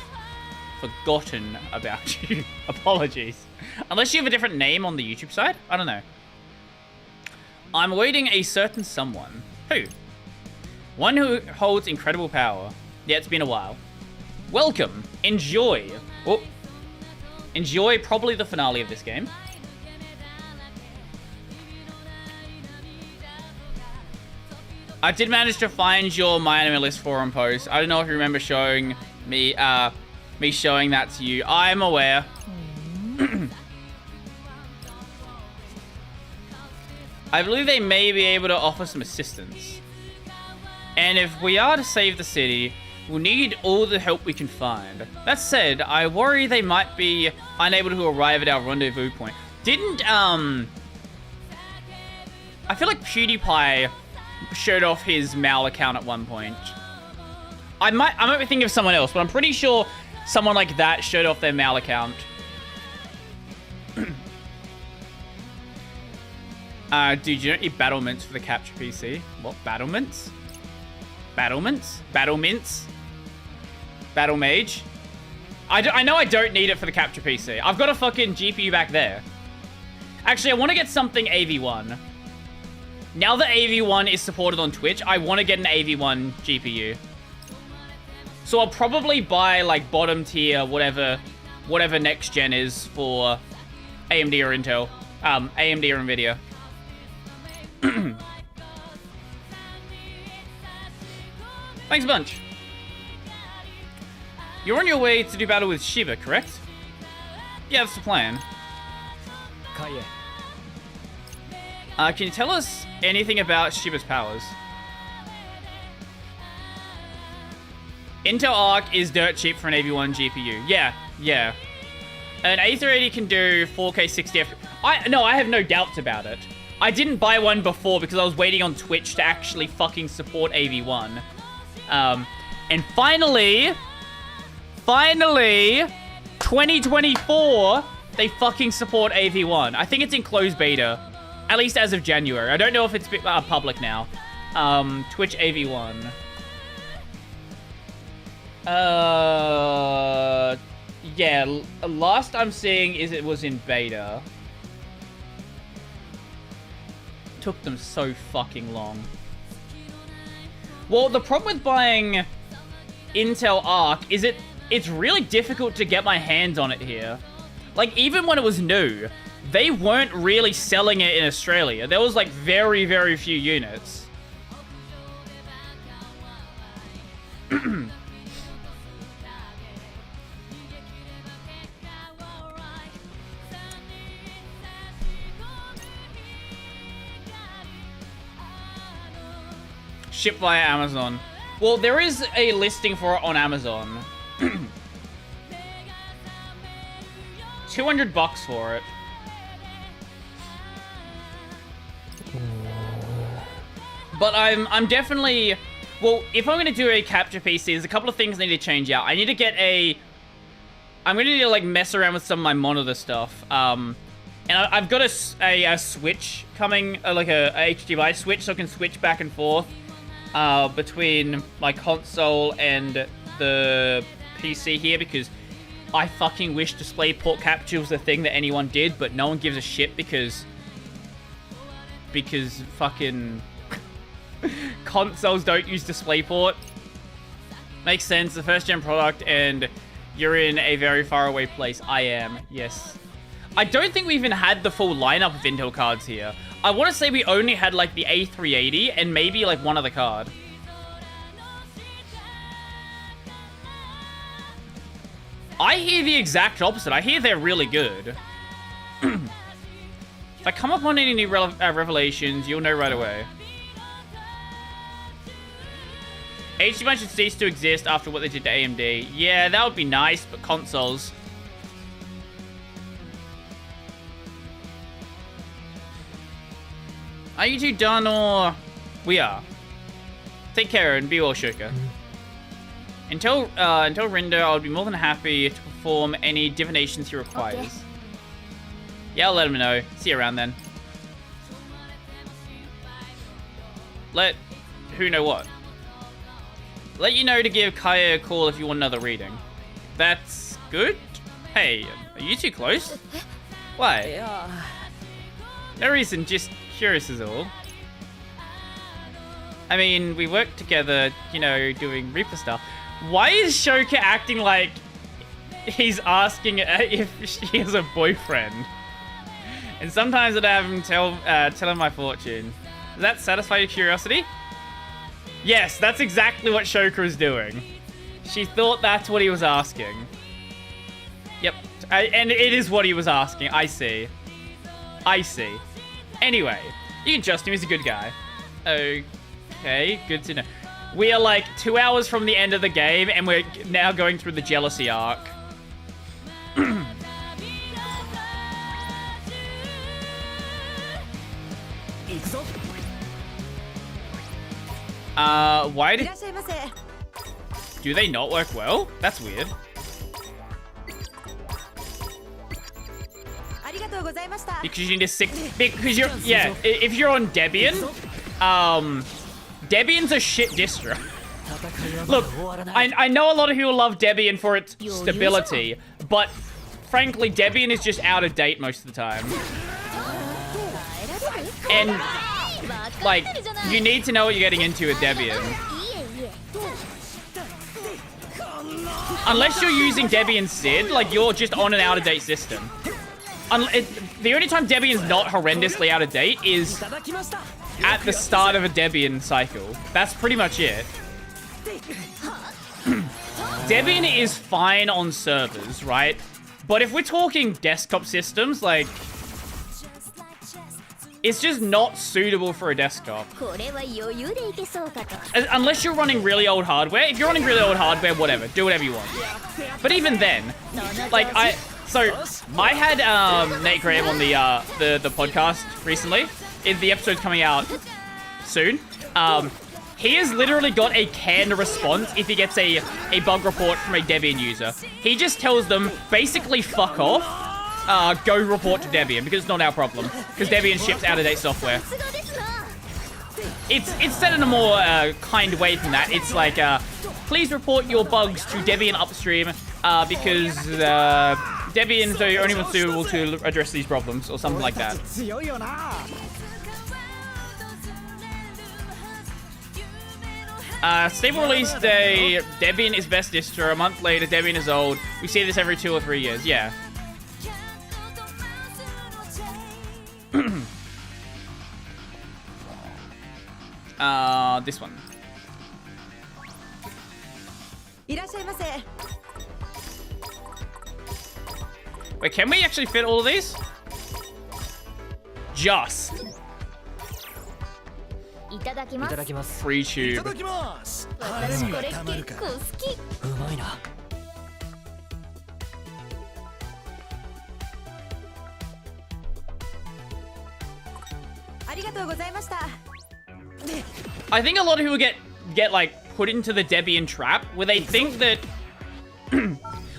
forgotten about you. Apologies. Unless you have a different name on the YouTube side? I don't know. I'm awaiting a certain someone. Who? One who holds incredible power. Yeah, it's been a while. Welcome. Enjoy. Oh. Enjoy probably the finale of this game. I did manage to find your My Anime List forum post. I don't know if you remember showing me showing that to you. I'm aware. I believe they may be able to offer some assistance. And if we are to save the city, we'll need all the help we can find. That said, I worry they might be unable to arrive at our rendezvous point. Didn't, I feel like PewDiePie showed off his Mal account at one point. I might be thinking of someone else, but I'm pretty sure someone like that showed off their Mal account. Dude, you don't need battlements for the capture PC. What? Battlements? Battlements? Battlements? Battle Mage? I know I don't need it for the capture PC. I've got a fucking GPU back there. Actually, I want to get something AV1. Now that AV1 is supported on Twitch, I want to get an AV1 GPU. So I'll probably buy, like, bottom tier, whatever next gen is for AMD or Intel. AMD or Nvidia. Thanks a bunch. You're on your way to do battle with Shiba, correct? Yeah, that's the plan. Can you tell us anything about Shiba's powers? Intel Arc is dirt cheap for an AV1 GPU. Yeah. An A380 can do 4K 60 FPS. No, I have no doubts about it. I didn't buy one before because I was waiting on Twitch to actually fucking support AV1. And finally, 2024, they fucking support AV1. I think it's in closed beta, at least as of January. I don't know if it's public now. Twitch AV1. Yeah, last I'm seeing is it was in beta. Took them so fucking long. Well, the problem with buying Intel Arc is it's really difficult to get my hands on it here. Like, even when it was new, they weren't really selling it in Australia. There was, like, very, very few units. Shipped via Amazon. Well, there is a listing for it on Amazon. $200 for it. But I'm definitely... Well, if I'm going to do a capture PC, there's a couple of things I need to change out. I need to get I'm going to need to, like, mess around with some of my monitor stuff. And I've got a switch coming, like a HDMI switch, so I can switch back and forth between my console and the PC here, because I fucking wish DisplayPort capture was the thing that anyone did, but no one gives a shit because fucking consoles don't use DisplayPort. Makes sense, the first gen product, and you're in a very far away place. I am, yes. I don't think we even had the full lineup of Intel cards here. I want to say we only had, like, the A380 and maybe, like, one other card. I hear the exact opposite. I hear they're really good. If I come upon any new revelations, you'll know right away. HDMI should cease to exist after what they did to AMD. Yeah, that would be nice, but consoles. Are you two done or... We are. Take care and be well, Shoka. Until Rinder, I would be more than happy to perform any divinations he requires. Okay. Yeah, I'll let him know. See you around then. Let... Who know what? Let you know to give Kaya a call if you want another reading. That's good? Hey, are you too close? Why? No reason, just curious is all. I mean, we work together, you know, doing Reaper stuff. Why is Shoka acting like he's asking if she has a boyfriend? And sometimes I'd have him tell him my fortune. Does that satisfy your curiosity? Yes, that's exactly what Shoka is doing. She thought that's what he was asking. Yep, and it is what he was asking. I see. I see. Anyway, you can trust him. He's a good guy. Okay, good to know. We are like 2 hours from the end of the game, and we're now going through the jealousy arc. Why did... Do they not work well? That's weird. Because you need a 6... Because you're... Yeah, if you're on Debian, Debian's a shit distro. Look, I know a lot of people love Debian for its stability, but frankly, Debian is just out of date most of the time. And, like, you need to know what you're getting into with Debian. Unless you're using Debian SID, like, you're just on an out-of-date system. The only time Debian's not horrendously out of date is at the start of a Debian cycle. That's pretty much it. Debian is fine on servers, right? But if we're talking desktop systems, like, it's just not suitable for a desktop. Unless you're running really old hardware. If you're running really old hardware, whatever. Do whatever you want. But even then, like, I had Nate Graham on the podcast recently. The episode's coming out soon. He has literally got a canned response if he gets a bug report from a Debian user. He just tells them, basically, fuck off. Go report to Debian, because it's not our problem. Because Debian ships out-of-date software. It's said in a more kind way than that. It's like, please report your bugs to Debian upstream, because Debian's the only one suitable to address these problems, or something like that. Stable release day, Debian is best distro. A month later, Debian is old. We see this every 2 or 3 years, yeah. This one. Wait, can we actually fit all of these? Just. Free tube. I think a lot of people get like put into the Debian trap where they think that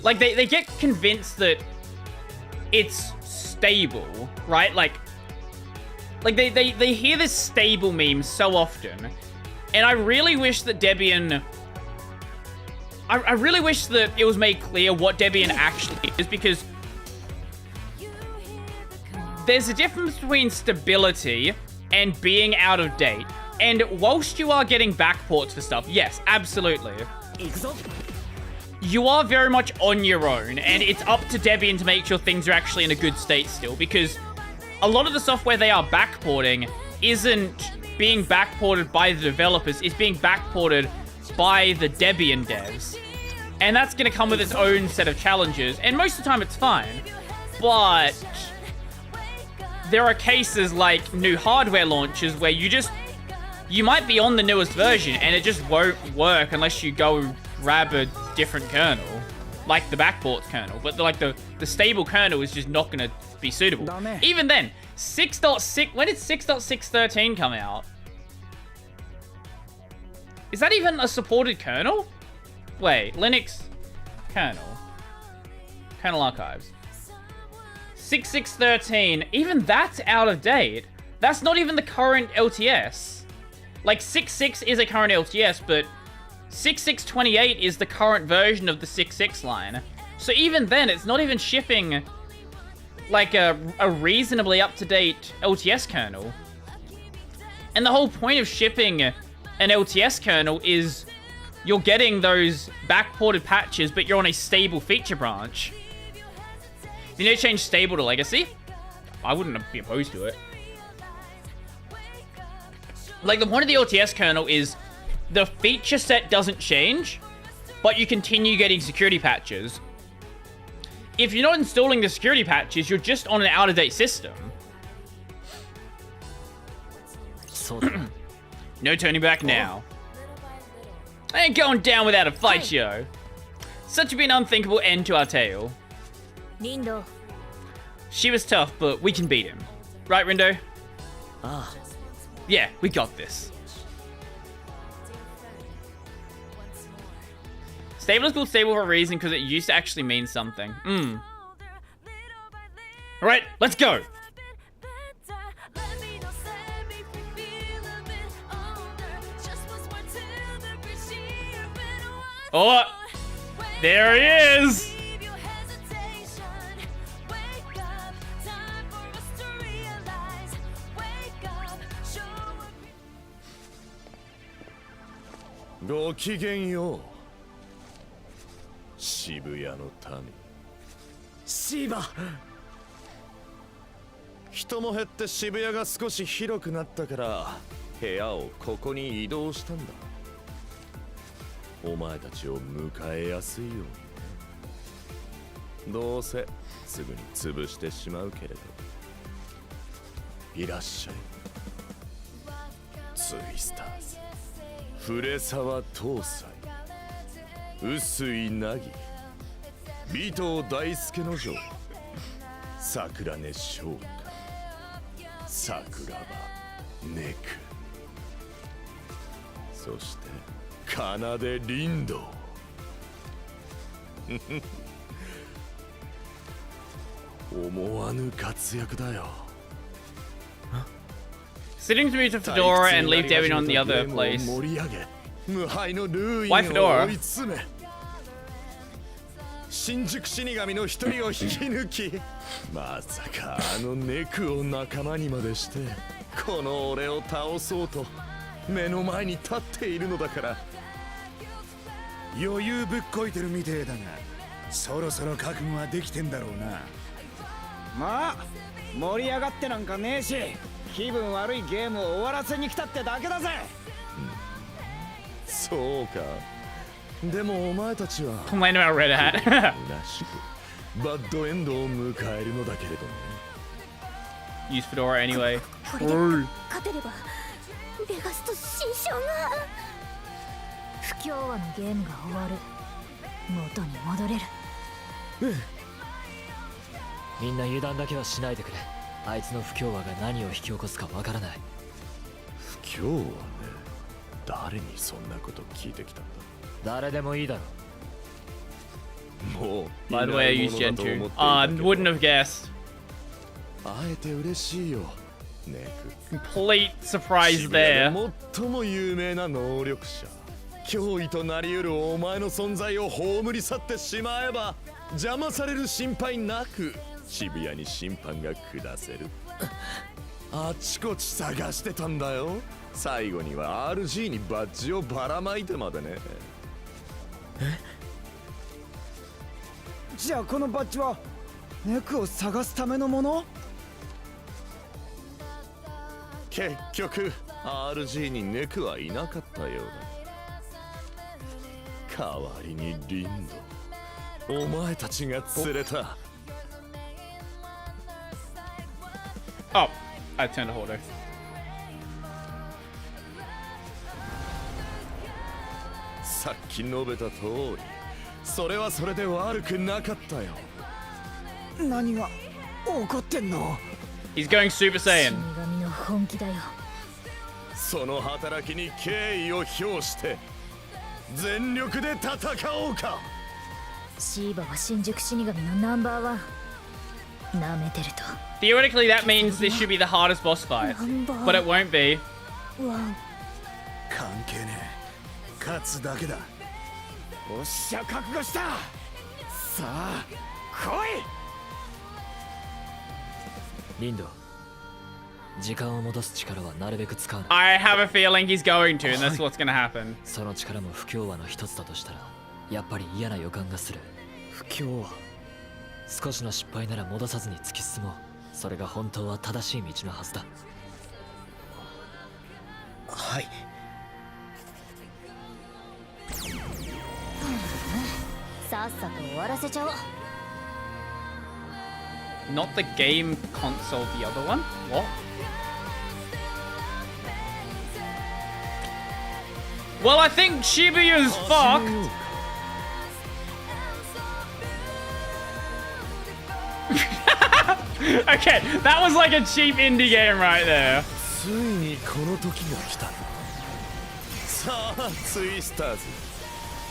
like they get convinced that it's stable, right? Like they hear this stable meme so often, and I really wish that Debian I really wish that it was made clear what Debian actually is, because there's a difference between stability and being out of date. And whilst you are getting backports for stuff, yes, absolutely. You are very much on your own, and it's up to Debian to make sure things are actually in a good state still, because a lot of the software they are backporting isn't being backported by the developers, it's being backported by the Debian devs. And that's going to come with its own set of challenges. And most of the time it's fine. But there are cases like new hardware launches where you might be on the newest version and it just won't work unless you go grab a different kernel. Like the backports kernel. But like the stable kernel is just not going to be suitable. Even then, 6.6... When did 6.613 come out? Is that even a supported kernel? Wait, Linux kernel. Kernel archives. 6.613, even that's out of date. That's not even the current LTS. Like 6.6 is a current LTS, but 6.628 is the current version of the 6.6 line. So even then, it's not even shipping like a reasonably up-to-date LTS kernel. And the whole point of shipping an LTS kernel is you're getting those backported patches, but you're on a stable feature branch. You need to change stable to legacy? I wouldn't be opposed to it. Like, the point of the LTS kernel is the feature set doesn't change, but you continue getting security patches. If you're not installing the security patches, you're just on an out-of-date system. No turning back now. I ain't going down without a fight, yo. Such would be an unthinkable end to our tale. Rindo. She was tough, but we can beat him. Right, Rindo? Ah. Yeah, we got this. Stable is called stable for a reason because it used to actually mean something. Alright, let's go! Oh! There he is!ごきげんよう。渋谷の民。シーバ。人も減って渋谷が少し広くなったから部屋をここに移動したんだ。お前たちを迎えやすいように。どうせすぐに潰してしまうけれど。いらっしゃい。ツイスターズ。古沢東西。臼井凪。尾藤大輔の城。桜根翔歌。桜庭ネク。そして奏林道。思わぬ活躍だよ。Sitting to move to Fedora and leave Devin on the other place. Why Fedora? 新宿死神の一人を引き抜き、まさかあのネクを仲間にまでしてこの俺を倒そうと目の前に立っているのだから。余裕ぶっこいてるみてえだが、そろそろ覚悟はできてんだろうな。まあ盛り上がってなんかねえし、気分悪いゲームを終わらせに来たってだけだぜ。そうか。でもお前たちは Complain about Red Hat. らしくバッドエンドを迎えるのだけれどね。Use Fedora anyway. これで勝てればレガスと新章が不協和のゲームが終わる。元に戻れる。みんな油断だけはしないでくれ。あいつの不協和が何を引き起こすかわからない。不協和ね。誰にそんなこと聞いてきたんだ。誰でもいいだろう。もう By the way, I used Gen 2. Wouldn't have guessed. あえて嬉しいよ。ネク。Complete surprise there. 最も有名な能力者。脅威となり得るお前の存在を葬り去ってしまえば邪魔される心配なく渋谷に審判が下せる。あちこち探してたんだよ。最後には RG にバッジをばらまいてまでね。じゃあこのバッジはネクを探すためのもの？結局 RG にネクはいなかったようだ。代わりにリンド、お前たちが釣れた。 Oh, I turned to Hordo. さっき述べた通り、それはそれで悪くなかったよ。何が起こってんの？ He's going Super 死 Saiyan. 神の本気だよ。その働きに敬意を表して全力で戦おうか。シーバは新宿死神のナンバーワン。なめてると。 Theoretically, that means this should be the hardest boss fight, but it won't be. ワン。関係ねえ、勝つだけだ。おっしゃ、覚悟した。さあ来い。リンド、時間を戻す力はなるべく使うな。 I have a feeling he's going to, and that's what's gonna happen. その力も不協和の一つだとしたら、やっぱり嫌な予感がする。不協和。少しの失敗なら戻さずに突き進もう。それが本当は正しい道のはずだ。はい。さっさと終わらせちゃおう。 Not the game console, the other one? What? Well, I think Shibuya's fucked. Okay, that was like a cheap indie game right there. ついにこの時が来た。さあツイスターズ、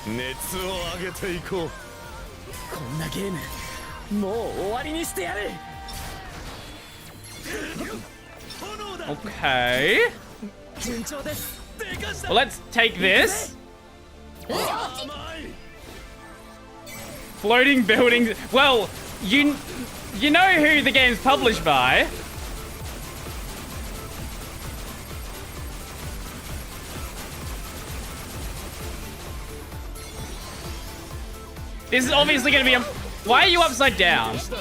熱を上げていこう。こんなゲームもう終わりにしてやる。 Okay. 順調です。 Well, let's take this. Floating buildings. Well, you know who the game's published by. This is obviously going to be a... Why are you upside down? This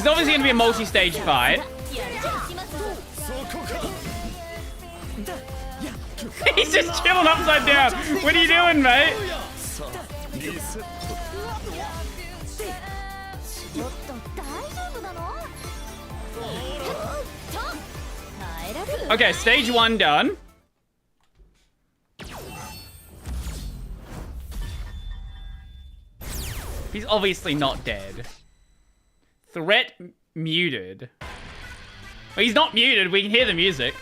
is obviously going to be a multi-stage fight. He's just chilling upside down. What are you doing, mate? Okay, stage 1 done. He's obviously not dead. Threat muted. Well, he's not muted. We can hear the music.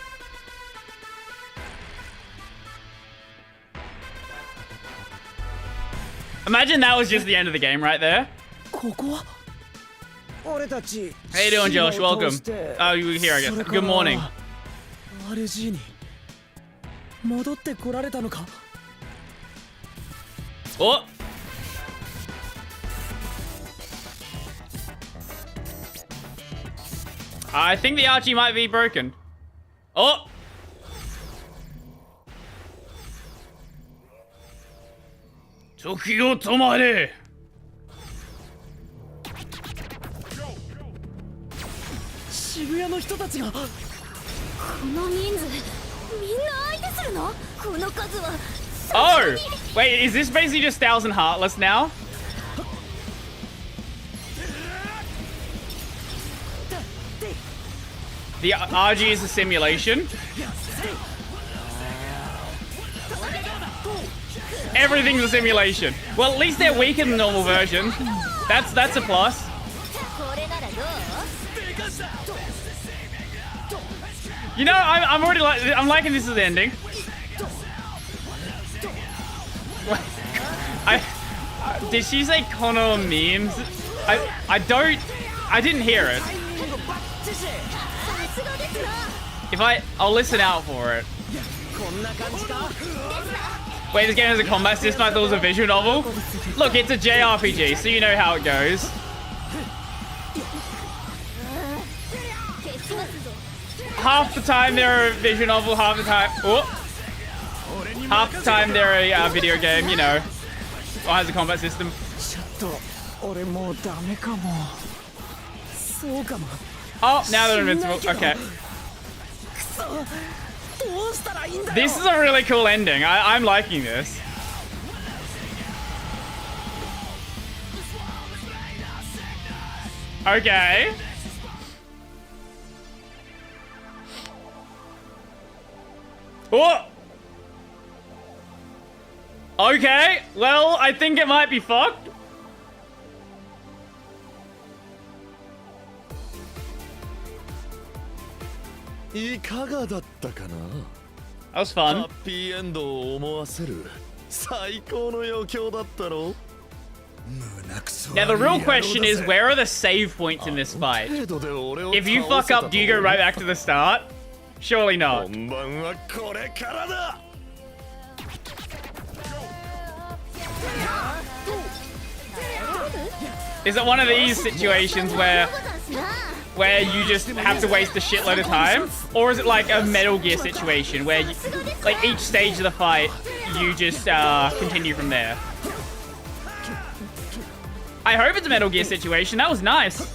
Imagine that was just the end of the game right there. ここは俺たち。 How you doing, Josh? Welcome. Oh, you're here, I guess. Good morning. RG に戻ってこられたのか。 Oh! I think the Archie might be broken. Oh! Tokyo Tomare! 渋谷の人たちが。この人数、みんな相手するの？この数は。Oh! Wait, is this basically just Thousand Heartless now? The RG is a simulation. Everything's a simulation. Well, at least they're weaker than the normal version. That's a plus. You know, I'm already I'm liking this as the ending. Did she say Kono memes? I didn't hear it. If I'll listen out for it. Wait, this game has a combat system? I thought it was a visual novel. Look, it's a JRPG, so you know how it goes. Half the time they're a visual novel, half the time... Oh! Half the time they're a video game, you know. Or has a combat system. Oh, now they're invincible. Okay. This is a really cool ending. I'm liking this. Okay. Oh! Okay, well, I think it might be fucked.いかがだったかな That was fun. ハッピーエンドを思わせる最高の余興だったろ Now the real question is, where are the save points in this fight? If you fuck up, do you go right back to the start? Surely not. 本番はこれからだ Is it one of these situations where you just have to waste a shitload of time? Or is it like a Metal Gear situation where you, like each stage of the fight, you just continue from there? I hope it's a Metal Gear situation. That was nice.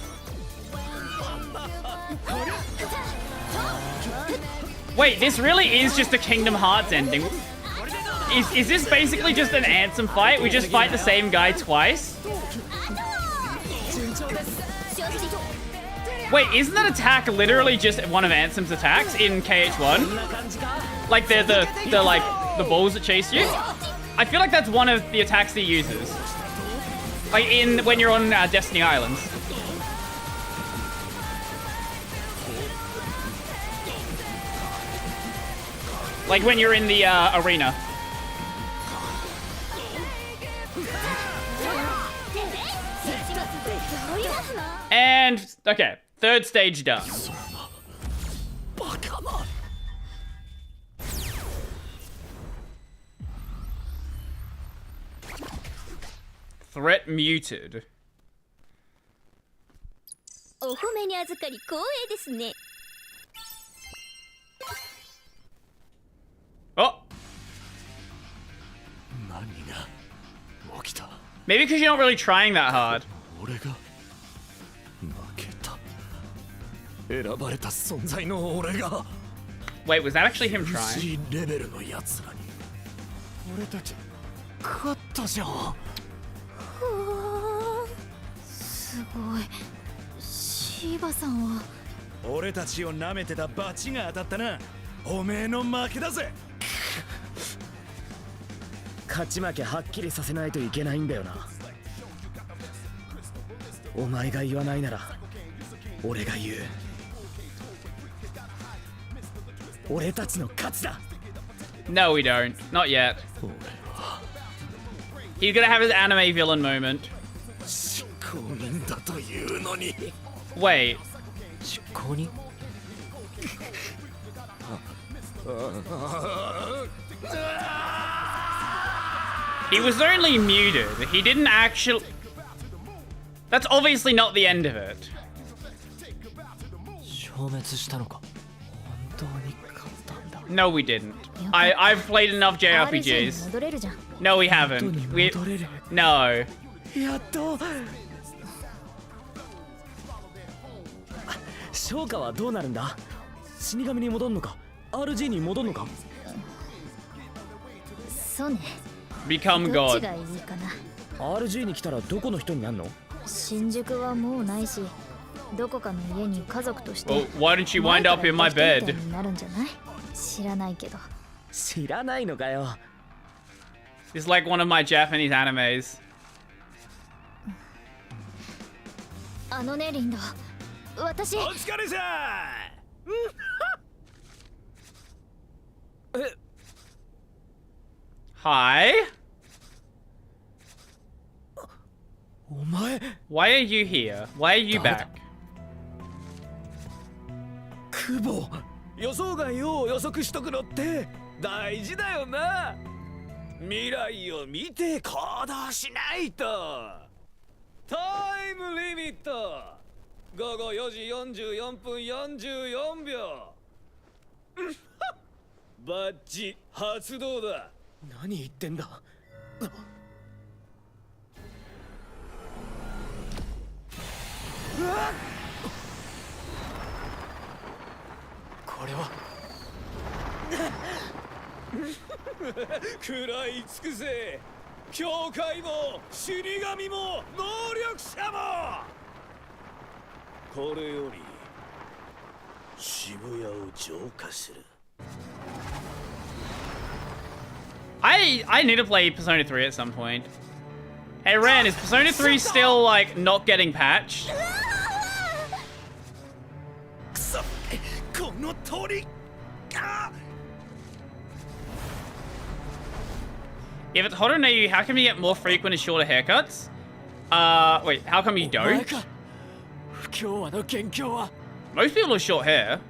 Wait, this really is just a Kingdom Hearts ending. Is this basically just an Ansem fight? We just fight the same guy twice? Wait, isn't that attack literally just one of Ansem's attacks in KH1? Like the balls that chase you? I feel like that's one of the attacks he uses. Like when you're on Destiny Islands. Like when you're in the arena. And, okay, third stage done. Threat muted. お褒めに預かり光栄ですね。 Oh! 何が起きた Maybe because you're not really trying that hard. 俺が負けた選ばれた存在の俺が Wait, was that actually him trying? しいレベルのやつらに俺たち勝ったじゃんすごい。シーバさんは俺たちを舐めてたバチが当たったなおめえの負けだぜ勝ち負けはっきりさせないといけないんだよなお前が言わないなら俺が言う俺たちの勝ちだ No, we don't. Not yet. He's gonna have his anime villain moment. 執行人だというのに Wait. 執行人 He was only muted. He didn't actually... That's obviously not the end of it. 消滅したのか本当に勝ったんだ No, we didn't. I've played enough JRPGs. 戻れるじゃん。 No, we haven't. We... No. やっと昇華はどうなるんだ死神に戻るのか RG に戻るのかそうね。 Become どっ God. ちがいいかな。 RG に来たらどこの人になるの新宿はもうないし、どこかの家に家族として。 Well, why don't you wind up in my 前 bed? から人みたいになるんじゃない？知らないけど。知らないのかよ It's like one of my Japanese animes. あのねリンド、私。お疲れさえ Hi? お前 Why are you here? Why are you back? 久保予想外を予測しとくのって大事だよな未来を見て行動しないとタイムリミット午後4時44分44秒バッジ発動だ何言ってんだこれは食らい尽くせ。教会も死神も能力者も。これより渋谷を浄化する。I need to play Persona 3 at some point. Hey Ran, is Persona 3 still like not getting patched? くそ、この鳥。If it's hotter than you, how come you get more frequent and shorter haircuts? Wait, how come you don't? Most people have short hair.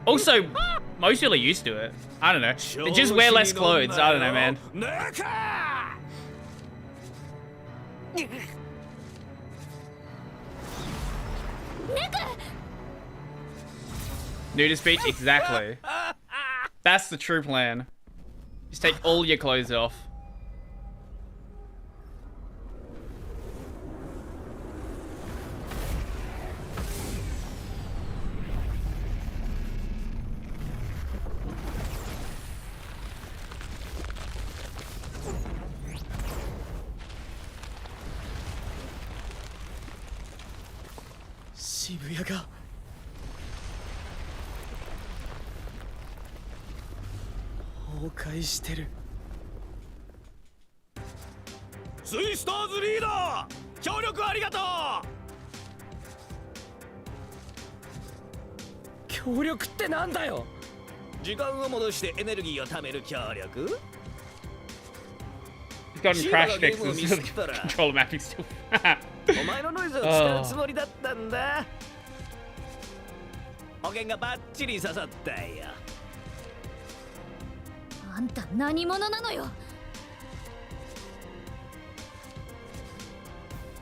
Also, most people are used to it. I don't know. They just wear less clothes. I don't know, man. Nudist beach? Exactly. That's the true plan. Just take all your clothes off. Shibuya. 崩壊してる。ツイスターズリーダー、協力ありがとう。協力ってなんだよ。時間を戻してエネルギーを貯める協力。He's gotten crash fixes. Controller mapping still. お前のノイズを使うつもりだったんだ。保険がバッチリ刺さったよ。あんた何者なのよ。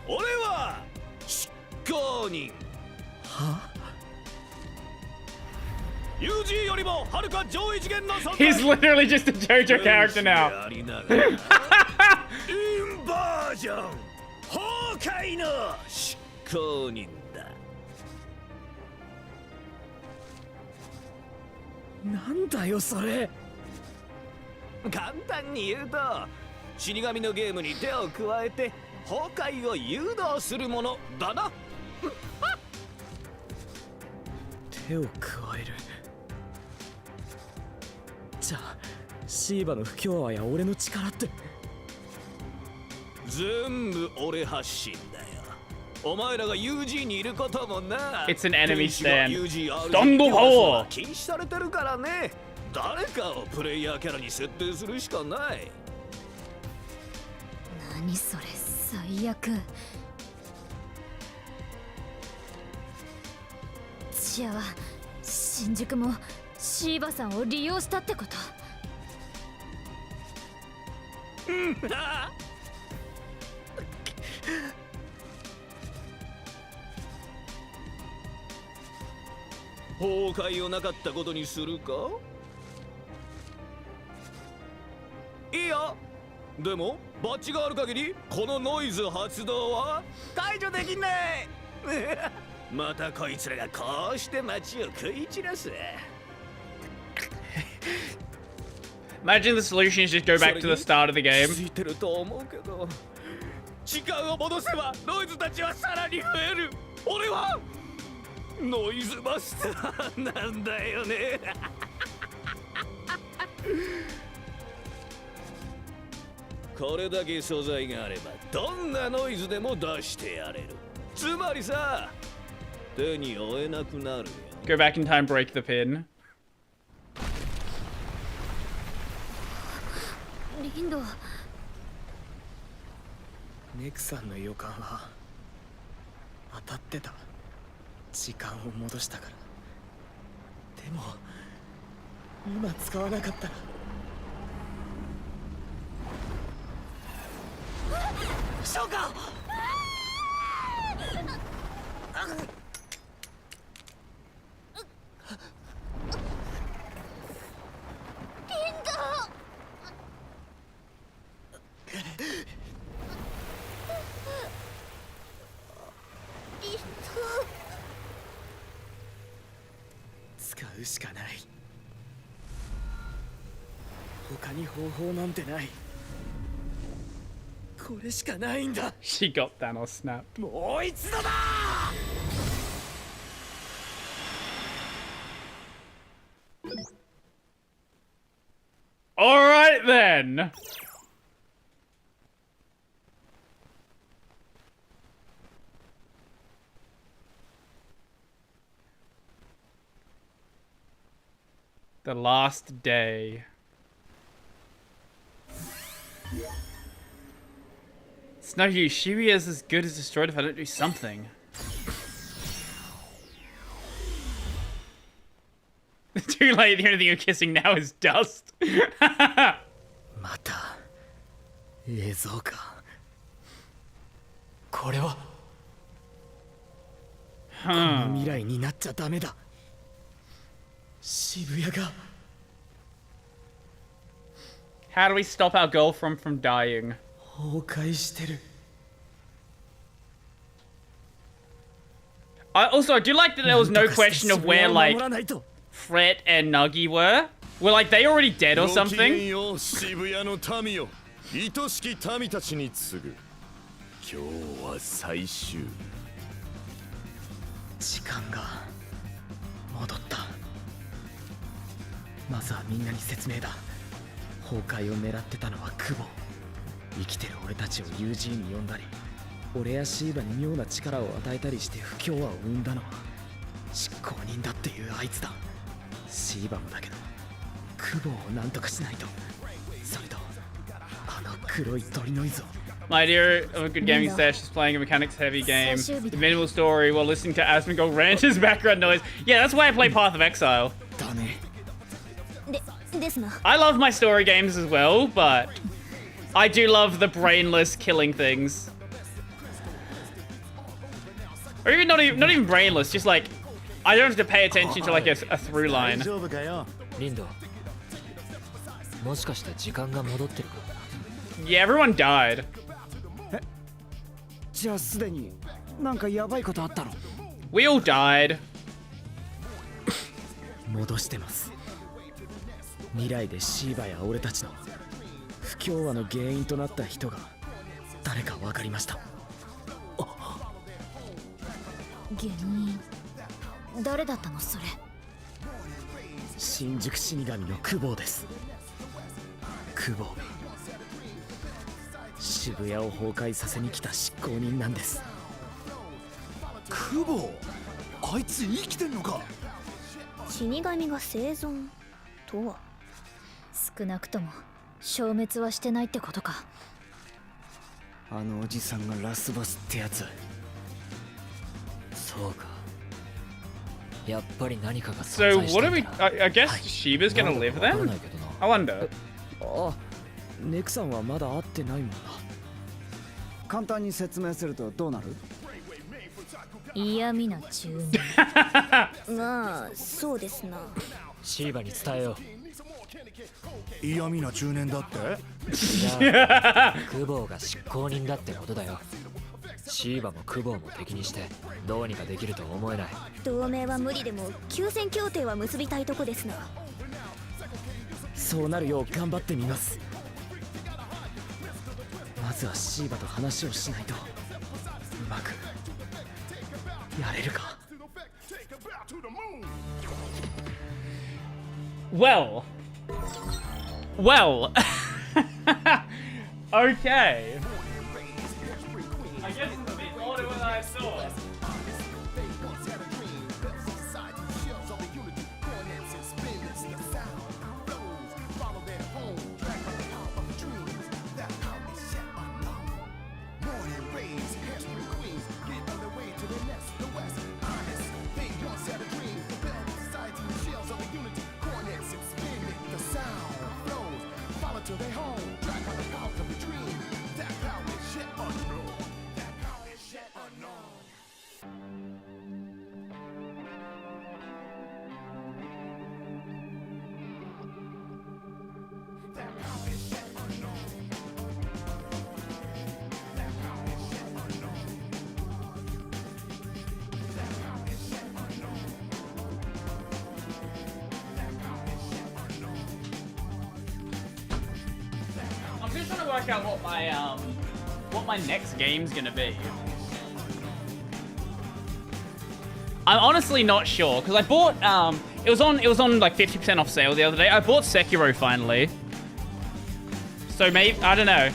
俺は執行人。は？UG よりもはるか上位次元の存在。 He's literally just a JoJo character now. インバージョン崩壊の執行人だ。なんだよそれ。簡単に言うと、死神のゲームに手を加えて崩壊を誘導するものだな。手を加える。じゃあシーバの不協和や俺の力って全部俺発信だよ。お前らが UG にいることもな。 It's an enemy stand. Thunder Power 禁止されてるからね。誰かをプレイヤーキャラに設定するしかない。何それ、最悪。じゃあ新宿もシーバさんを利用したってこと？崩壊をなかったことにするか？いいよ。でもバッジがある限りこのノイズ発動は解除できない。またこいつらがこうして街を食い散らす。 Imagine the solution is just go back to the start of the game. ついてると思うけど、時間を戻せばノイズたちはさらに増える。俺はノイズマスターなんだよね。これだけ素材があればどんなノイズでも出してやれる。つまりさ、手に負えなくなるよ。 Go back in time, break the pin. リンド。ネクさんの予感は当たってた。時間を戻したから。でも今使わなかったら。そうか。使うしかない。他に方法なんてない。これしかないんだ。 She got Thanos snap. もう一度だ。 Alright then. The last day. It's no use. Shibuya's as good as destroyed if I don't do something. Too late. The only thing you're kissing now is dust. また映像か。これはこの未来になっちゃダメだ。渋谷が How do we stop our girlfriend from dying? 崩壊してる。 I do like that there was no question of where, like, 守らないと。 Fret and Nagi were. Were, like, they already dead or ごきげん something? よう渋谷の民よ、愛しき民たちに告ぐ。今日は最終。時間が戻った。まずはみんなに説明だ。崩壊を狙ってたのは久保。生きてる俺たちを UG に呼んだり、俺やシーバに妙な力を与えたりして不協和を生んだのは執行人だっていうあいつだ。シーバもだけど久保を何とかしないと。それとあの黒い鳥ノイズを。 My idea of a good gaming sesh is playing a mechanics-heavy game with minimal story while listening to Asmongold rant as background noise. Yeah, that's why I play Path of Exile. だね。ですな。 I love my story games as well, but I do love the brainless killing things. Or even not even brainless, just like I don't have to pay attention to like a through line. リンド、もしかして時間が戻ってるか？ Yeah, everyone died. じゃあすでになんかやばいことあったの？ We all died. 戻してます。未来でシーバや俺たちの不協和の原因となった人が誰か分かりました。原因誰だったのそれ？新宿死神の久保です。久保、渋谷を崩壊させに来た執行人なんです。久保、あいつ生きてんのか？死神が生存とは少なくとも消滅はしてないってことか。あのおじさんがラスボスってやつ。そうか。やっぱり何かが So 存在し what た do ん we? だ。I guess Shiba's gonna live わから then. ないけどな。 I wonder. あ、ネクさんはまだ会ってないもんな。簡単に説明するとどうなる？嫌味な中年。まあそうですな。シーバに伝えよう。嫌味な中年だって？いや、久保が執行人だってことだよ。シーバも久保も敵にしてどうにかできると思えない。同盟は無理でも休戦協定は結びたいとこですな。そうなるよう頑張ってみます。まずはシーバと話をしないとうまくやれるか。Well. Okay. I guess it's a bit harder than I thought. work out what my next game's gonna be. I'm honestly not sure because I bought it was on like 50% off sale the other day. I bought Sekiro finally. So maybe I don't know.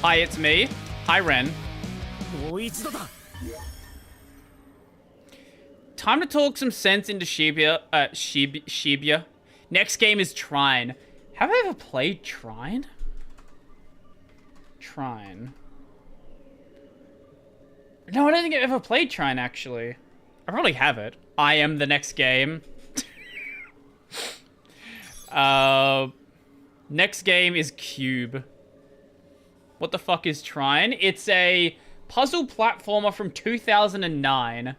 Hi, it's me. Hi, Ren. Time to talk some sense into Shibuya. Shibuya. Next game is Trine. Have I ever played Trine? Trine. No, I don't think I've ever played Trine, actually. I probably have it. I am the next game. Next game is Cube. What the fuck is Trine? It's a puzzle platformer from 2009.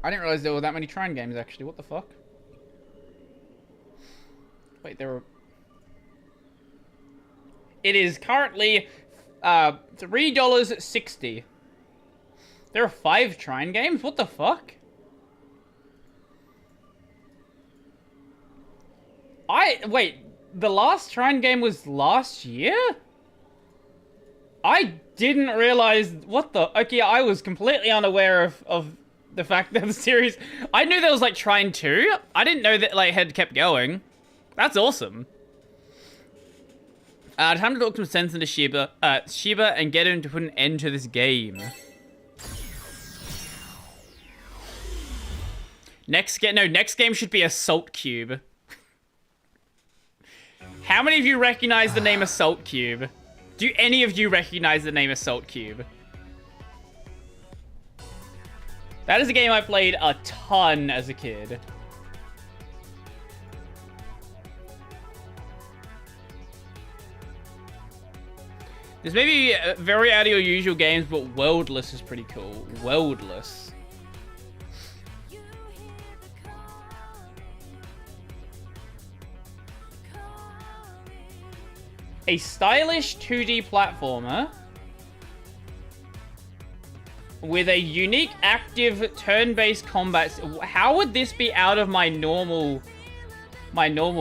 I didn't realize there were that many Trine games, actually. What the fuck? Wait, there were... It is currently $3.60. There are 5 Trine games? What the fuck? Wait, the last Trine game was last year? I didn't realize... What the... Okay, I was completely unaware of the fact that the series... I knew there was, like, Trine 2. I didn't know that, like, had kept going. That's awesome. Time to talk some sense into Shiba and get him to put an end to this game. Next game should be Assault Cube. How many of you recognize the name Assault Cube? Do any of you recognize the name Assault Cube? That is a game I played a ton as a kid. This may be very out of your usual games, but Worldless is pretty cool. Worldless. A stylish 2D platformer with a unique, active, turn-based combat. How would this be out of my normal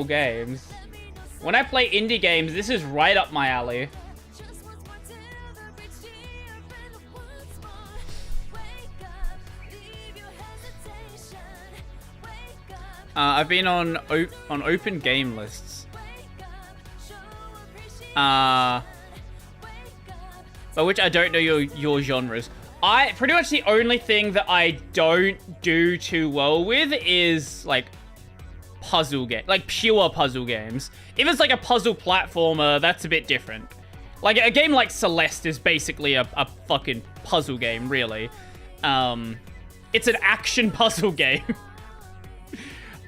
games? When I play indie games, this is right up my alley. I've been on open game lists. By which I don't know your genres. Pretty much the only thing that I don't do too well with is like puzzle game, like pure puzzle games. If it's like a puzzle platformer, that's a bit different. Like a game like Celeste is basically a fucking puzzle game, really. It's an action puzzle game.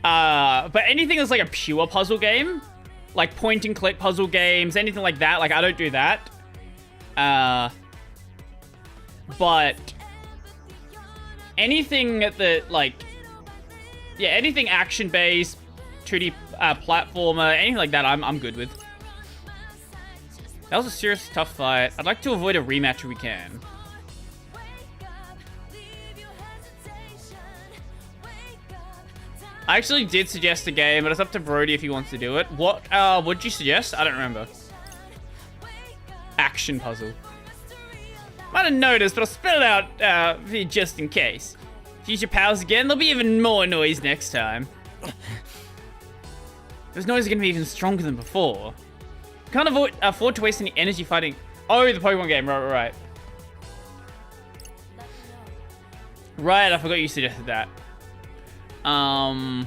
But anything that's like a pure puzzle game, like point and click puzzle games, anything like that, like I don't do that. But anything that like, yeah, anything action based, 2D platformer, anything like that, I'm good with. That was a serious tough fight. I'd like to avoid a rematch if we can. I actually did suggest a game, but it's up to Brody if he wants to do it. What'd you suggest? I don't remember. Action puzzle. Might have noticed, but I'll spell it out for you just in case. If you use your powers again, there'll be even more noise next time. This noise is going to be even stronger than before. Can't afford to waste any energy fighting. Oh, the Pokemon game. Right. Right, I forgot you suggested that. There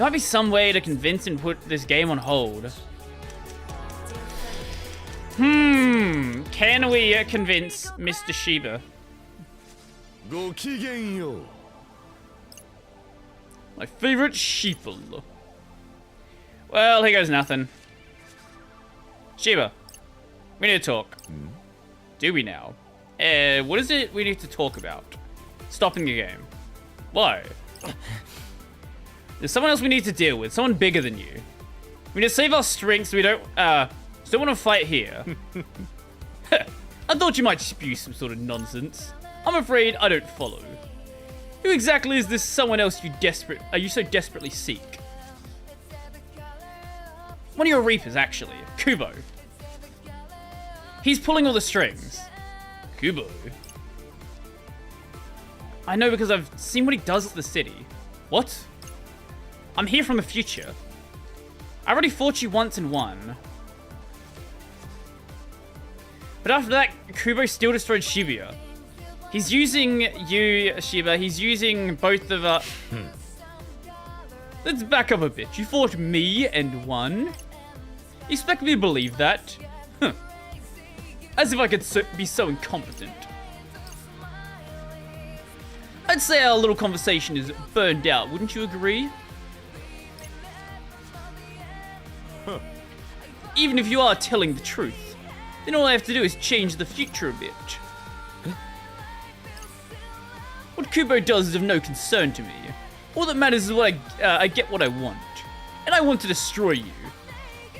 might be some way to convince him to put this game on hold. Can we convince Mr. Shiba? My favorite sheeple. Well, here goes nothing. Shiba, we need to talk. Do we now? What is it we need to talk about? Stopping the game. Why? There's someone else we need to deal with. Someone bigger than you. We need to save our strength so we don't want to fight here. I thought you might spew some sort of nonsense. I'm afraid I don't follow. Who exactly is this someone else you so desperately seek? One of your reapers, actually. Kubo. He's pulling all the strings. Kubo? I know because I've seen what he does to the city. What? I'm here from the future. I already fought you once and won. But after that, Kubo still destroyed Shibuya. He's using you, Shiba. He's using both of us. Let's back up a bit. You fought me and won? You expect me to believe that? Huh. As if I could be so incompetent. I'd say our little conversation is burned out, wouldn't you agree? Huh. Even if you are telling the truth, then all I have to do is change the future a bit. What Kubo does is of no concern to me. All that matters is what I get what I want. And I want to destroy you.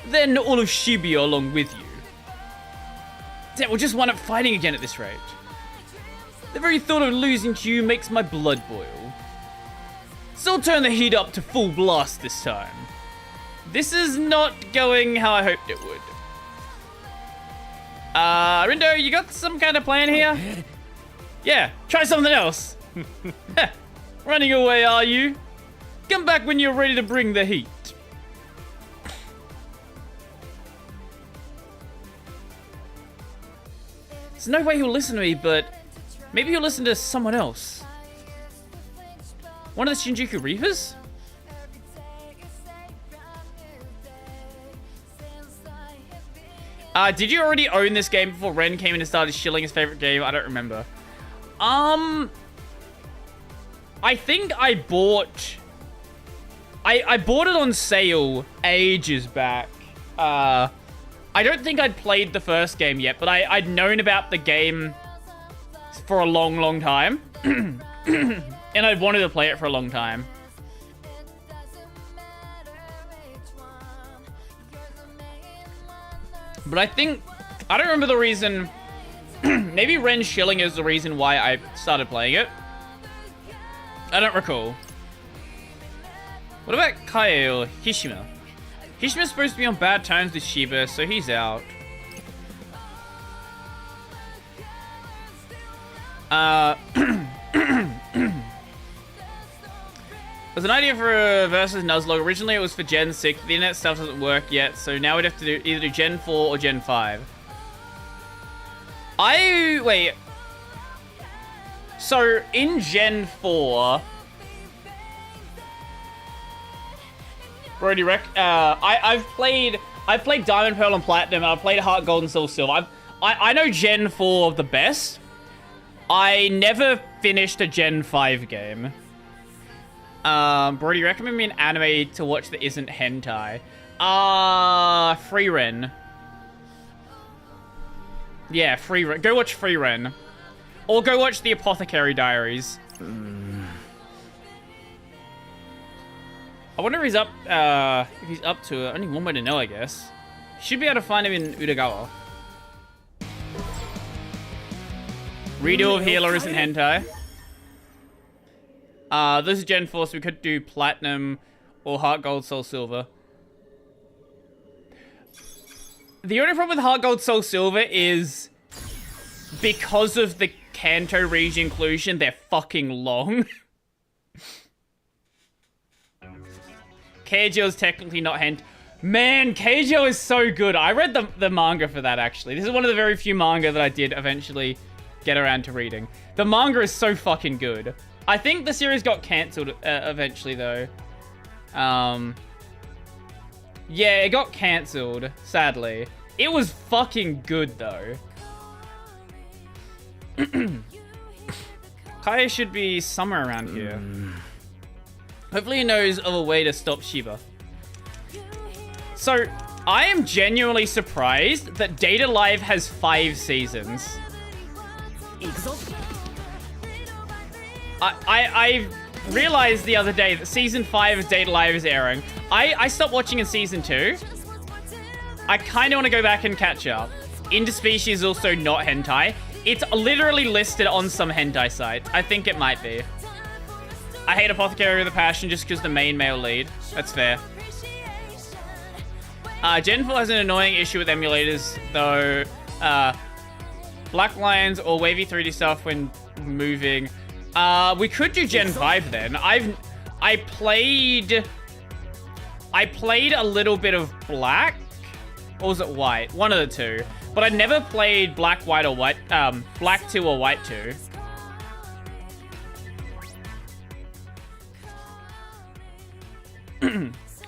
Then all of Shibuya along with you. Damn, we'll just wind up fighting again at this rate. The very thought of losing to you makes my blood boil. So I'll turn the heat up to full blast this time. This is not going how I hoped it would. Rindo, you got some kind of plan here? Yeah, try something else. Running away, are you? Come back when you're ready to bring the heat. There's no way he'll listen to me, but maybe he'll listen to someone else. One of the Shinjuku Reapers? Did you already own this game before Ren came in and started shilling his favorite game? I don't remember. I think I bought... I bought it on sale ages back. I don't think I'd played the first game yet, but I'd known about the game for a long, long time. And I'd wanted to play it for a long time. But I don't remember the reason. Maybe Ren shilling is the reason why I started playing it. I don't recall. What about Kae or Hishima? Hishima's supposed to be on bad terms with Shiba, so he's out. There's an idea for a versus Nuzlocke. Originally it was for Gen 6, but the internet stuff doesn't work yet, so now we'd have to either do Gen 4 or Gen 5. Wait. So, in Gen 4... Brody Rec, I've played Diamond, Pearl, and Platinum, and I've played Heart, Gold, and Soul Silver. I know Gen 4 the best. I never finished a Gen 5 game. Brody, recommend me an anime to watch that isn't hentai. Free Ren. Yeah, Free Ren. Go watch Free Ren. Or go watch The Apothecary Diaries. I wonder if he's up to it. Only one way to know, I guess. Should be able to find him in Udagawa. Redo of Healer isn't hentai. This is Gen 4, so we could do Platinum or Heart Gold, Soul Silver. The only problem with Heart Gold, Soul Silver is because of the Kanto region inclusion, they're fucking long. Keijo is technically not hentai. Man, Keijo is so good. I read the manga for that, actually. This is one of the very few manga that I did eventually get around to reading. The manga is so fucking good. I think the series got cancelled eventually, though. Yeah, it got cancelled, sadly. It was fucking good, though. Kae should be somewhere around here. Hopefully he knows of a way to stop Shiba. So, I am genuinely surprised that Data Live has 5 seasons. I realized the other day that Season 5 of Data Live is airing. I stopped watching in Season 2. I kind of want to go back and catch up. Interspecies is also not hentai. It's literally listed on some hentai sites. I think it might be. I hate Apothecary with a passion just because the main male lead. That's fair. Genful has an annoying issue with emulators, though. Black lines or wavy 3D stuff when moving. We could do Gen 5 then. I played a little bit of black. Or was it white? One of the two. But I never played black, white, or white. Black 2 or white 2.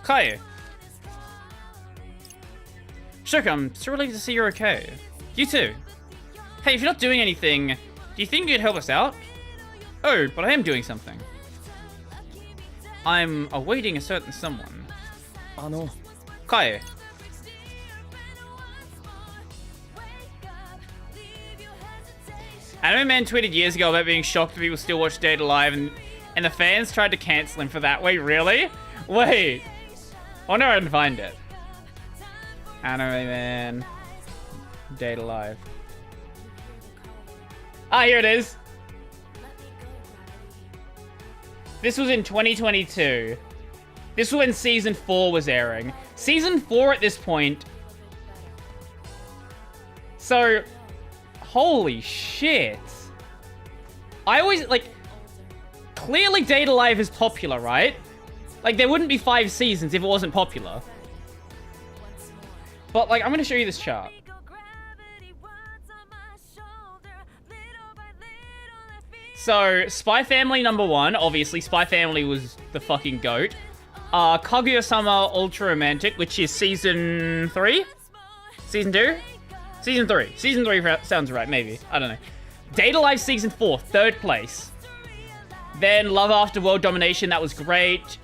Kai. Shook, I'm so relieved to see you're okay. You too. Hey, if you're not doing anything, do you think you'd help us out? Oh, but I am doing something. I'm awaiting a certain someone. Kai. Anime Man tweeted years ago about being shocked that people still watch Data Live, and the fans tried to cancel him for that. Wait, really? Wait. I wonder if I can find it. Anime Man. Data Live. Ah, here it is. This was in 2022. This was when Season 4 was airing. Season 4 at this point. So, holy shit. I always, like, clearly Data Live is popular, right? Like, there wouldn't be 5 seasons if it wasn't popular. But, like, I'm gonna show you this chart. So, Spy Family #1, obviously, Spy Family was the fucking GOAT. Kaguya-sama Ultra Romantic, which is Season 3? Season 2? Season 3. Season 3 sounds right, maybe. I don't know. Data Live Season 4, 3rd place. Then Love After World Domination, that was great.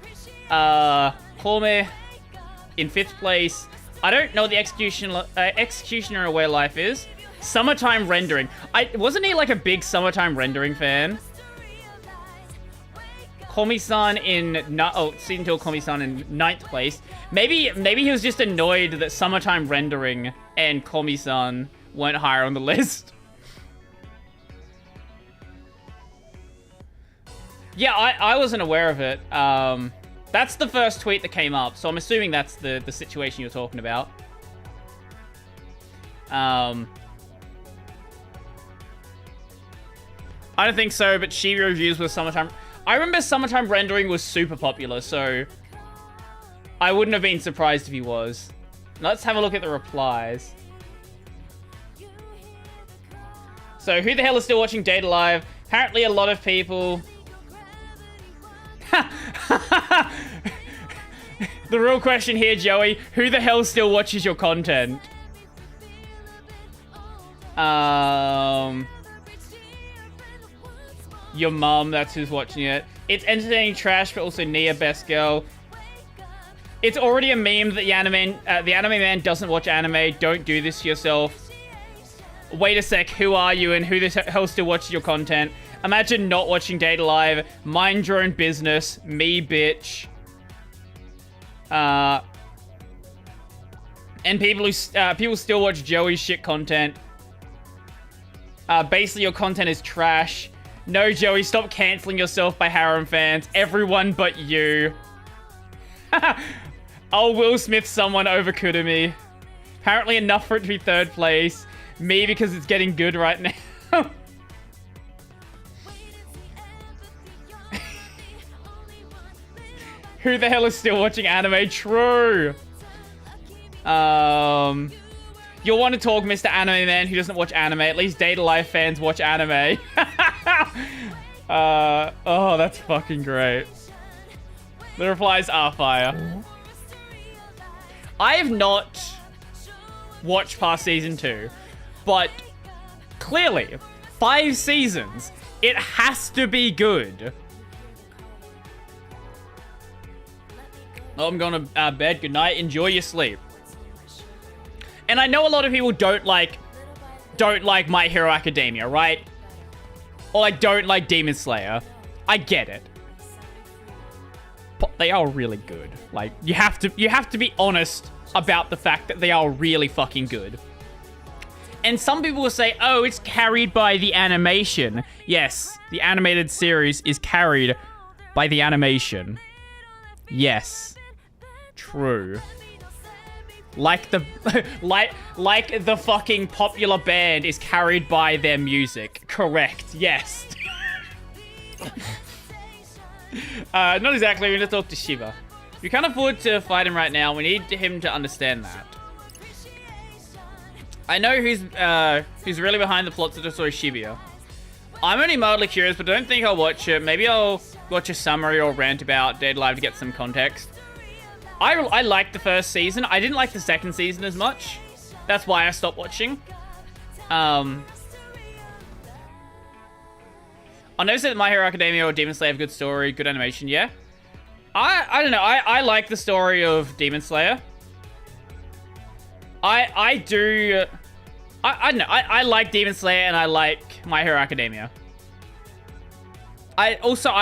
Home in 5th place. I don't know what the Executioner Away Life is. Summertime Rendering. Wasn't he like a big Summertime Rendering fan? Komi-san in Season 2 of Komi-san in 9th place. Maybe he was just annoyed that Summertime Rendering and Komi-san weren't higher on the list. Yeah, I wasn't aware of it. That's the first tweet that came up, so I'm assuming that's the situation you're talking about. I don't think so, but Chibi reviews with Summertime. I remember Summertime Rendering was super popular, so I wouldn't have been surprised if he was. Let's have a look at the replies. So, who the hell is still watching Data Live? Apparently a lot of people. The real question here, Joey, who the hell still watches your content? Your mum, that's who's watching it. It's entertaining trash, but also Nia, best girl. It's already a meme that the anime man doesn't watch anime. Don't do this to yourself. Wait a sec, who are you and who the hell still watches your content? Imagine not watching Data Live. Mind your own business. Me, bitch. And people still watch Joey's shit content. Basically, your content is trash. No, Joey, stop canceling yourself by harem fans. Everyone but you. I'll Will Smith someone over Kurumi. Apparently enough for it to be 3rd place. Me because it's getting good right now. Who the hell is still watching anime? True. You'll want to talk, Mr. Anime Man, who doesn't watch anime. At least Data Live fans watch anime. Oh, that's fucking great. The replies are fire. I have not watched past Season 2, but clearly, 5 seasons. It has to be good. Oh, I'm going to bed. Good night. Enjoy your sleep. And I know a lot of people don't like My Hero Academia, right? Or like don't like Demon Slayer. I get it. But they are really good. Like you have to be honest about the fact that they are really fucking good. And some people will say, oh, it's carried by the animation. Yes, the animated series is carried by the animation. Yes. True. Like the like the fucking popular band is carried by their music. Correct. Yes. Not exactly. We're gonna talk to Shiva. We can't afford to fight him right now. We need him to understand that. I know who's really behind the plots of the story, Shibuya. I'm only mildly curious, but I don't think I'll watch it. Maybe I'll watch a summary or rant about Dead Live to get some context. I liked the first season. I didn't like the second season as much. That's why I stopped watching. I noticed that My Hero Academia or Demon Slayer have good story, good animation, yeah. I don't know, I like the story of Demon Slayer. I don't know, I like Demon Slayer and I like My Hero Academia. I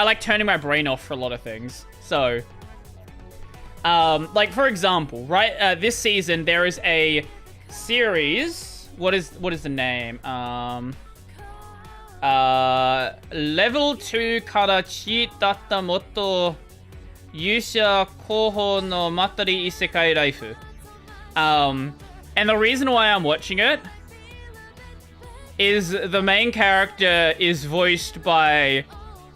like turning my brain off for a lot of things, so... like, for example, right, this season, there is a series, what is the name? Level 2 kara chi datta motto yusha koho no matari isekai life. And the reason why I'm watching it is the main character is voiced by...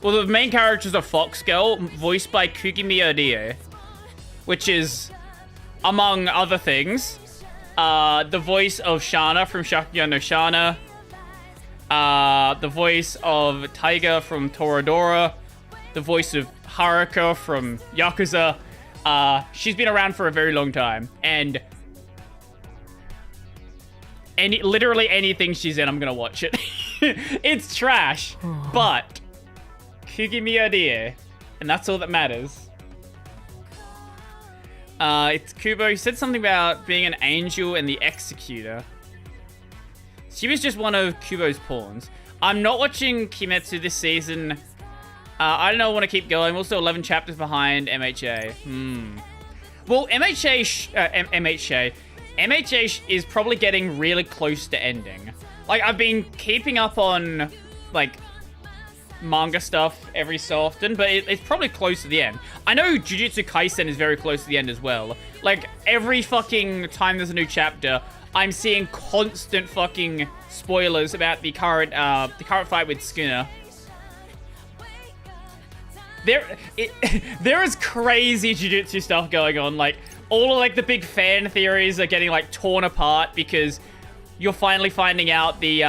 Well, the main character is a fox girl, voiced by Kugimiya Rie, which is, among other things, the voice of Shana from Shakugan no Shana, the voice of Taiga from Toradora, the voice of Haruka from Yakuza. She's been around for a very long time, and literally anything she's in, I'm gonna watch it. It's trash, but Kugimiya Rie, and that's all that matters. It's Kubo. He said something about being an angel and the executor. She was just one of Kubo's pawns. I'm not watching Kimetsu this season. I don't know, I want to keep going. We're also 11 chapters behind MHA. Well, MHA is probably getting really close to ending. Like, I've been keeping up on, like, manga stuff every so often, but it's probably close to the end. I know Jujutsu Kaisen is very close to the end as well. Like, every fucking time there's a new chapter, I'm seeing constant fucking spoilers about the current fight with Sukuna. There is crazy Jujutsu stuff going on. Like, all of, like, the big fan theories are getting, like, torn apart because you're finally finding out the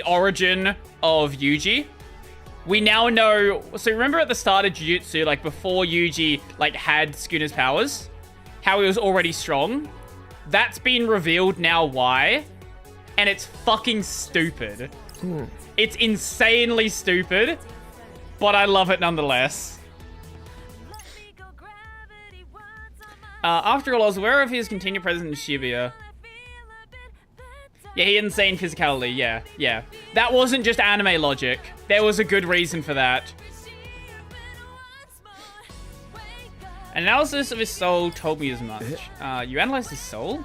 origin of Yuji. We now know... So remember at the start of Jujutsu, like, before Yuji, like, had Sukuna's powers? How he was already strong? That's been revealed now why. And it's fucking stupid. It's insanely stupid. But I love it nonetheless. After all, I was aware of his continued presence in Shibuya. Yeah, he had insane physicality, yeah. That wasn't just anime logic. There was a good reason for that. Analysis of his soul told me as much. You analyzed his soul?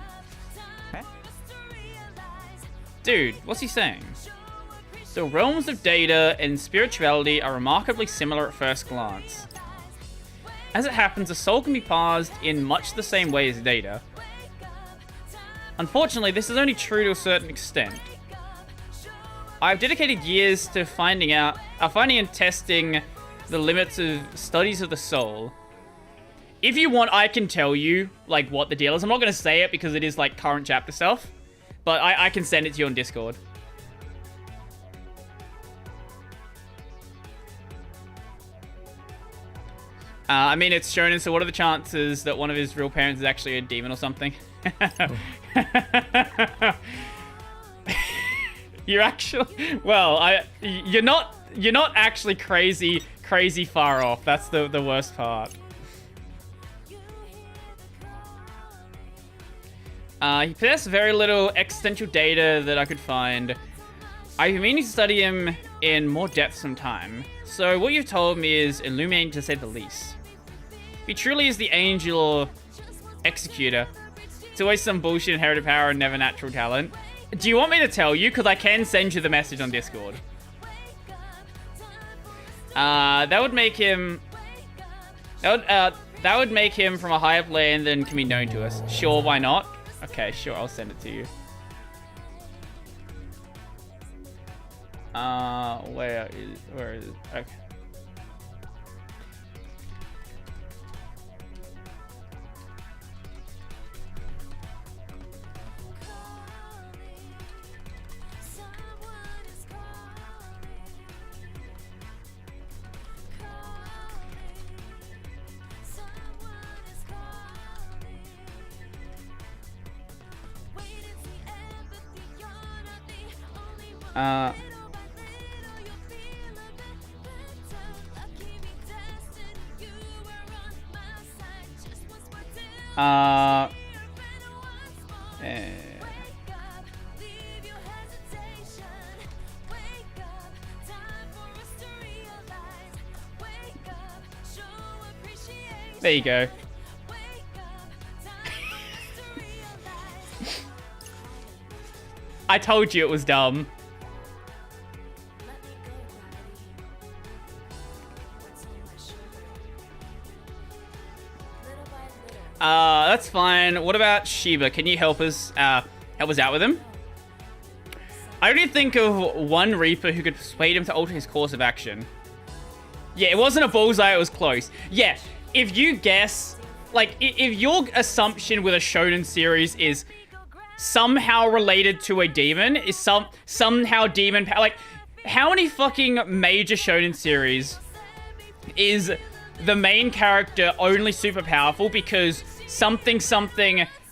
Dude, what's he saying? The realms of data and spirituality are remarkably similar at first glance. As it happens, a soul can be parsed in much the same way as data. Unfortunately, this is only true to a certain extent. I've dedicated years to finding and testing the limits of studies of the soul. If you want, I can tell you, like, what the deal is. I'm not going to say it because it is, like, current chapter stuff. But I can send it to you on Discord. I mean, it's shonen, so what are the chances that one of his real parents is actually a demon or something? You're actually... Well, you're not actually crazy far off. That's the worst part. He possessed very little existential data that I could find. I've been meaning to study him in more depth sometime. So what you've told me is illuminating to say the least. If he truly is the angel or executor, it's always some bullshit inherited power and never natural talent. Do you want me to tell you? Because I can send you the message on Discord. That would make him... That would make him from a higher plane than can be known to us. Sure, why not? Okay, sure, I'll send it to you. Where is it? Okay. There you go. I told you it was dumb. That's fine. What about Shiba? Can you help us out with him? I only think of one Reaper who could persuade him to alter his course of action. Yeah, it wasn't a bullseye, it was close. Yeah, if you guess, like, if your assumption with a shonen series is somehow related to a demon, is somehow demon, like, how many fucking major shonen series is the main character only super powerful because something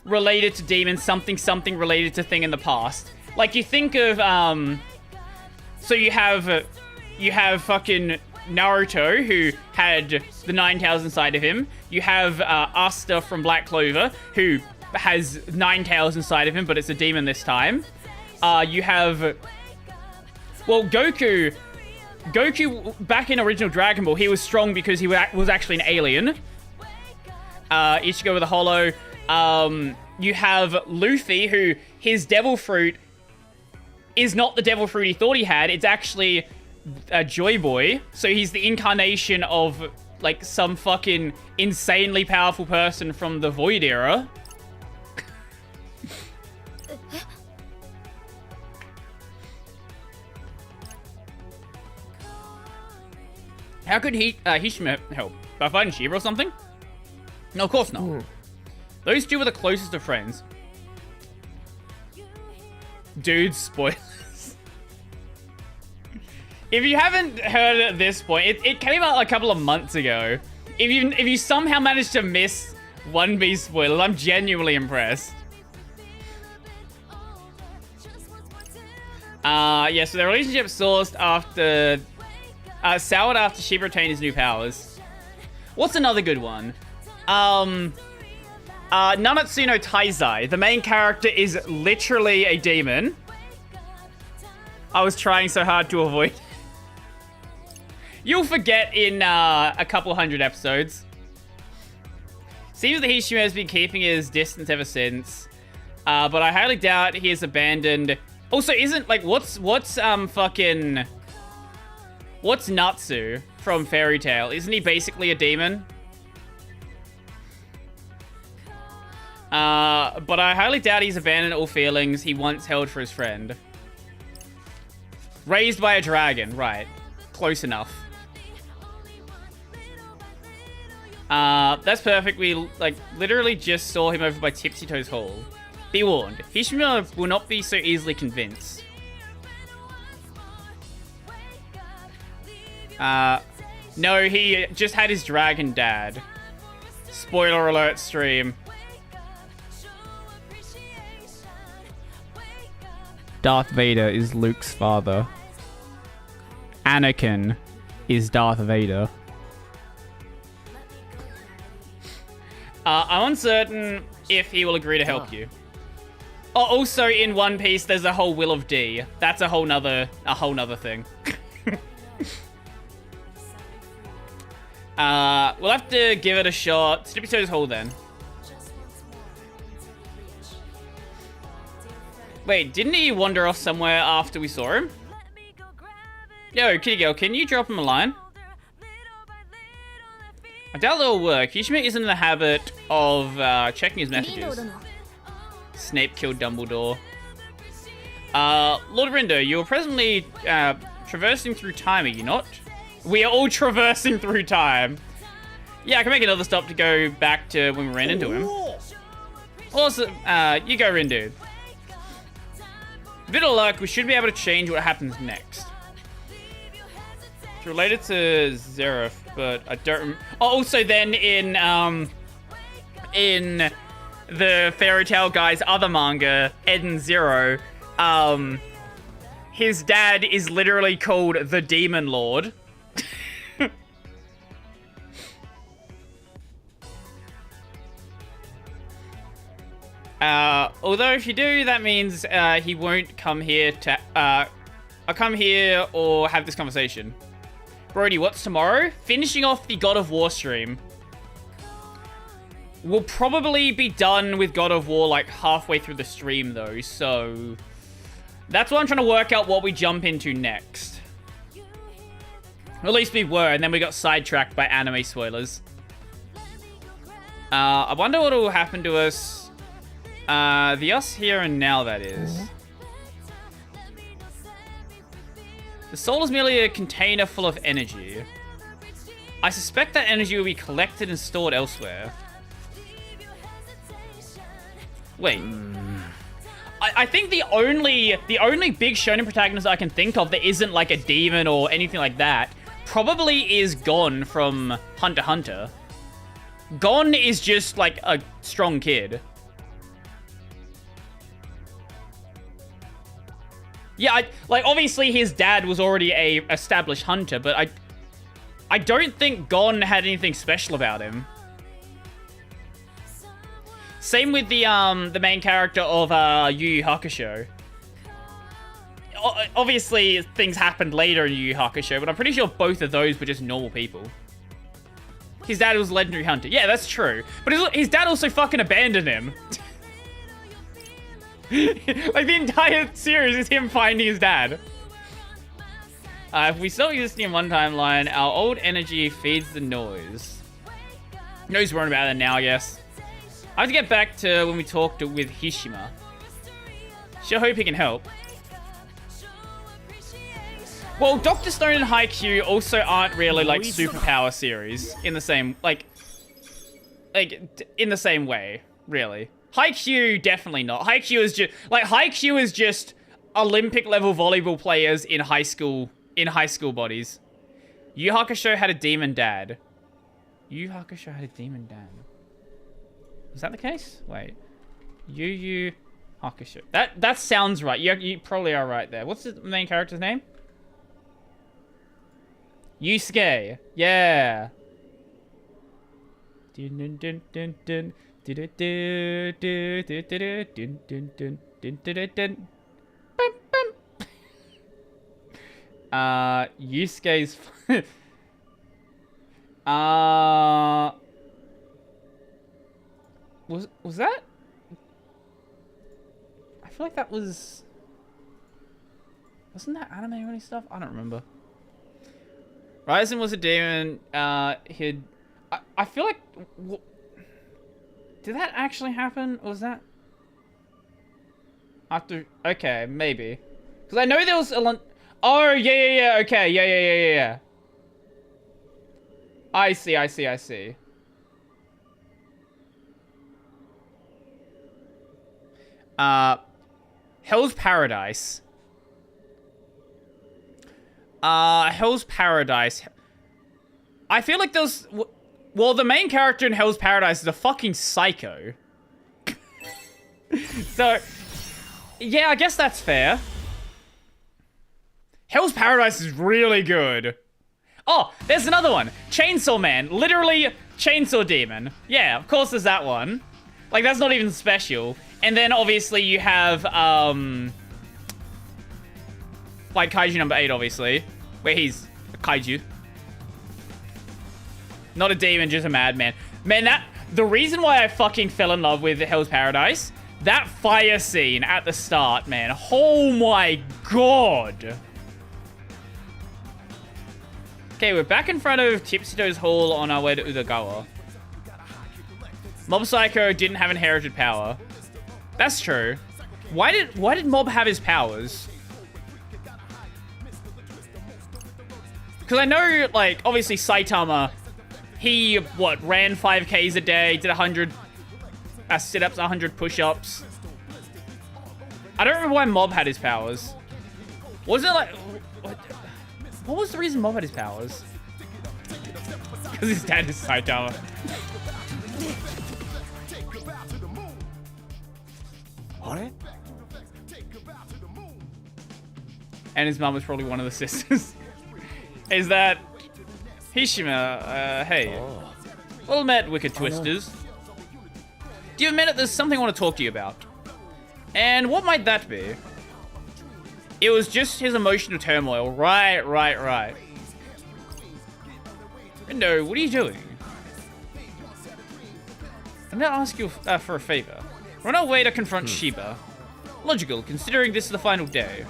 related to demons, something related to thing in the past? Like, you think of, so you have fucking Naruto, who had the 9,000 inside of him. You have Asta from Black Clover, who has 9,000 inside of him, but it's a demon this time. You have, well, Goku, back in original Dragon Ball, he was strong because he was actually an alien. Ichigo with a holo. You have Luffy, who his devil fruit is not the devil fruit he thought he had. It's actually a Joy Boy. So he's the incarnation of, like, some fucking insanely powerful person from the Void era. How could Hishima help? By fighting Shiva or something? No, of course not. Those two were the closest of friends. Dude, spoilers. If you haven't heard it at this point, it came out a couple of months ago. If you somehow managed to miss One Piece spoilers, I'm genuinely impressed. Yeah, so their relationship soured after Shiba retained his new powers. What's another good one? Nanatsu no Taizai. The main character is literally a demon. I was trying so hard to avoid. You'll forget in a couple hundred episodes. Seems that Hishima has been keeping his distance ever since. But I highly doubt he has abandoned. Also, isn't, like, what's Natsu from Fairy Tail? Isn't he basically a demon? But I highly doubt he's abandoned all feelings he once held for his friend. Raised by a dragon, right. Close enough. That's perfect. We, like, literally just saw him over by Tipsy Toes Hall. Be warned, Hishima will not be so easily convinced. No, he just had his dragon dad. Spoiler alert stream. Darth Vader is Luke's father. Anakin is Darth Vader. I'm uncertain if he will agree to help you. Oh, also in One Piece, there's a whole Will of D. That's a whole nother thing. We'll have to give it a shot. Snippy Toes Hall then. Wait, didn't he wander off somewhere after we saw him? Yo, kitty girl, can you drop him a line? I doubt that'll work. Hishima isn't in the habit of checking his messages. Snape killed Dumbledore. Lord Rindo, you're presently traversing through time, are you not? We are all traversing through time. Yeah, I can make another stop to go back to when we ran into him. Also, you go, Rindu. Bit of luck, we should be able to change what happens next. It's related to Zeref, but I don't oh, also then in the Fairy Tail Guy's other manga, Eden Zero, his dad is literally called the Demon Lord. Although if you do, that means he won't come here to come here or have this conversation. Brody, what's tomorrow? Finishing off the God of War stream. We'll probably be done with God of War like halfway through the stream though, so that's why I'm trying to work out what we jump into next. Or at least we were, and then we got sidetracked by anime spoilers. I wonder what will happen to us. The us here and now, that is. The soul is merely a container full of energy. I suspect that energy will be collected and stored elsewhere. Wait. I think the only big shonen protagonist I can think of that isn't like a demon or anything like that probably is Gon from Hunter x Hunter. Gon is just like a strong kid. Yeah, like obviously his dad was already a established hunter, but I don't think Gon had anything special about him. Same with the main character of Yu Yu Hakusho. Obviously things happened later in Yu Yu Hakusho, but I'm pretty sure both of those were just normal people. His dad was a legendary hunter. Yeah, that's true. But his dad also fucking abandoned him. Like, the entire series is him finding his dad. If we stop existing in one timeline, our old energy feeds the noise. No he's worrying about that now, I guess. I have to get back to when we talked with Hishima. Sure hope he can help. Well, Dr. Stone and Haikyuu also aren't really, like, superpower series in the same, in the same way, really. Haikyuu, definitely not. Haikyuu is just Olympic level volleyball players in high school bodies. Yu Hakusho had a demon dad. Yu Hakusho had a demon dad. Is that the case? Wait. Yu Hakusho. That sounds right. You probably are right there. What's the main character's name? Yusuke. Yeah. Dun dun dun dun dun. Yusuke's was that? I feel like that wasn't that anime or any stuff? I don't remember. Ryzen was a demon. I feel like. Did that actually happen? Or was that after? Okay, maybe. Because I know there was a. Oh yeah. Okay, yeah. I see. Hell's Paradise. Hell's Paradise. I feel like there's. Well, the main character in Hell's Paradise is a fucking psycho. So, yeah, I guess that's fair. Hell's Paradise is really good. Oh, there's another one. Chainsaw Man. Literally, Chainsaw Demon. Yeah, of course there's that one. Like, that's not even special. And then, obviously, you have, like, Kaiju number 8, obviously. Where he's a kaiju. Not a demon, just a madman. Man, the reason why I fucking fell in love with Hell's Paradise, That fire scene at the start, man. Oh my god. Okay, we're back in front of Tipsytoes Hall on our way to Udagawa. Mob Psycho didn't have inherited power. That's true. Why did Mob have his powers? Because I know, like, obviously Saitama, he, ran 5Ks a day, did 100 sit-ups, 100 push-ups. I don't remember why Mob had his powers. Wasn't it like... What was the reason Mob had his powers? Because his dad is Saitama. And his mum was probably one of the sisters. Is that... Hishima, hey. Well met, Wicked Twisters. Do you have a minute? There's something I want to talk to you about. And what might that be? It was just his emotional turmoil. Right. No, what are you doing? I'm gonna ask you for a favor. We're on our way to confront Shiba. Logical, considering this is the final day.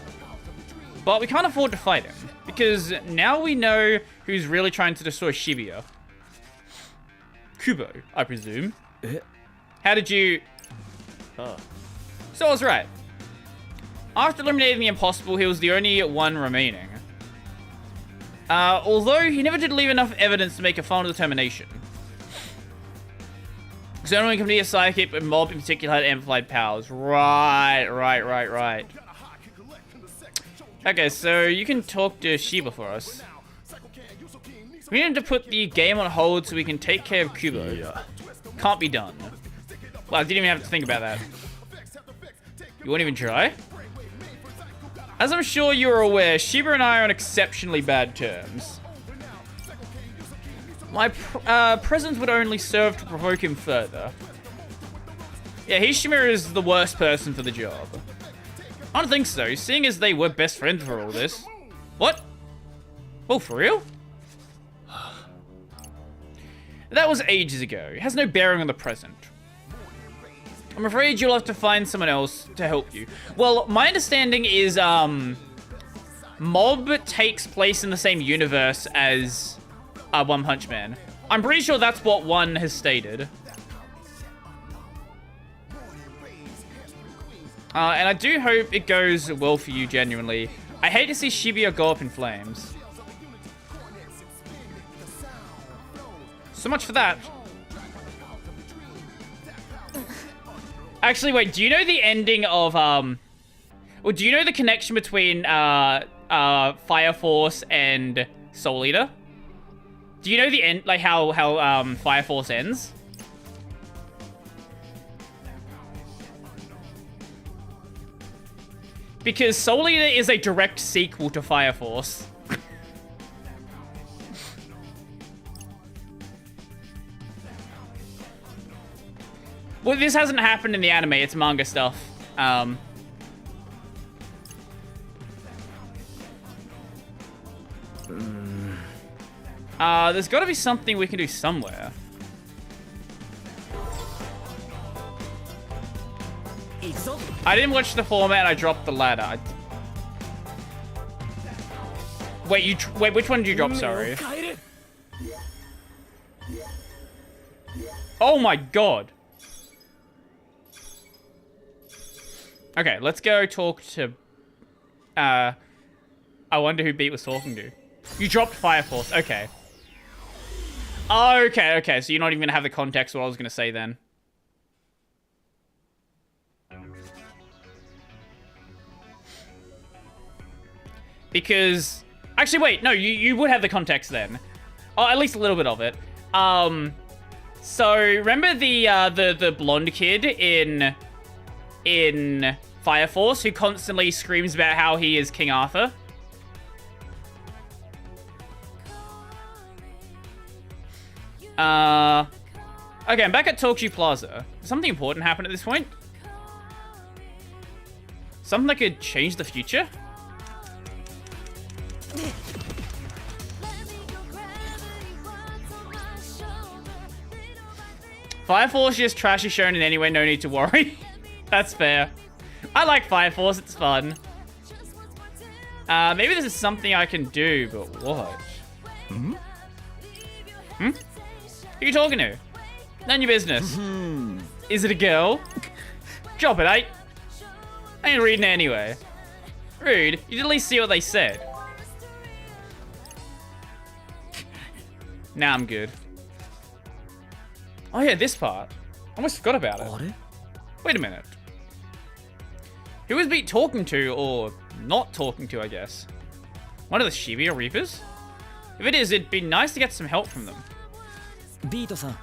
But we can't afford to fight him, because now we know who's really trying to destroy Shibuya. Kubo, I presume. How did you... So I was right. After eliminating the impossible, he was the only one remaining. Although he never did leave enough evidence to make a final determination. Because only can be a psychic, but Mob in particular had amplified powers. Right. Okay, so you can talk to Shiba for us. We need to put the game on hold so we can take care of Kubo. Yeah. Can't be done. Well, I didn't even have to think about that. You won't even try? As I'm sure you're aware, Shiba and I are on exceptionally bad terms. My presence would only serve to provoke him further. Yeah, Hishima is the worst person for the job. I don't think so, seeing as they were best friends for all this. What? Oh, for real? That was ages ago. It has no bearing on the present. I'm afraid you'll have to find someone else to help you. Well, my understanding is, Mob takes place in the same universe as One Punch Man. I'm pretty sure that's what one has stated. And I do hope it goes well for you, genuinely. I hate to see Shibuya go up in flames. So much for that. Actually, wait, do you know the ending of, well, do you know the connection between, Fire Force and Soul Eater? Do you know the end, like, how Fire Force ends? Because Soul Eater is a direct sequel to Fire Force. Well, this hasn't happened in the anime, it's manga stuff. There's gotta be something we can do somewhere. I didn't watch the format, I dropped the ladder. Wait, wait, which one did you drop, sorry? Oh my god. Okay, let's go talk to... I wonder who Beat was talking to. You dropped Fire Force, okay. Okay, so you're not even gonna have the context of what I was gonna say then. Because... Actually, wait, no, you would have the context then. Oh, at least a little bit of it. So, remember the blonde kid in Fire Force who constantly screams about how he is King Arthur? Okay, I'm back at Tokuchi Plaza. Did something important happen at this point? Something that could change the future? Fire Force just trashy shown in any way, no need to worry. That's fair. I like Fire Force, it's fun. Maybe this is something I can do, but what? Hmm? Who are you talking to? None of your business. Is it a girl? Drop it, eh? I ain't reading it anyway. Rude. You did at least see what they said. Now I'm good. Oh yeah, this part. I almost forgot about it. Wait a minute. Who is Beat talking to, or not talking to, I guess? One of the Shibuya Reapers? If it is, it'd be nice to get some help from them. Beat-san.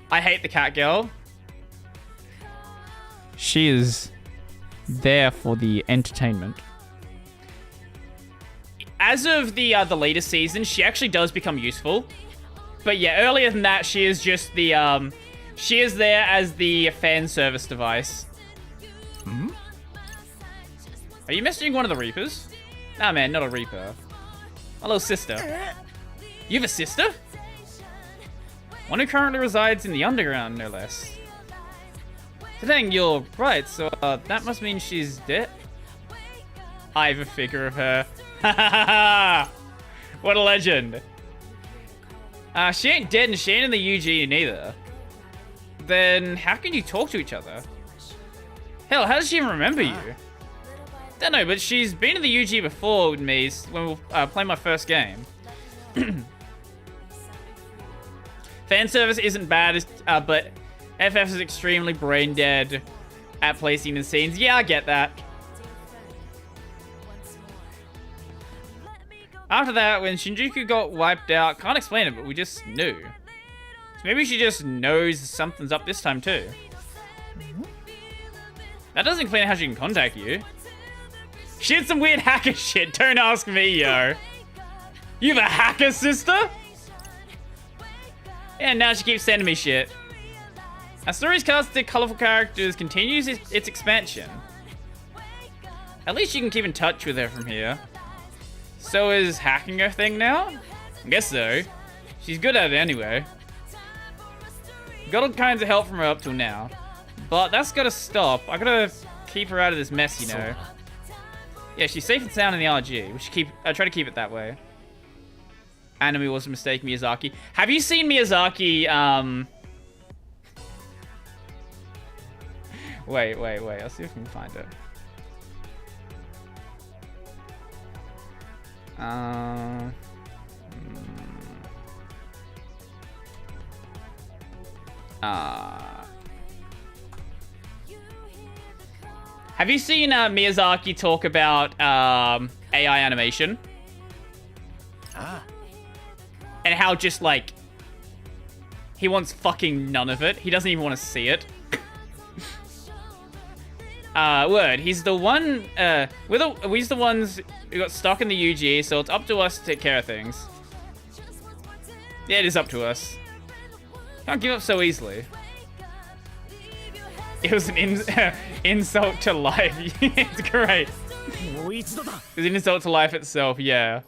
I hate the cat girl. She is there for the entertainment. As of the latest season, she actually does become useful. But yeah, earlier than that, she is just the, she is there as the fan service device. Are you messaging one of the Reapers? Nah, man, not a Reaper. My little sister. You have a sister? One who currently resides in the underground, no less. Dang, you're right, so that must mean she's dead? I have a figure of her. What a legend. She ain't dead and she ain't in the UG neither. Then how can you talk to each other? Hell, how does she even remember you? Don't know, but she's been in the UG before with me when we were playing my first game. Fan service isn't bad, but FF is extremely brain dead at placing the scenes. Yeah, I get that. After that, when Shinjuku got wiped out, can't explain it, but we just knew. So maybe she just knows something's up this time too. That doesn't explain how she can contact you. She did some weird hacker shit. Don't ask me, yo. You have a hacker sister? And now she keeps sending me shit. Our story's cast to colorful characters continues its expansion. At least you can keep in touch with her from here. So is hacking her thing now? I guess so. She's good at it anyway. Got all kinds of help from her up till now. But that's gotta stop. I gotta keep her out of this mess, you know. Yeah, she's safe and sound in the RG. We should try to keep it that way. Anime was a mistake, Miyazaki. Have you seen Miyazaki, Wait. I'll see if I can find it. Have you seen Miyazaki talk about AI animation? And how just like he wants fucking none of it. He doesn't even want to see it. Word. He's the one. We're the ones who got stuck in the UG, so it's up to us to take care of things. Yeah, it is up to us. Can't give up so easily. It was an insult to life. It's great. It's an insult to life itself. Yeah.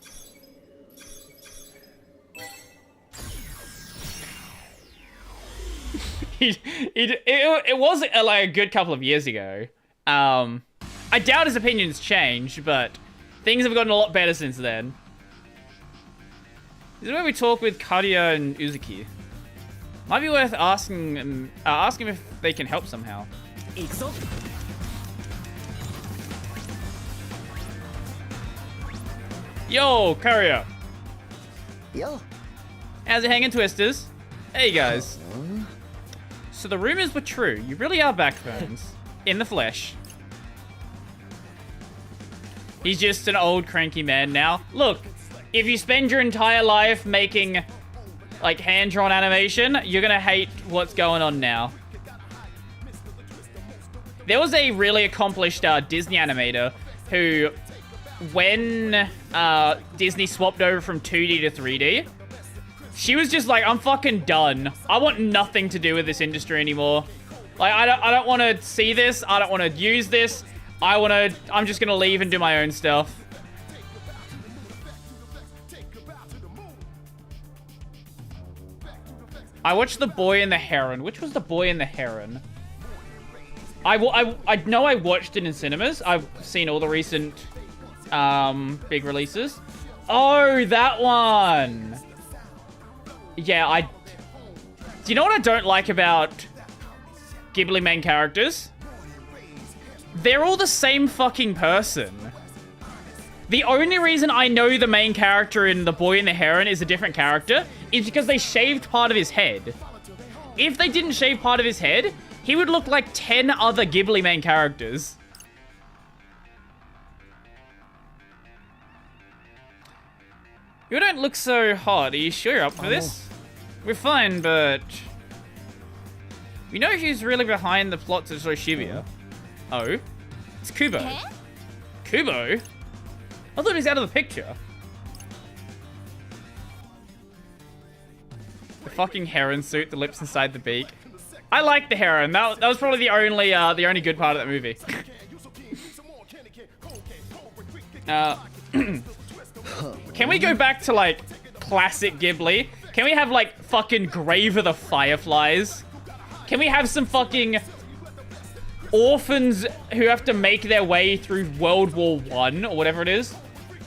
It was like a good couple of years ago. I doubt his opinions changed, but things have gotten a lot better since then. This is where we talk with Karia and Uzuki. Might be worth asking if they can help somehow. Yo, Karia. Yo. How's it hanging, Twisters? Hey, guys. So the rumors were true. You really are Backbones. In the flesh. He's just an old cranky man now. Look, if you spend your entire life making like hand-drawn animation, you're gonna hate what's going on now. There was a really accomplished Disney animator who, when Disney swapped over from 2D to 3D, she was just like, I'm fucking done. I want nothing to do with this industry anymore. Like, I don't want to see this. I don't want to use this. I'm just gonna leave and do my own stuff. I watched The Boy and the Heron. Which was The Boy and the Heron? I know I watched it in cinemas. I've seen all the recent big releases. Oh, that one. Yeah, do you know what I don't like about Ghibli main characters? They're all the same fucking person. The only reason I know the main character in The Boy and the Heron is a different character is because they shaved part of his head. If they didn't shave part of his head, he would look like 10 other Ghibli main characters. You don't look so hot. Are you sure you're up for this? We're fine, but... You know who's really behind the plot to destroy Shibuya? Oh? It's Kubo. Kubo? I thought he was out of the picture. The fucking heron suit, the lips inside the beak. I like the heron. That was probably the only good part of that movie. Can we go back to, like, classic Ghibli? Can we have, like, fucking Grave of the Fireflies? Can we have some fucking orphans who have to make their way through World War I or whatever it is?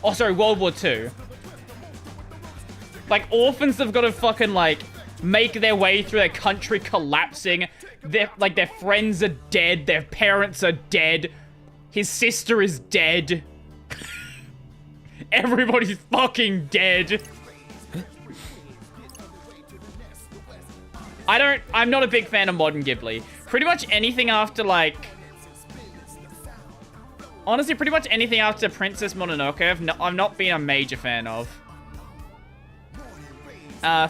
Oh, sorry, World War II. Like, orphans have got to fucking, like, make their way through their country collapsing. Their friends are dead. Their parents are dead. His sister is dead. Everybody's fucking dead. I'm not a big fan of modern Ghibli. Pretty much anything after, like... Honestly, pretty much anything after Princess Mononoke, I've not been a major fan of.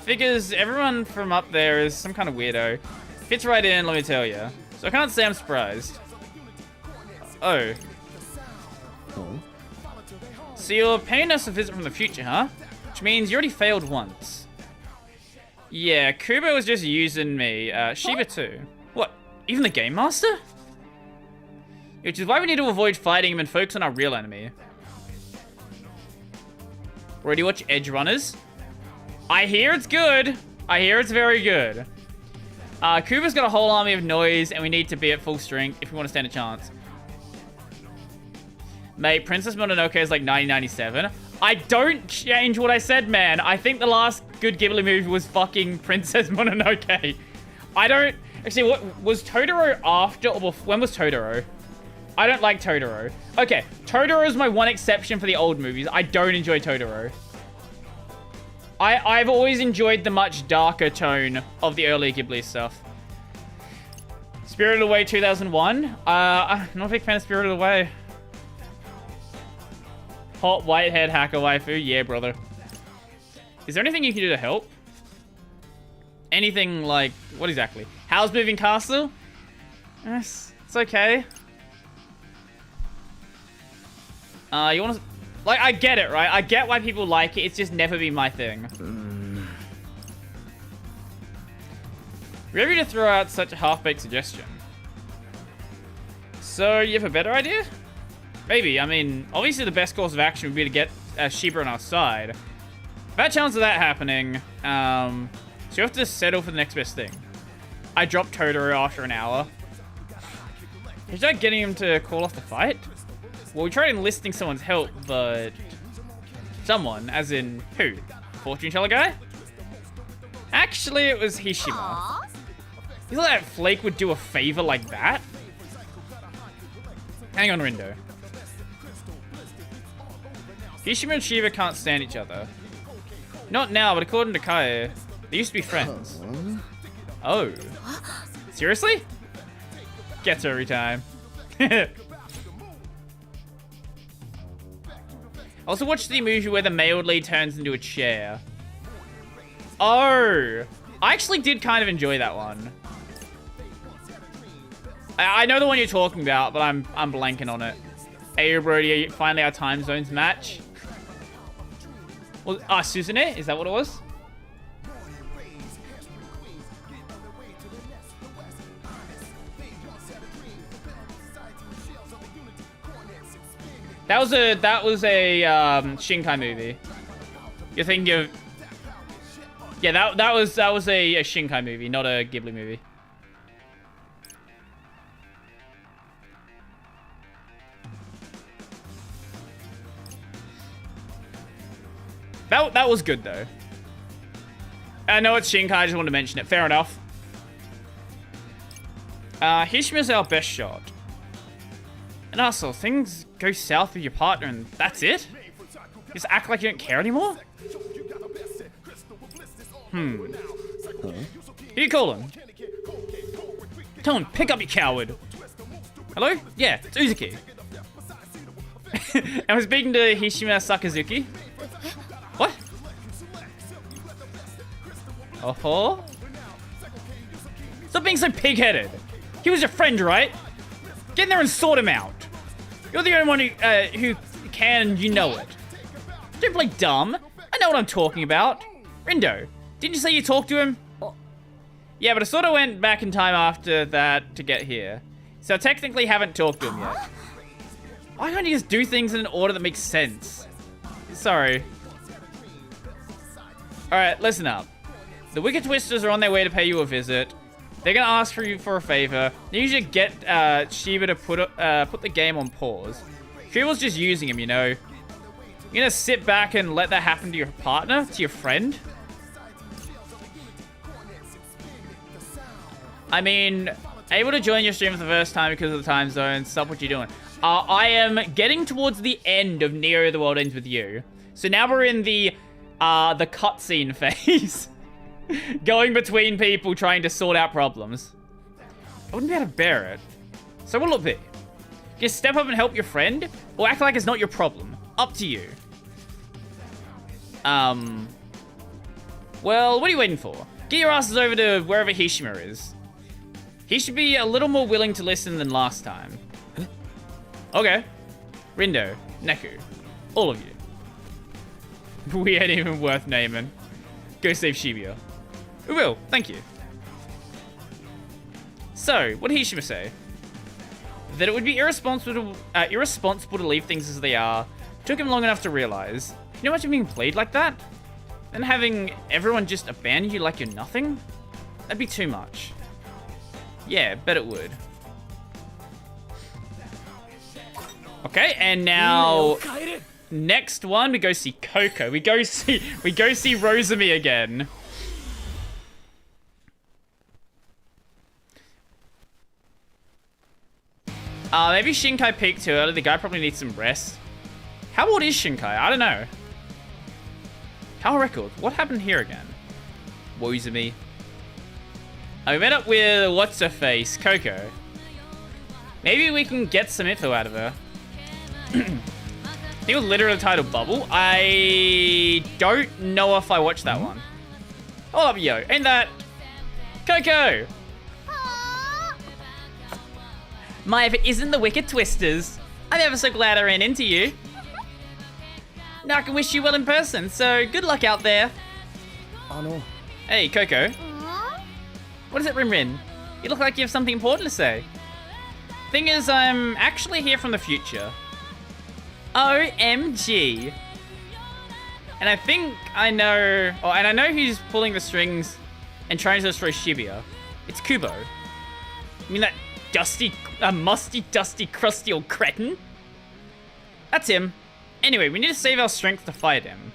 Figures, everyone from up there is some kind of weirdo. Fits right in, let me tell you. So I can't say I'm surprised. Oh. So you're paying us a visit from the future, huh? Which means you already failed once. Yeah, Kubo was just using me. Shiba too. What? Even the Game Master? Which is why we need to avoid fighting him and focus on our real enemy. Already watch Edge Runners? I hear it's good. I hear it's very good. Kubo's got a whole army of noise, and we need to be at full strength if we want to stand a chance. Mate, Princess Mononoke is like 1997. I don't change what I said, man. I think the last good Ghibli movie was fucking Princess Mononoke. I don't... Actually, what was Totoro after or before? When was Totoro? I don't like Totoro. Okay, Totoro is my one exception for the old movies. I don't enjoy Totoro. I've always enjoyed the much darker tone of the early Ghibli stuff. Spirited Away 2001. I'm not a big fan of Spirited Away. Hot whitehead hacker waifu. Yeah, brother. Is there anything you can do to help? Anything like... What exactly? How's Moving Castle? Yes, it's okay. You want to... Like, I get it, right? I get why people like it. It's just never been my thing. Ready to throw out such a half-baked suggestion. So, you have a better idea? Maybe. I mean, obviously the best course of action would be to get Shiba on our side. Bad chance of that happening. So you have to settle for the next best thing. I dropped Totoro after an hour. Is that getting him to call off the fight? Well, we tried enlisting someone's help, but... Someone, as in who? Fortune teller guy? Actually, it was Hishima. You thought that Flake would do a favor like that? Hang on, Rindo. Hishima and Shiba can't stand each other. Not now, but according to Kae, they used to be friends. Oh. Seriously? Gets her every time. I also watched the movie where the male lead turns into a chair. Oh. I actually did kind of enjoy that one. I know the one you're talking about, but I'm blanking on it. Hey, Brody, finally our time zones match. Well, Suzune? Is that what it was? That was a Shinkai movie. You're thinking of... Yeah, that was a Shinkai movie, not a Ghibli movie. That was good, though. I know it's Shinkai, I just wanted to mention it. Fair enough. Hishima's our best shot. And also, things go south with your partner and that's it? Just act like you don't care anymore? Who you calling? Tell him, pick up, you coward. Hello? Yeah, it's Uzuki. I was speaking to Hishima Sakazuki. What? Oh? Stop being so pig-headed. He was your friend, right? Get in there and sort him out. You're the only one who can, you know it. Don't play dumb. I know what I'm talking about. Rindo, didn't you say you talked to him? Yeah, but I sort of went back in time after that to get here. So I technically haven't talked to him yet. Why can't you just do things in an order that makes sense? Sorry. Alright, listen up. The Wicked Twisters are on their way to pay you a visit. They're gonna ask for you for a favor. They usually get Shiba to put the game on pause. Kubo's just using him, you know. You're gonna sit back and let that happen to your partner? To your friend? I mean, able to join your stream for the first time because of the time zone. Stop what you're doing. I am getting towards the end of Neo: The World Ends With You. So now we're in the cutscene phase. Going between people trying to sort out problems. I wouldn't be able to bear it. So what'll it be? Just step up and help your friend? Or act like it's not your problem? Up to you. Well, what are you waiting for? Get your asses over to wherever Hishima is. He should be a little more willing to listen than last time. Huh? Okay. Rindo, Neku, all of you. We ain't even worth naming. Go save Shibuya. We will, thank you. So, what did Hishima say? That it would be irresponsible to leave things as they are. Took him long enough to realize. You know what you're being played like that? Then having everyone just abandon you like you're nothing? That'd be too much. Yeah, bet it would. Okay, and now next one we go see Coco. We go see Rosami again. Maybe Shinkai peaked too early. The guy probably needs some rest. How old is Shinkai? I don't know. Power record. What happened here again? Wozumi. We met up with what's her face, Coco. Maybe we can get some info out of her. It was literally titled Bubble. I don't know if I watched that one. Hold up, yo. Ain't that Coco? My, if it isn't the Wicked Twisters. I'm ever so glad I ran into you. Now I can wish you well in person, so good luck out there. Hey, Coco. What is it, Rin Rin? You look like you have something important to say. Thing is, I'm actually here from the future. OMG. And I think I know... Oh, and I know who's pulling the strings and trying to destroy Shibuya. It's Kubo. I mean that musty, dusty, crusty old cretin? That's him. Anyway, we need to save our strength to fight him.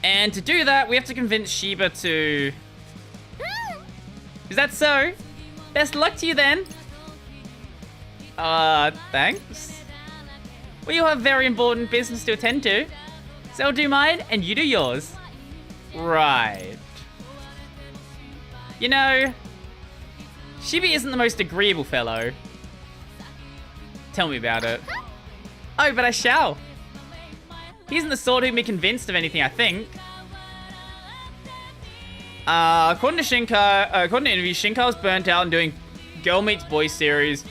And to do that, we have to convince Shiba to... Is that so? Best luck to you then. Thanks. Well, you have very important business to attend to. So I'll do mine, and you do yours. Right. You know, Shiba isn't the most agreeable fellow. Tell me about it. Oh, but I shall. He isn't the sort who can be convinced of anything, I think. According to interviews, Shinkai was burnt out in doing Girl Meets Boy series.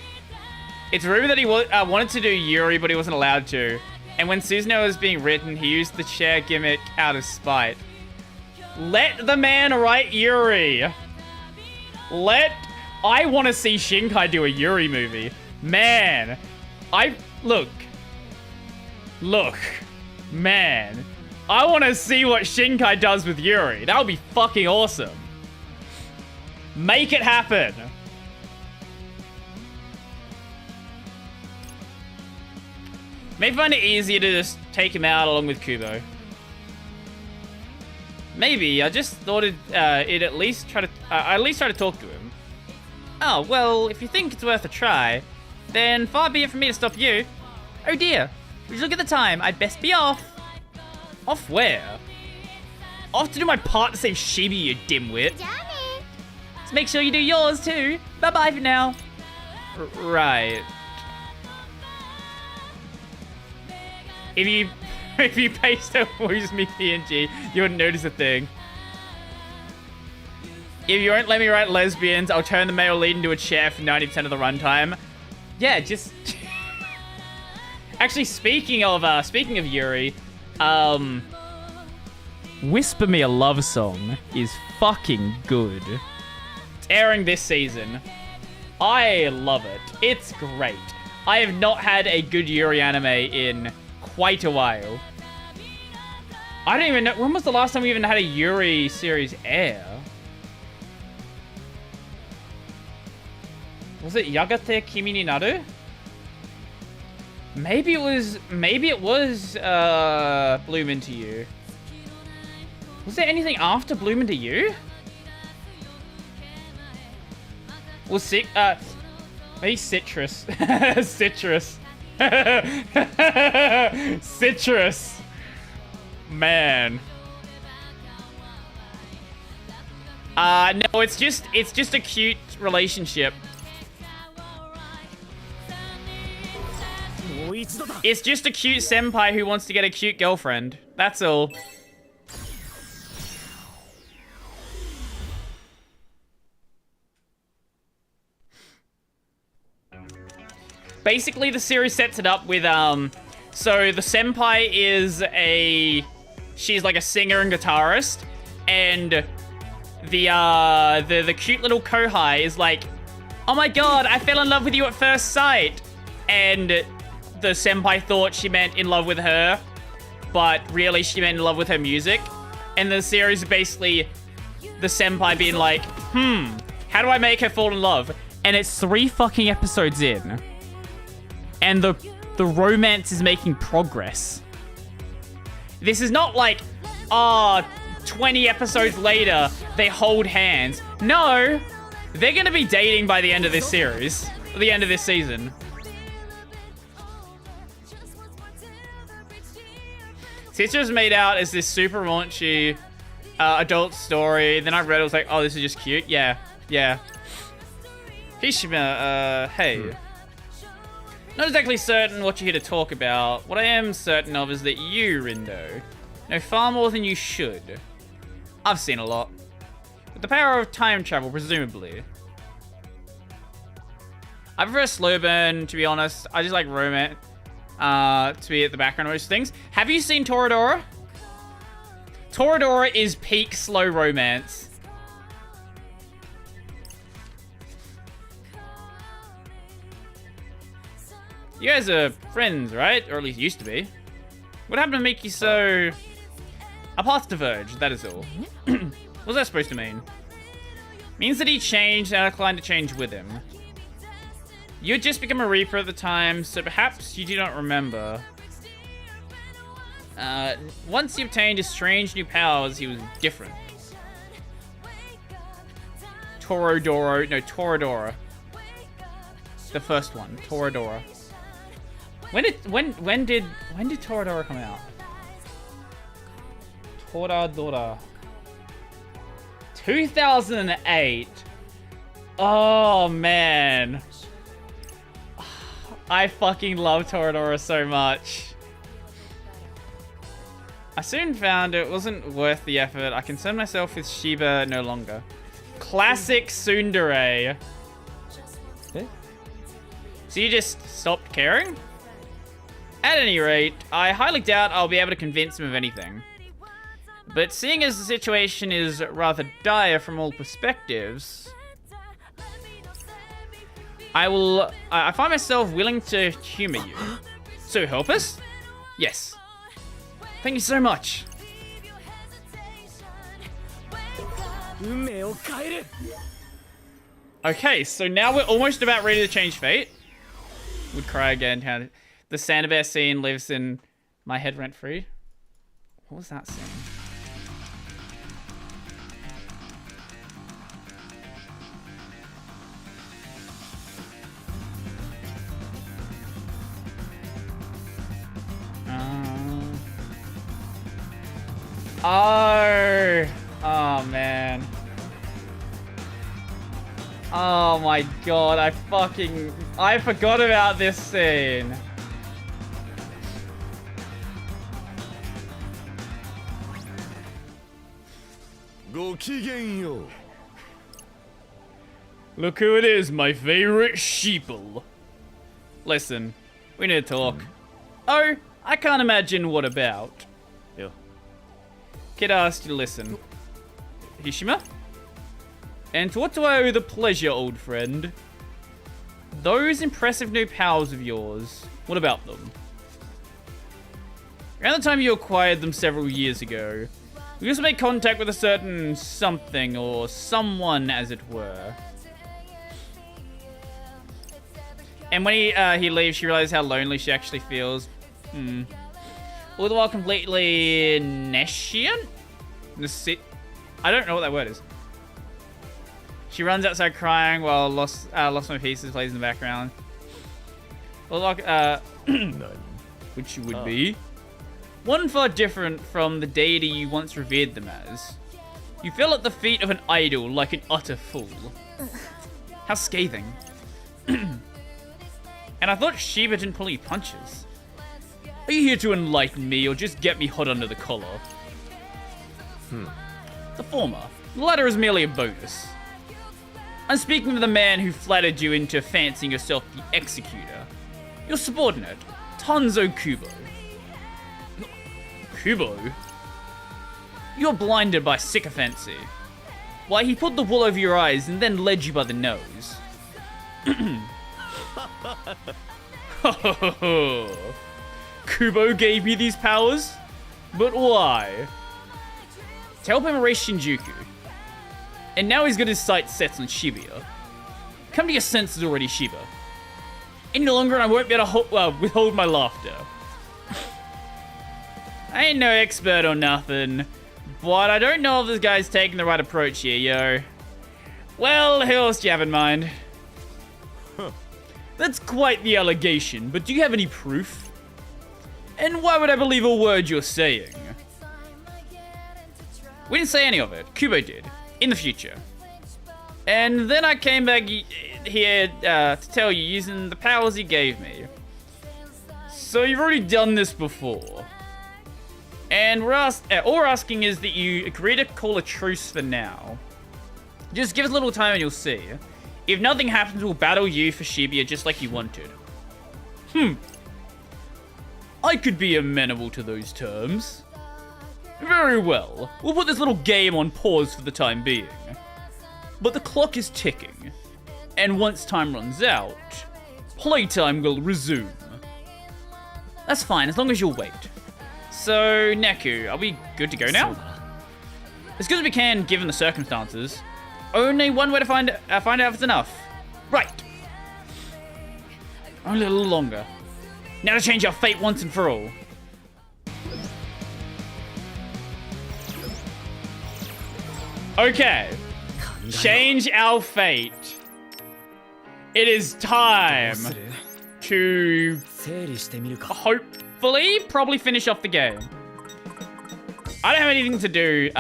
It's rumored that he wanted to do Yuri, but he wasn't allowed to. And when Suzuno was being written, he used the chair gimmick out of spite. Let the man write Yuri. I want to see Shinkai do a Yuri movie. Man. Look. Man. I want to see what Shinkai does with Yuri. That would be fucking awesome. Make it happen. May find it easier to just take him out along with Kubo. Maybe. I just thought it'd at least try to... I at least try to talk to him. Oh, well, if you think it's worth a try, then far be it from me to stop you. Oh dear. Would you look at the time? I'd best be off. Off where? Off to do my part to save Shiba, you dimwit. So make sure you do yours too. Bye-bye for now. Right. If you paste a Who's Me PNG, you wouldn't notice a thing. If you won't let me write lesbians, I'll turn the male lead into a chair for 90% of the runtime. Yeah, just... Actually, speaking of Yuri, Whisper Me a Love Song is fucking good. It's airing this season. I love it. It's great. I have not had a good Yuri anime in quite a while. I don't even know, when was the last time we even had a Yuri series air? Was it Yagate Kimi ni Naru? Maybe it was Bloom Into You. Was there anything after Bloom Into You? Was maybe Citrus. Citrus. Citrus. Man. No, it's just a cute relationship. It's just a cute senpai who wants to get a cute girlfriend. That's all. Basically, the series sets it up with, so the senpai is she's like a singer and guitarist, and the cute little kohai is like, oh my god, I fell in love with you at first sight, and the senpai thought she meant in love with her, but really she meant in love with her music, and the series is basically the senpai being like, how do I make her fall in love? And it's 3 fucking episodes in. And the romance is making progress. This is not like, 20 episodes later, they hold hands. No, they're gonna be dating by the end of this series. The end of this season. Citrus made out as this super raunchy adult story. Then I read it, was like, oh, this is just cute. Yeah. Hishima, hey. Not exactly certain what you're here to talk about. What I am certain of is that you, Rindo, know far more than you should. I've seen a lot. With the power of time travel, presumably. I prefer slow burn, to be honest. I just like romance to be at the background of most things. Have you seen Toradora? Toradora is peak slow romance. You guys are friends, right? Or at least used to be. What happened to make you so... Our paths diverged, that is all. What's that supposed to mean? Means that he changed and I declined to change with him. You had just become a Reaper at the time, so perhaps you do not remember. Once he obtained his strange new powers, he was different. Toradora. The first one, Toradora. When did Toradora come out? Toradora. 2008. Oh man. I fucking love Toradora so much. I soon found it wasn't worth the effort. I concerned myself with Shiba no longer. Classic tsundere. So you just stopped caring? At any rate, I highly doubt I'll be able to convince him of anything. But seeing as the situation is rather dire from all perspectives, I find myself willing to humor you. So help us? Yes. Thank you so much. Okay, so now we're almost about ready to change fate. Would cry again. How the Santa Bear scene lives in my head rent free. What was that scene? Oh. Oh, man. Oh my god, I forgot about this scene. Look who it is, my favorite sheeple. Listen, we need to talk. Oh, I can't imagine what about. Yeah. Kid asked you to listen. Hishima? And to what do I owe the pleasure, old friend? Those impressive new powers of yours, what about them? Around the time you acquired them several years ago, we used to make contact with a certain something, or someone as it were. And when he leaves, she realizes how lonely she actually feels. All the while completely nescient? I don't know what that word is. She runs outside crying while Lost My Pieces plays in the background. Well, like, which would be one far different from the deity you once revered them as. You fell at the feet of an idol like an utter fool. How scathing. And I thought Shiva didn't pull any punches. Are you here to enlighten me or just get me hot under the collar? The former. The latter is merely a bonus. I'm speaking of the man who flattered you into fancying yourself the executor. Your subordinate, Tanzo Kubo. Kubo? You're blinded by sycophancy. Why, he put the wool over your eyes and then led you by the nose. Kubo gave me these powers? But why? To help him erase Shinjuku. And now he's got his sights set on Shibuya. Come to your senses already, Shiba. Any longer and I won't be able to withhold my laughter. I ain't no expert or nothing, but I don't know if this guy's taking the right approach here, yo. Well, who else do you have in mind? That's quite the allegation, but do you have any proof? And why would I believe a word you're saying? We didn't say any of it. Kubo did. In the future. And then I came back here to tell you using the powers he gave me. So you've already done this before. And all we're asking is that you agree to call a truce for now. Just give us a little time and you'll see. If nothing happens, we'll battle you for Shibuya just like you wanted. I could be amenable to those terms. Very well. We'll put this little game on pause for the time being. But the clock is ticking. And once time runs out, playtime will resume. That's fine, as long as you'll wait. So, Neku, are we good to go now? As good as we can, given the circumstances. Only one way to find out if it's enough. Right. Only a little longer. Now to change our fate once and for all. Okay. Change our fate. It is time to hopefully probably finish off the game. I don't have anything to do,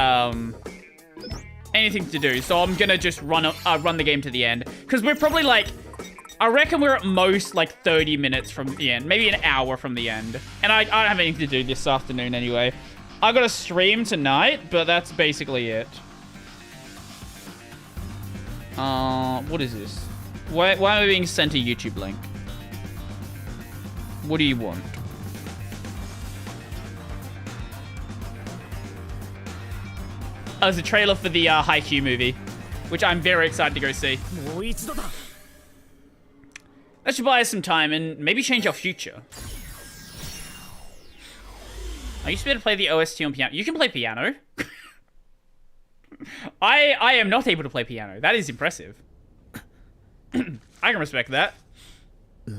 so I'm gonna just run the game to the end. Because we're probably like, I reckon we're at most like 30 minutes from the end. Maybe an hour from the end. And I don't have anything to do this afternoon anyway. I got a stream tonight, but that's basically it. What is this? Why am I being sent a YouTube link? What do you want? Oh, it's a trailer for the Haikyuu movie, which I'm very excited to go see. That should buy us some time and maybe change our future. I used to be able to play the OST on piano. You can play piano. I am not able to play piano. That is impressive. I can respect that. Your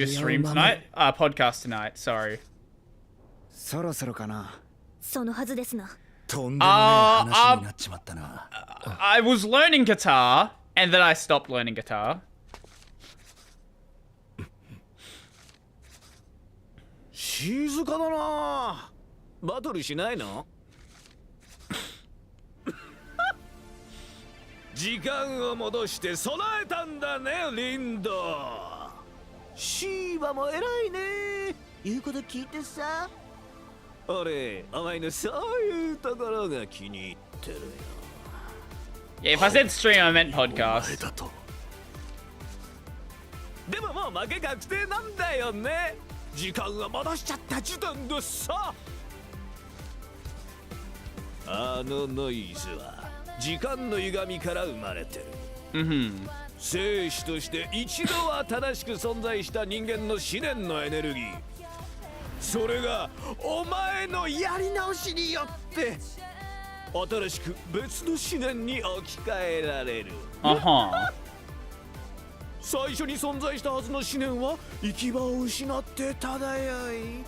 stream tonight? Podcast tonight, sorry. I was learning guitar, and then I stopped learning guitar. 静かだな。バトルしないの？時間を戻して備えたんだね、リンド。シーバも偉いね。言うこと聞いてさ。俺、お前のそういうところが気に入ってるよ。Yeah, if I said stream, I meant podcast. でももう負け確定なんだよね。時間を戻しちゃった時点でさ。あのノイズは時間の歪みから生まれてる。生死として一度は正しく存在した人間の思念のエネルギー、それがお前のやり直しによって新しく別の思念に置き換えられる。最初に存在したはずの思念は行き場を失って漂い、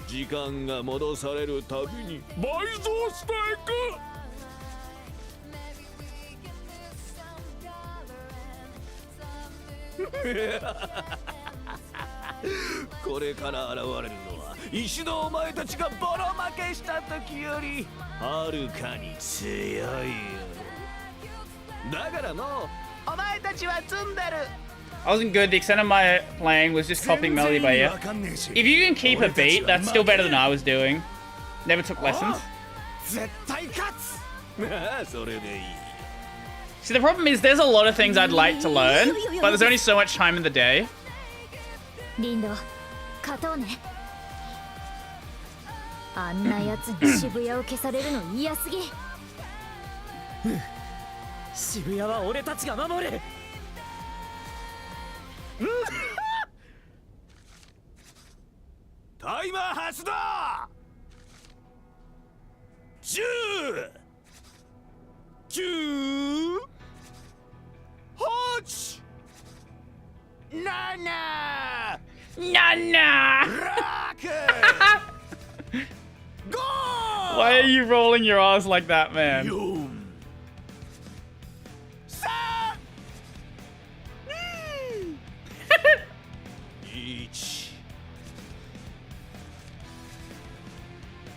時間が戻されるたびに倍増していく。これから現れるのは一度お前たちがボロ負けした時よりはるかに強いよ。だからもうお前たちは積んでる。I wasn't good. The extent of my playing was just copying melody by ear. If you can keep a beat, that's still better than I was doing. Never took lessons. 絶対勝つ。それでいい。See, the problem is there's a lot of things I'd like to learn, but there's only so much time in the day. リンド、勝とうね。あんな奴に渋谷を消されるの嫌すぎ。渋谷は俺たちが守る。タイマー発動。10、9、8、7、Why are you rolling your R's like that, man? 1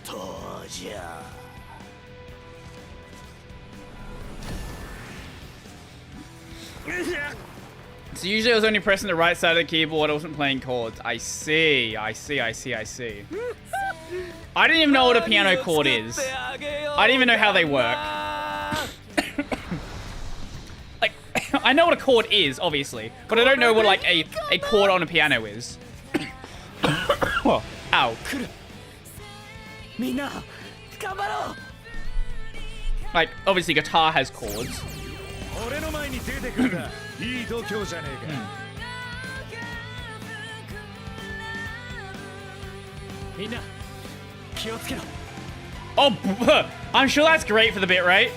とじゃ。So usually I was only pressing the right side of the keyboard, I wasn't playing chords. I see. I didn't even know what a piano chord is. I didn't even know how they work. Like, I know what a chord is, obviously, but I don't know what like a chord on a piano is. Ow. Like, obviously guitar has chords. Oh, I'm sure that's great for the bit rate.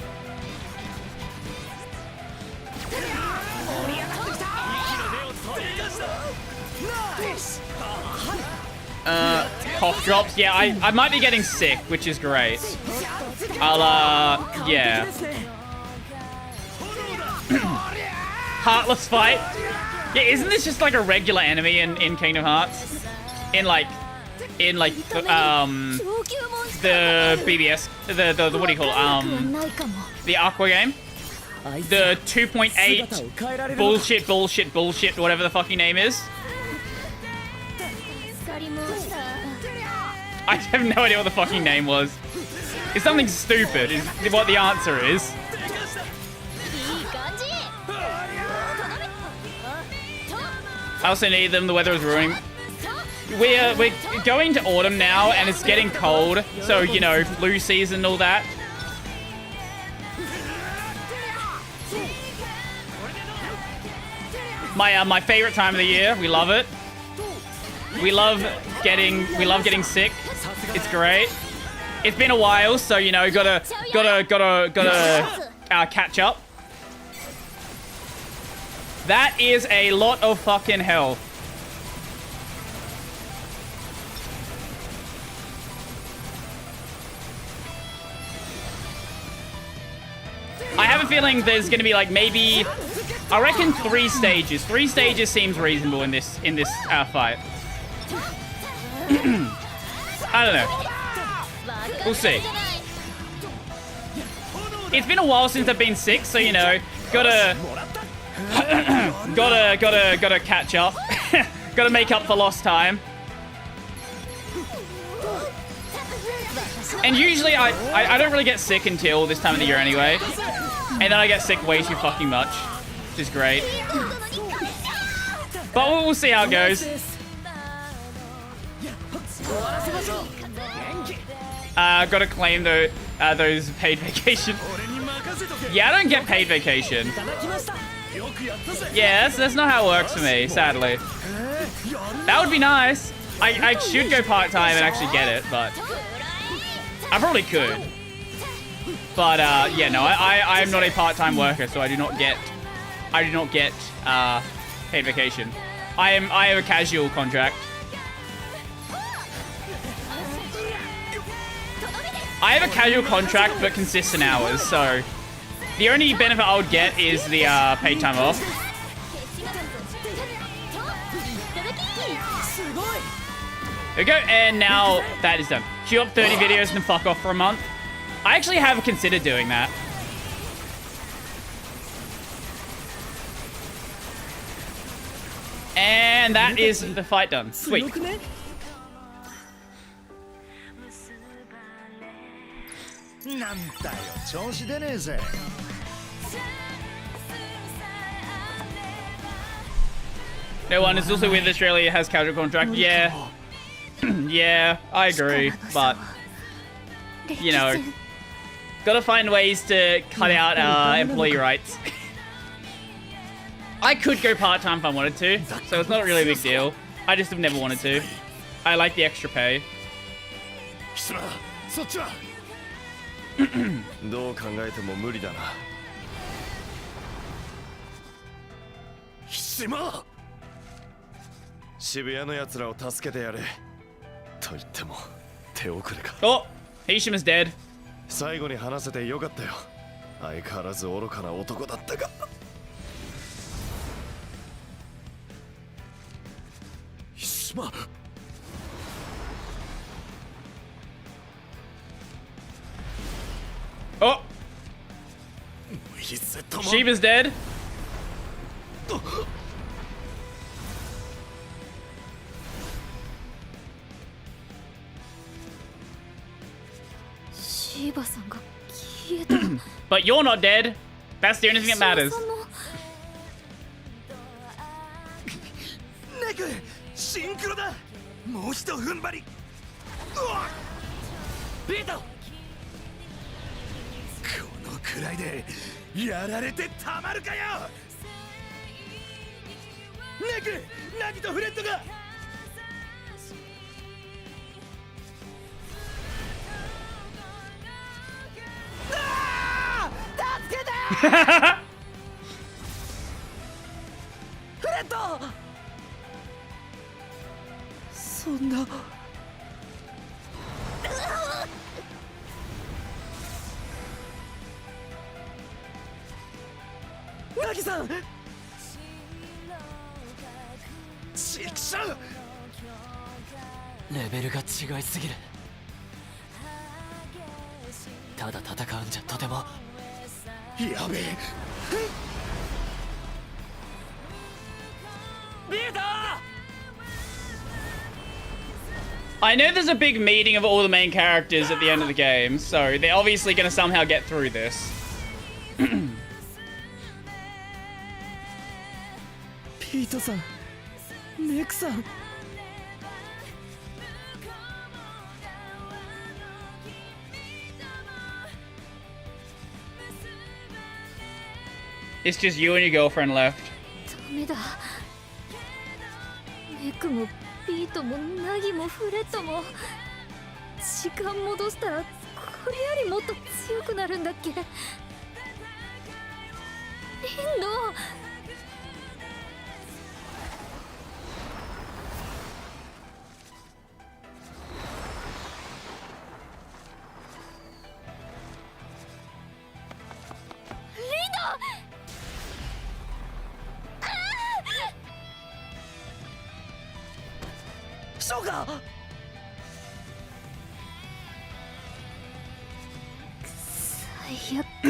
Cough drops. Yeah, I might be getting sick, which is great. I'll, yeah. Heartless fight. Yeah, isn't this just like a regular enemy in Kingdom Hearts? In like the BBS, the what do you call it? The Aqua game? The 2.8 bullshit, whatever the fucking name is. I have no idea what the fucking name was. It's something stupid, is what the answer is. I also need them, the weather is ruining. We're going to autumn now, and it's getting cold, so, you know, flu season and all that. My favorite time of the year. We love it. We love getting sick. It's great. It's been a while, so you know, gotta catch up. That is a lot of fucking hell. I have a feeling there's gonna be like maybe I reckon 3 stages. 3 stages seems reasonable in this fight. I don't know. We'll see. It's been a while since I've been sick, so you know, gotta catch up. Gotta make up for lost time. And usually I don't really get sick until this time of the year anyway. And then I get sick way too fucking much, which is great. But we'll see how it goes. Gotta claim those paid vacation. Yeah, I don't get paid vacation. Yeah, that's not how it works for me, sadly. That would be nice. I should go part-time and actually get it, but I probably could. But yeah, no, I am not a part-time worker, so I do not get paid vacation. I have a casual contract. I have a casual contract, but consistent hours, so the only benefit I would get is the paid time off. There we go, and now that is done. Queue up 30 videos and then fuck off for a month. I actually have considered doing that. And that is the fight done. Sweet. No one is also with Australia has casual contract. Yeah. Yeah, I agree. But, you know, gotta find ways to cut out employee rights. I could go part-time if I wanted to, so it's not really a big deal. I just have never wanted to. I like the extra pay. どう考えても無理だな。島！渋谷の奴らを助けてやれ。と言っても手遅れか。Oh, Hishima's dead. 最後に話せてよかったよ。相変わらず愚かな男だったが。島。Oh! Shiva's dead. But you're not dead. That's the only thing that matters. Nagi-san! レベルが違いすぎる。ただ戦うんじゃとてもやべえ。ビーター! I know there's a big meeting of all the main characters at the end of the game, so they're obviously going to somehow get through this. Pito-san, Nick-san. It's just you and your girlfriend left. ダメだ。ネクもピートもナギもフレットも時間戻したらこれよりもっと強くなるんだっけ。リンド。丈か。最悪。ダ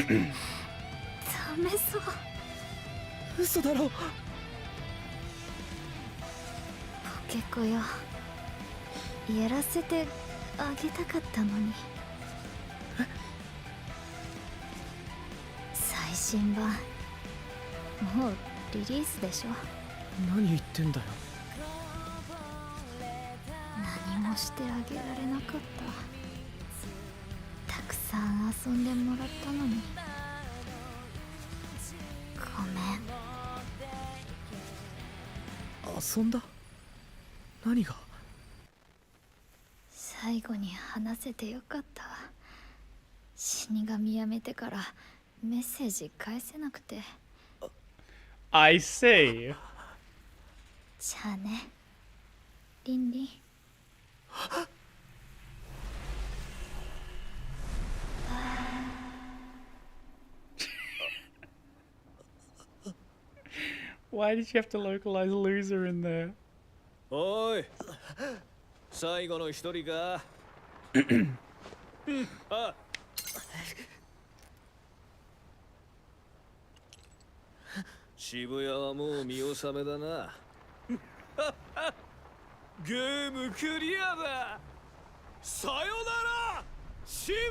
メそう。嘘だろ。ポケコよ、やらせてあげたかったのに。最新版もうリリースでしょ。何言ってんだよ。何もしてあげられなかった。たくさん遊んでもらったのにごめん。遊んだ？何が？最後に話せてよかったわ。死神やめてからメッセージ返せなくて。I see. じゃあね、リンリン。Why did you have to localize loser in there? おい、最後の一人か。あ、渋谷はもう見納めだな。ゲームクリアだ。さよなら渋谷。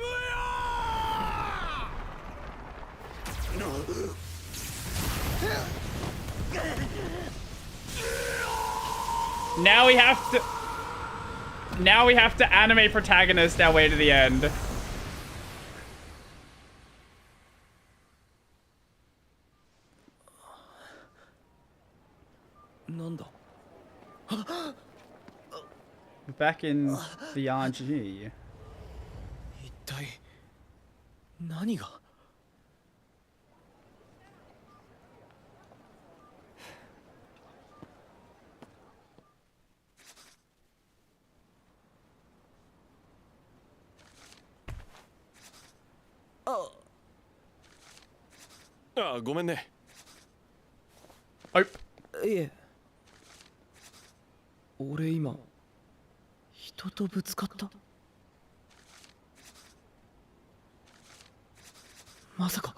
Now we have to anime protagonist our way to the end. なんだ。 Back in the RG. 一体何が。あ、ごめんね。いえ、俺今人とぶつかった。まさか。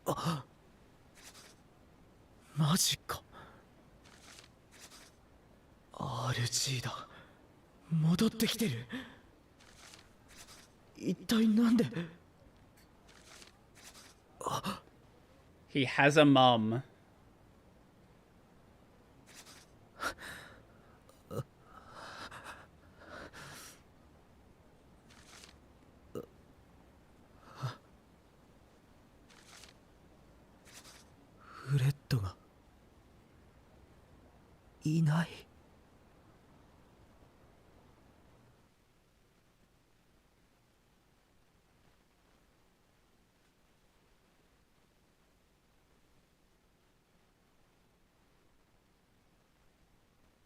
あ、マジか。RG だ。戻ってきてる。一体なんで。He has a mum. フレッドがいない。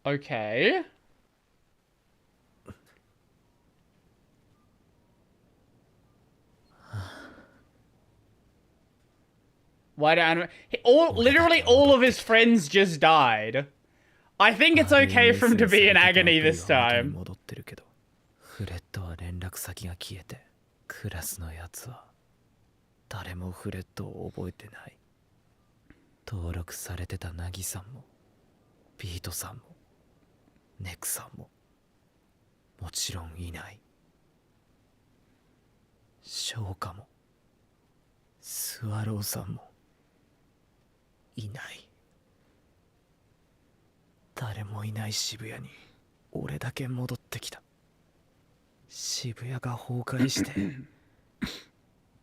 Okay. Why do anime? Literally all of his friends just died. I think it's okay for him to be in agony this time. フレッドは連絡先が消えて、クラスのやつは誰もフレッドを覚えてない。登録されてたナギさんもビートさんもネクさんももちろんいない。ショウカもスワローさんもいない。誰もいない渋谷に俺だけ戻ってきた。渋谷が崩壊して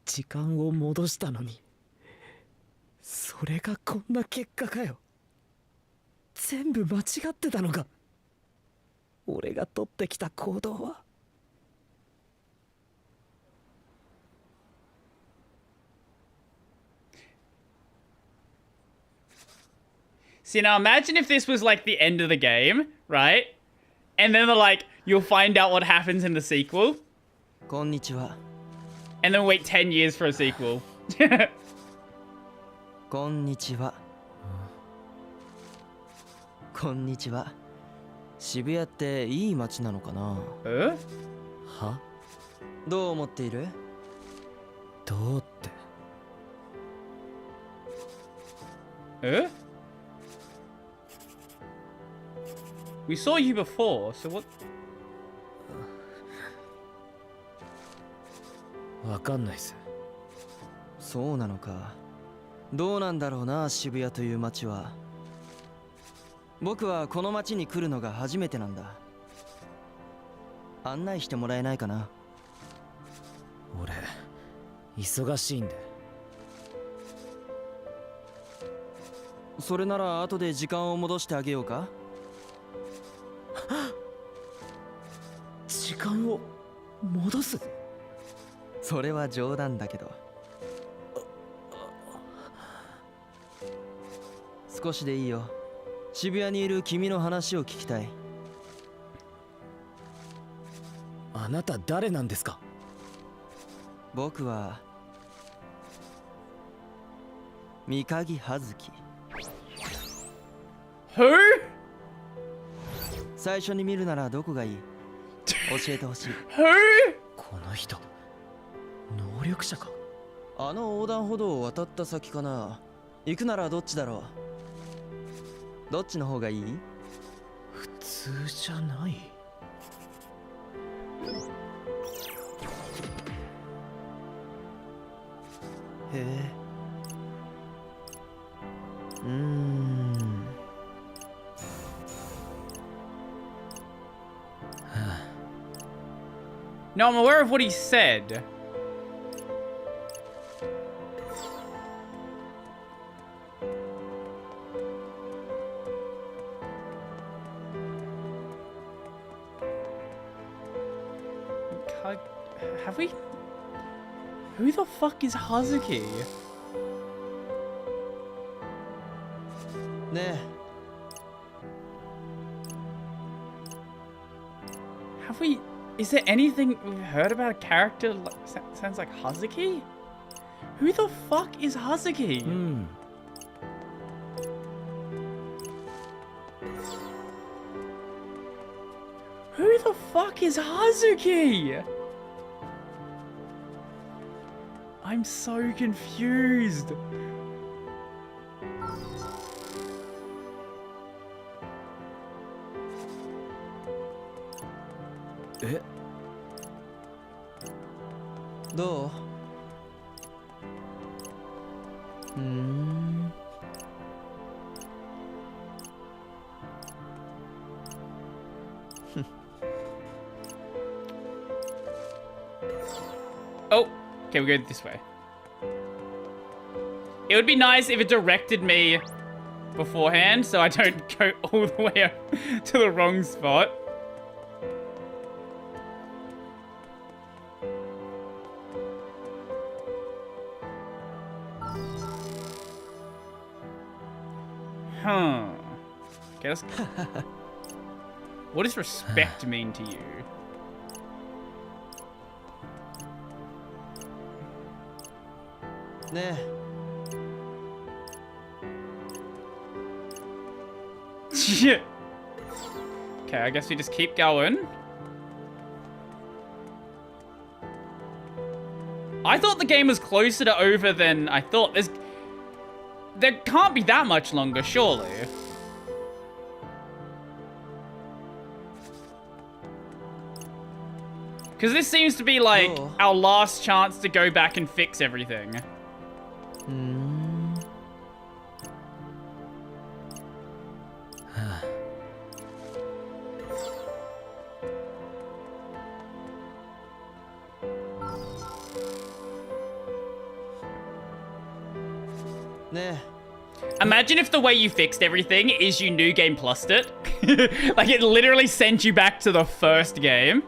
時間を戻したのに、それがこんな結果かよ。全部間違ってたのか。俺が取ってきた行動は。See, now imagine if this was like the end of the game, right? And then they're like, you'll find out what happens in the sequel. こんにちは。 And then wait 10 years for a sequel. こんにちは。こんにちは。渋谷っていい街なのかな？は？どう思っている？どうって。We saw you before, so what? わかんないっす。そうなのか。どうなんだろうな、渋谷という街は。僕はこの街に来るのが初めてなんだ。案内してもらえないかな？俺、忙しいんで。それなら後で時間を戻してあげようか？時間を戻す？それは冗談だけど。少しでいいよ。渋谷にいる君の話を聞きたい。あなた誰なんですか？僕は三鍵葉月。Who？ 最初に見るならどこがいい？教えてほしい。Who？ この人能力者か？あの横断歩道を渡った先かな。行くならどっちだろう？どっちの方がいい？普通じゃない。へえ。No, I'm aware of what he said. Have we? Who the fuck is Hazuki? ねえ。 Have we? Is there anything we've heard about a character like sounds like Hazuki? Who the fuck is Hazuki? Who the fuck is Hazuki? I'm so confused. Eh? どう？Oh, okay, we go this way. It would be nice if it directed me beforehand so I don't go all the way to the wrong spot. Huh. Okay, let's... What does respect mean to you? Ne. Shit. Okay, I guess we just keep going. I thought the game was closer to over than I thought. There can't be that much longer, surely. Because this seems to be like our last chance to go back and fix everything. Imagine if the way you fixed everything is you New Game Plus'd it. Like it literally sent you back to the first game.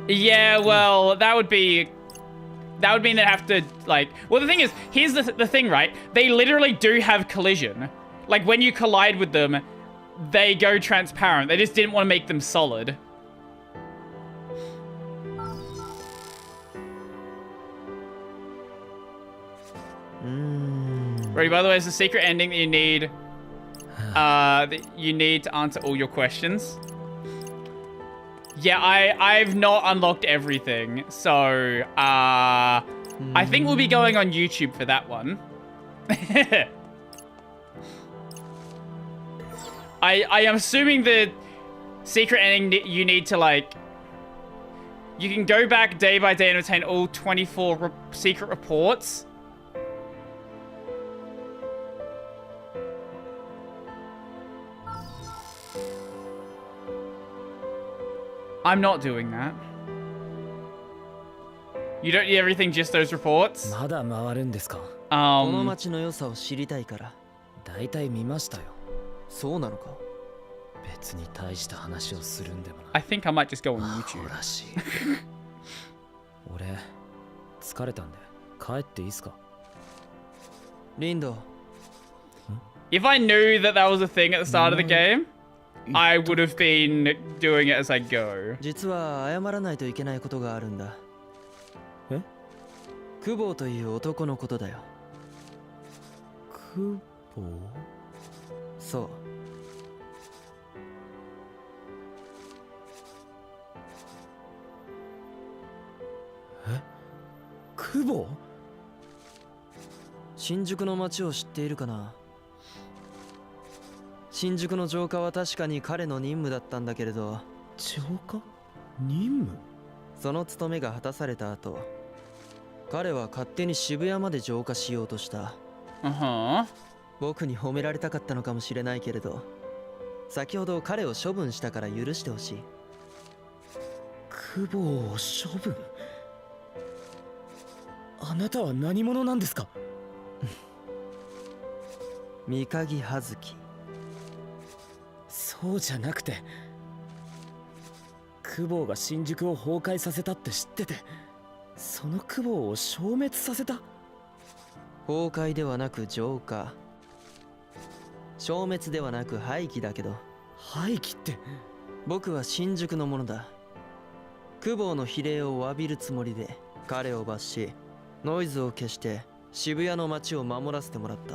Yeah, well, that would mean they'd have to, like... Well, the thing is, here's the thing, right? They literally do have collision. Like, when you collide with them, they go transparent. They just didn't want to make them solid. Brody, by the way, it's a secret ending that you need to answer all your questions. Yeah, I've not unlocked everything, so I think we'll be going on YouTube for that one. I am assuming the secret ending you need to like. You can go back day by day and obtain all 24 secret reports. I'm not doing that. You don't need everything, just those reports? まだ回るんですか？この街の良さを知りたいから。大体見ましたよ。そうなのか？別に大した話をするんでもない。I think I might just go on YouTube. らしい。俺疲れたんで帰っていいですか？リンド。If I knew that that was a thing at the start of the game, I would have been doing it as I go. 実は謝らないといけないことがあるんだ。え？クボーという男のことだよ。クボー？そう。クボー？新宿の街を知っているかな？新宿の浄化は確かに彼の任務だったんだけれど。浄化？任務？その務めが果たされた後、彼は勝手に渋谷まで浄化しようとした。僕に褒められたかったのかもしれないけれど、先ほど彼を処分したから許してほしい。クボーを処分？あなたは何者なんですか？三鍵葉月。そうじゃなくて、クボーが新宿を崩壊させたって知ってて、そのクボーを消滅させた？崩壊ではなく浄化。消滅ではなく廃棄だけど。廃棄って？僕は新宿のものだ。クボーの比例を詫びるつもりで彼を罰し、ノイズを消して渋谷の街を守らせてもらった。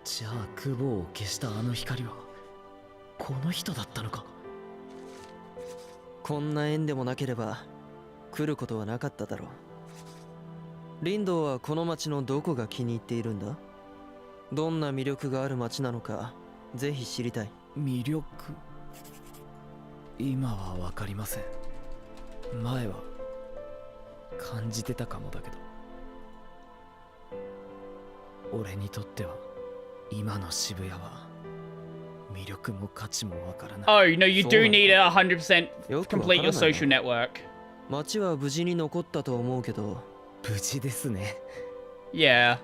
じゃあクボーを消したあの光はこの人だったのか？こんな縁でもなければ来ることはなかっただろう。リンドウはこの街のどこが気に入っているんだ？どんな魅力がある街なのかぜひ知りたい。魅力？今は分かりません。前は感じてたかもだけど、俺にとっては今の渋谷は魅力も価値もわからない。Oh, no, you do need a 100% complete your social network. 街は無事に残ったと思うけど。無事ですね。Yeah.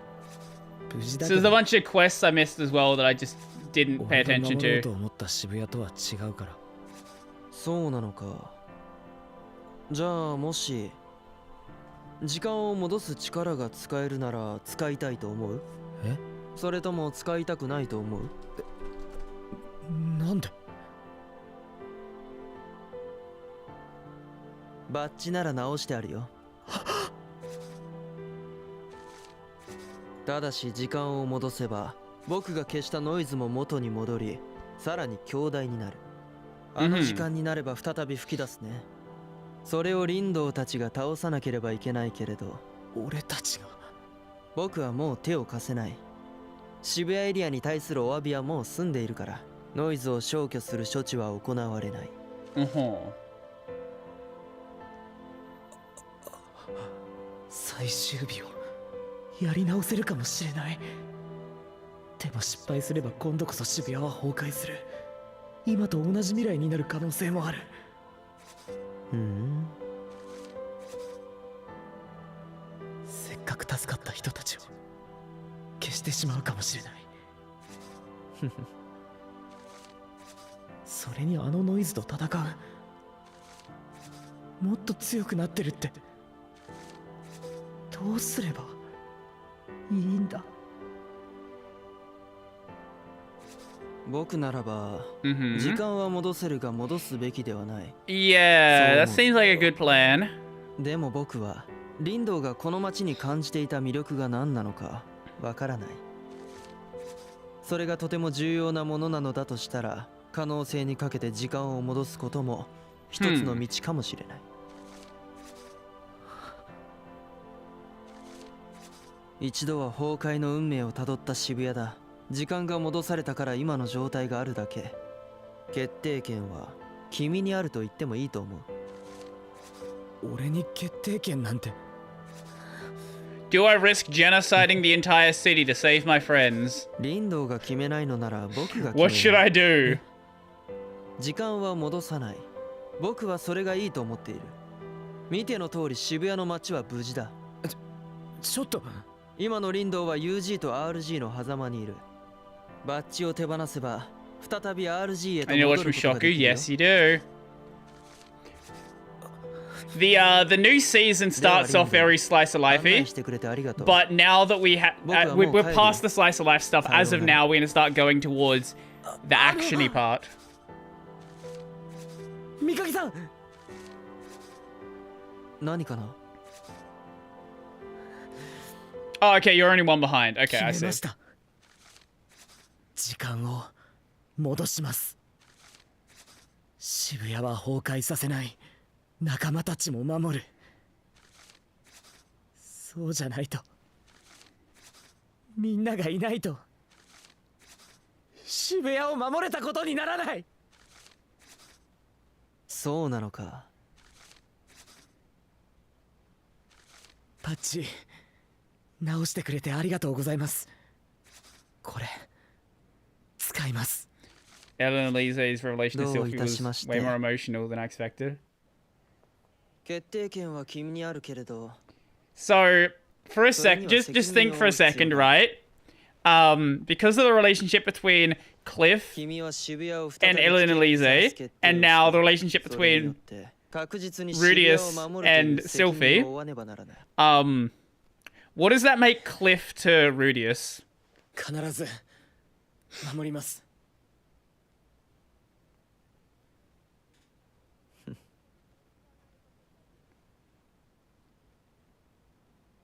So there's a bunch of quests I missed as well that I just didn't pay attention to. と思った渋谷とは違うから。そうなのか。じゃあもし時間を戻す力が使えるなら使いたいと思う？え？それとも使いたくないと思う？なんで？バッジなら直してあるよ。ただし時間を戻せば僕が消したノイズも元に戻り、さらに強大になる。あの時間になれば再び吹き出すね。それをリンドウたちが倒さなければいけないけれど。俺たちが？僕はもう手を貸せない。渋谷エリアに対するお詫びはもう済んでいるから、ノイズを消去する処置は行われない。最終日をやり直せるかもしれない。でも失敗すれば今度こそ渋谷は崩壊する。今と同じ未来になる可能性もある。せっかく助かった人たちを消してしまうかもしれない。それにあのノイズと戦う。もっと強くなってるって。どうすればいいんだ？僕ならば、時間は戻せるが戻すべきではない。Yeah, that seems like a good plan. でも僕はリンドウがこの街に感じていた魅力が何なのかわからない。それがとても重要なものなのだとしたら、可能性にかけて時間を戻すことも一つの道かもしれない。一度は崩壊の運命をたどった渋谷だ。時間が戻されたから今の状態があるだけ。決定権は君にあると言ってもいいと思う。俺に決定権なんて。 Do I risk genociding the entire city to save my friends? リンドウが決めないのなら僕が決める。 What should I do? 時間は戻さない。僕はそれがいいと思っている。見ての通り渋谷の街は無事だ。ちょっと。今のリンドウは UG と RG の狭間にいる。バッジを手放せば再び RG へと And you 戻 watch る with ことがで Shoku? きるよ。 Yes, you do. The new season starts off very slice of lifey, but now that we're past the slice of life stuff, as of now we're gonna start going towards the actiony part. 三影さん。何かな。 Oh, okay, you're only one behind. Okay, I 決めま see. した。時間を戻します。渋谷は崩壊させない。仲間たちも守る。そうじゃないと、みんながいないと渋谷を守れたことにならない。そうなのか。パッチ、直してくれてありがとうございます。これ使います。 Ellen and Lisa's relation to どう Sylvie いたし was まして。 way more emotional than I expected. 決定権は君にあるけれど。 So, for a sec, just think for a second, right? Because of the relationship between Cliff and Ellen and Lisa, and now the relationship between Rudius and Sylvie, what does that make Cliff to Rudius? 必ず守ります。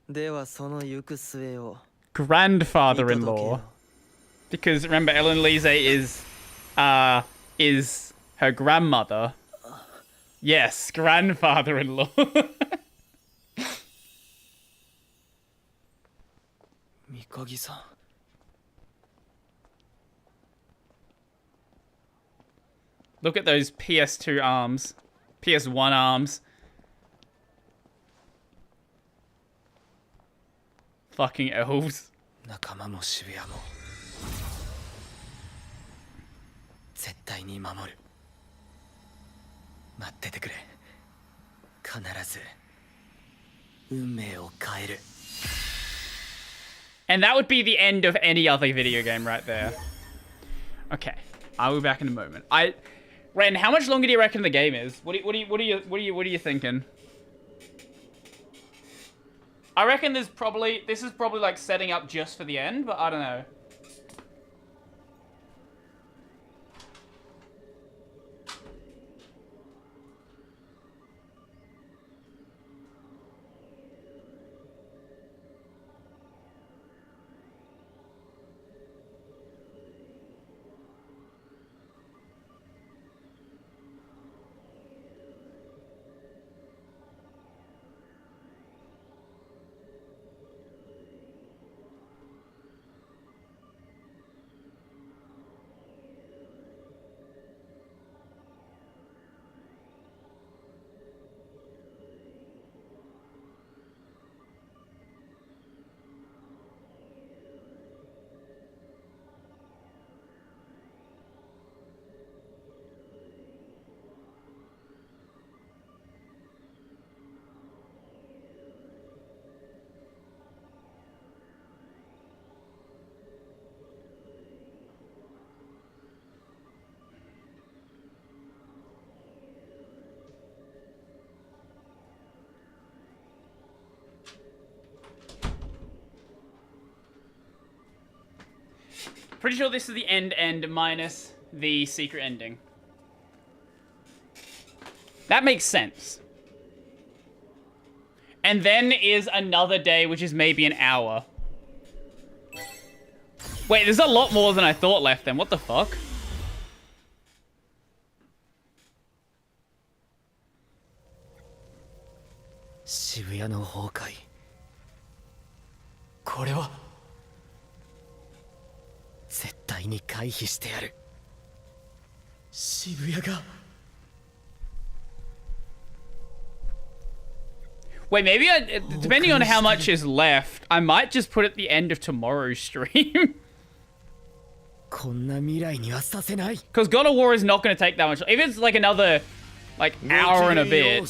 ではその行く末を。 Grandfather-in-law. Because remember, Ellen Lisa is her grandmother. Yes, grandfather-in-law. Mikagi-san. Look at those PS2 arms. PS1 arms. Fucking elves. 仲間も渋谷も絶対に守る。待っててくれ。必ず運命を変える。 And that would be the end of any other video game right there. Okay, I'll be back in a moment. Ren, how much longer do you reckon the game is? What are you thinking? I reckon this is probably like setting up just for the end, but I don't know. Pretty sure this is the end minus the secret ending. That makes sense. And then is another day, which is maybe an hour. Wait, there's a lot more than I thought left then. What the fuck? 渋谷の崩壊。これは絶対に回避してやる。渋谷が Wait, maybe depending on how much is left, I might just put it at the end of tomorrow's stream. こんな未来にはさせない。 Because God of War is not going to take that much. If it's like another like hour and a bit,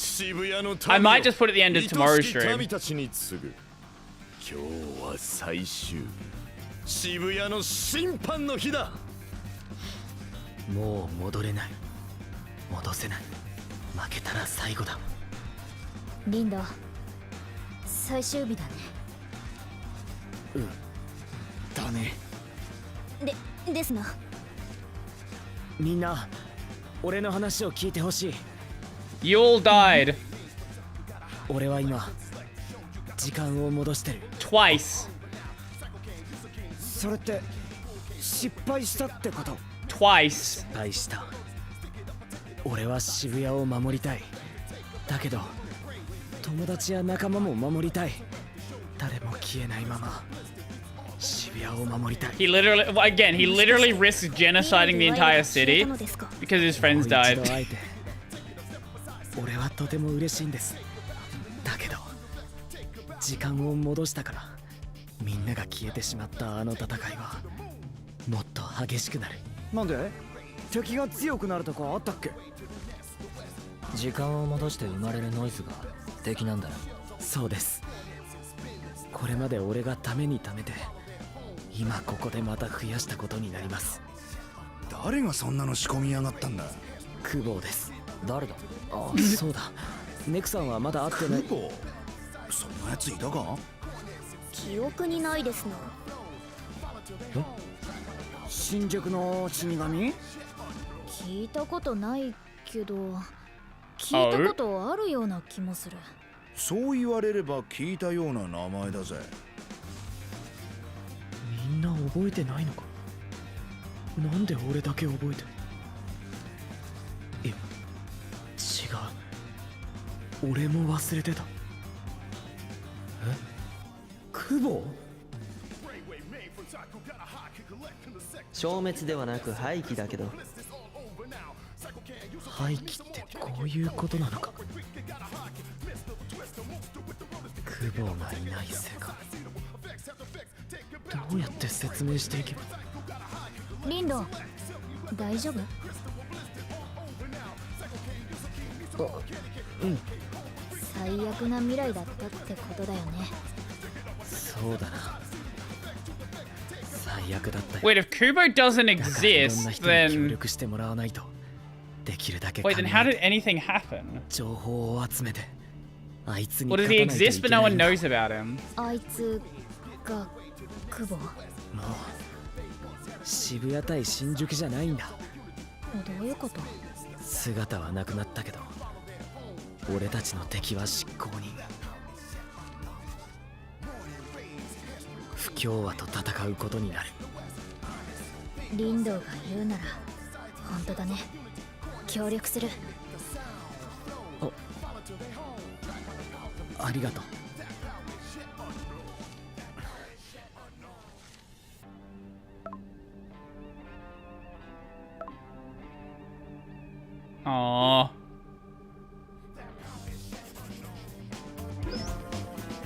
I might just put it at the end of tomorrow's stream. 今日は最終渋谷の審判の日だ。もう戻れない。戻せない。負けたら最後だ。リンド、最終日だね。だね。ですな。みんな、俺の話を聞いてほしい。You all died. 俺は今、時間を戻してる。Twice. それって失敗したってこと？ Twice. 失敗した。俺は渋谷を守りたい。だけど、友達や仲間も守りたい。誰も消えないまま渋谷を守りたい。 He literally risked genociding the entire city because his friends died. もう一度会えて俺はとても嬉しいんです。だけど時間を戻したからみんなが消えてしまったあの戦いはもっと激しくなる。なんで？敵が強くなるとかあったっけ？時間を戻して生まれるノイズが敵なんだよ。そうです。これまで俺がためにためて今ここでまた増やしたことになります。誰がそんなの仕込みやがったんだ？久保です。誰だ？あ、そうだ。ネクさんはまだ会ってない。久保？そんなやついたか？記憶にないですな。新宿の死神？聞いたことないけど、聞いたことあるような気もする。そう言われれば聞いたような名前だぜ。みんな覚えてないのか？なんで俺だけ覚えてる？いや、違う。俺も忘れてた。久保？消滅ではなく廃棄だけど。廃棄ってこういうことなのか。久保がいない世界。どうやって説明していけば。リンド、大丈夫？うん。最悪な未来だったってことだよね。そうだな。最悪だったよ。 Wait, if Kubo doesn't exist, then 協力してもらわないと。できるだけ wait, then how did anything happen? 情報を集めてあいつに Or 勝 did た he ないとい exist け but な no い one んだ。 knows about him? あいつが久保。もう渋谷対新宿じゃないんだ。どういうこと？姿はなくなったけど俺たちの敵は執行人。不協和と戦うことになる。リンドウが言うなら本当だね。協力する。ありがとう。Aww.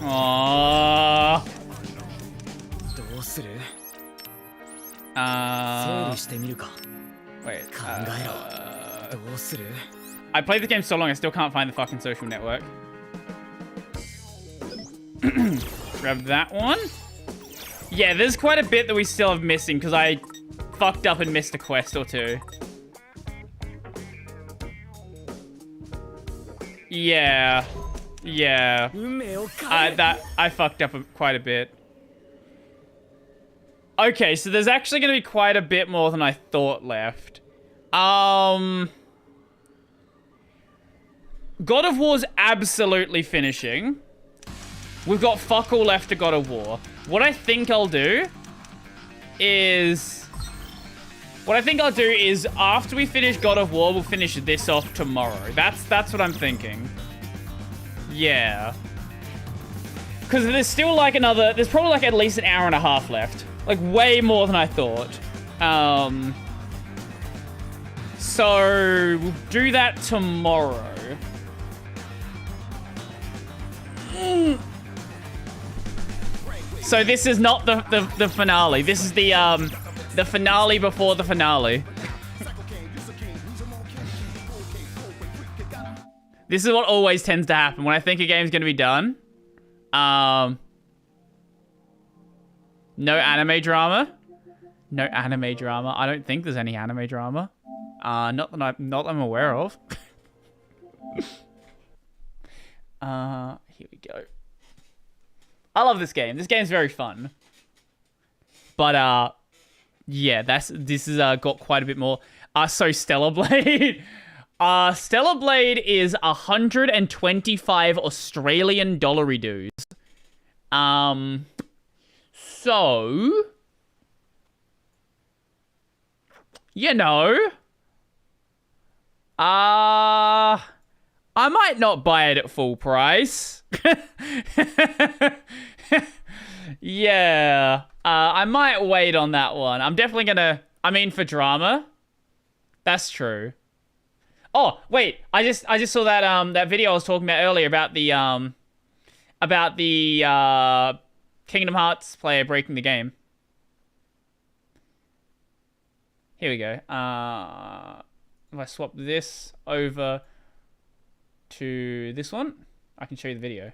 Aww. どうする？整 Uh, 理してみるか。 wait. 考えろ。どうする？ I played the game so long, I still can't find the fucking social network. Grab that one. Yeah, there's quite a bit that we still have missing because I fucked up and missed a quest or two. Yeah. Yeah. I fucked up quite a bit. Okay, so there's actually going to be quite a bit more than I thought left. God of War's absolutely finishing. We've got fuck all left to God of War. What I think I'll do is... What I think I'll do is, after we finish God of War, we'll finish this off tomorrow. That's what I'm thinking. Yeah. Because there's still like another... There's probably like at least an hour and a half left. Like, way more than I thought. So, we'll do that tomorrow. So this is not the finale. This is the finale before the finale. This is what always tends to happen when I think a game's gonna be done. No anime drama. No anime drama. I don't think there's any anime drama. Not that I'm aware of. Here we go. I love this game. This game's very fun. But yeah, this has got quite a bit more. So Stellar Blade. Stellar Blade is 125 Australian dollary dues. So, you know, I might not buy it at full price. Yeah, I might wait on that one. I'm definitely gonna, I mean, for drama. That's true. Oh, wait, I just saw that that video I was talking about earlier about the Kingdom Hearts player breaking the game. Here we go. If I swap this over to this one, I can show you the video.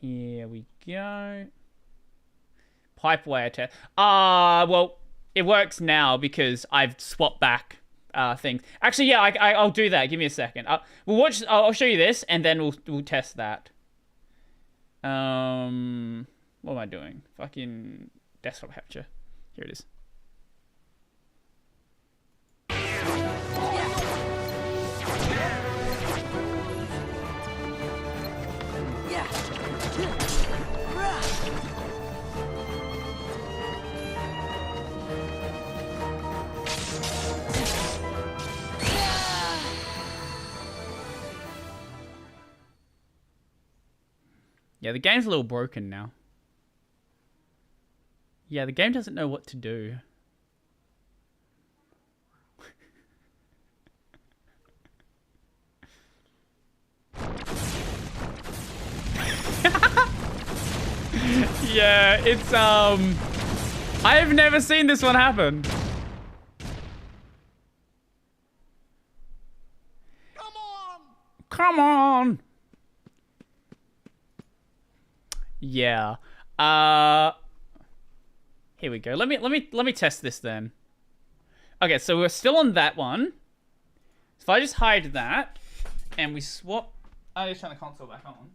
Here we go. Pipewire test. Well, it works now because I've swapped back things. Actually, yeah, I'll do that. Give me a second. We'll watch. I'll show you this, and then we'll test that. What am I doing? Fucking desktop capture. Here it is. Yeah, the game's a little broken now. Yeah, the game doesn't know what to do. Yeah, it's I've never seen this one happen. Come on. Come on. Yeah. Here we go. Let me test this then. Okay, so we're still on that one. If I just hide that and we swap, I'll just turn the console back on.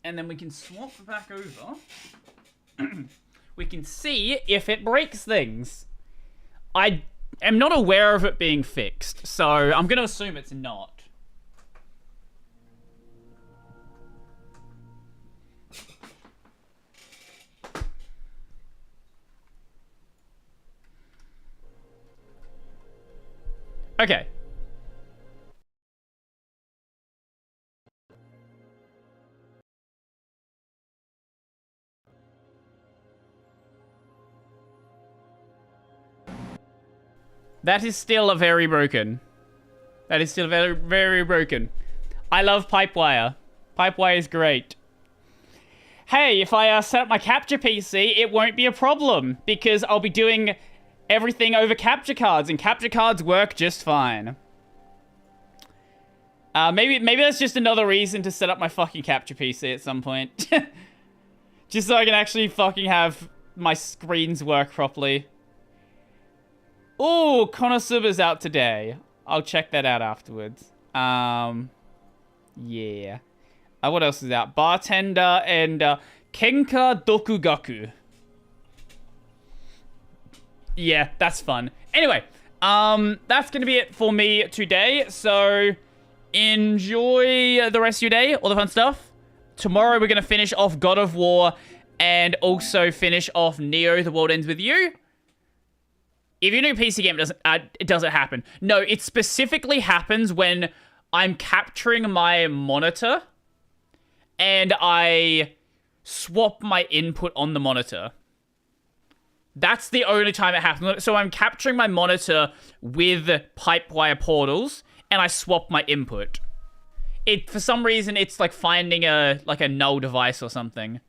And then we can swap back over. We can see if it breaks things. I am not aware of it being fixed, so I'm going to assume it's not. Okay. That is still very broken. That is still very, very broken. I love Pipewire. Pipewire is great. Hey, if I set up my capture PC, it won't be a problem because I'll be doing everything over capture cards, and capture cards work just fine. Maybe that's just another reason to set up my fucking capture PC at some point. Just so I can actually fucking have my screens work properly. Oh, Konosuba's out today. I'll check that out afterwards. Yeah. What else is out? Bartender and Kenka Dokugaku. Yeah, that's fun. Anyway, that's going to be it for me today. So, enjoy the rest of your day, all the fun stuff. tomorrow we're going to finish off God of War and also finish off Neo, The World Ends With You. If you're a new PC game, it doesn't happen. No, it specifically happens when I'm capturing my monitor and I swap my input on the monitor. That's the only time it happens. So I'm capturing my monitor with pipe wire portals and I swap my input. For some reason, it's like finding a null device or something.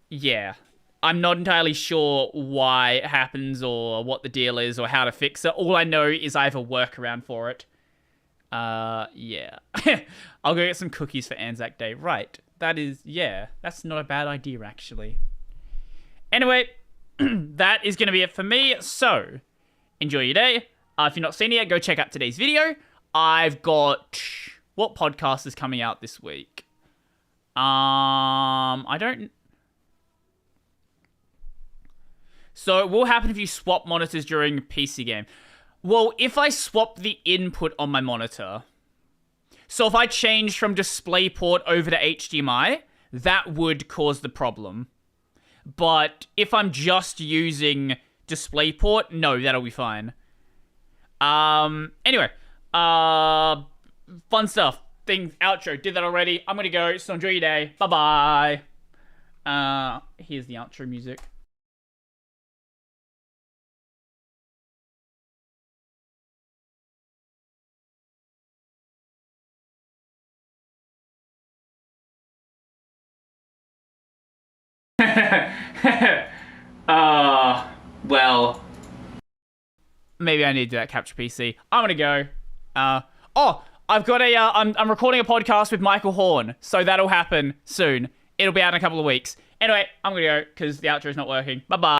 Yeah. I'm not entirely sure why it happens or what the deal is or how to fix it. All I know is I have a workaround for it. Yeah. I'll go get some cookies for Anzac Day. Right. That's not a bad idea, actually. Anyway, that is going to be it for me. So, enjoy your day. If you've not seen it yet, go check out today's video. I've got... What podcast is coming out this week? I don't... So it will happen if you swap monitors during a PC game. Well, if I swap the input on my monitor... So if I change from DisplayPort over to HDMI, that would cause the problem. But if I'm just using DisplayPort, no, that'll be fine. Anyway, fun stuff. Outro, did that already. I'm gonna go, so enjoy your day. Bye-bye. Here's the outro music. Well, maybe I need to do that capture PC. I'm gonna go. I've got I'm recording a podcast with Michael Horn, so that'll happen soon. It'll be out in a couple of weeks. Anyway, I'm gonna go because the outro is not working. Bye bye.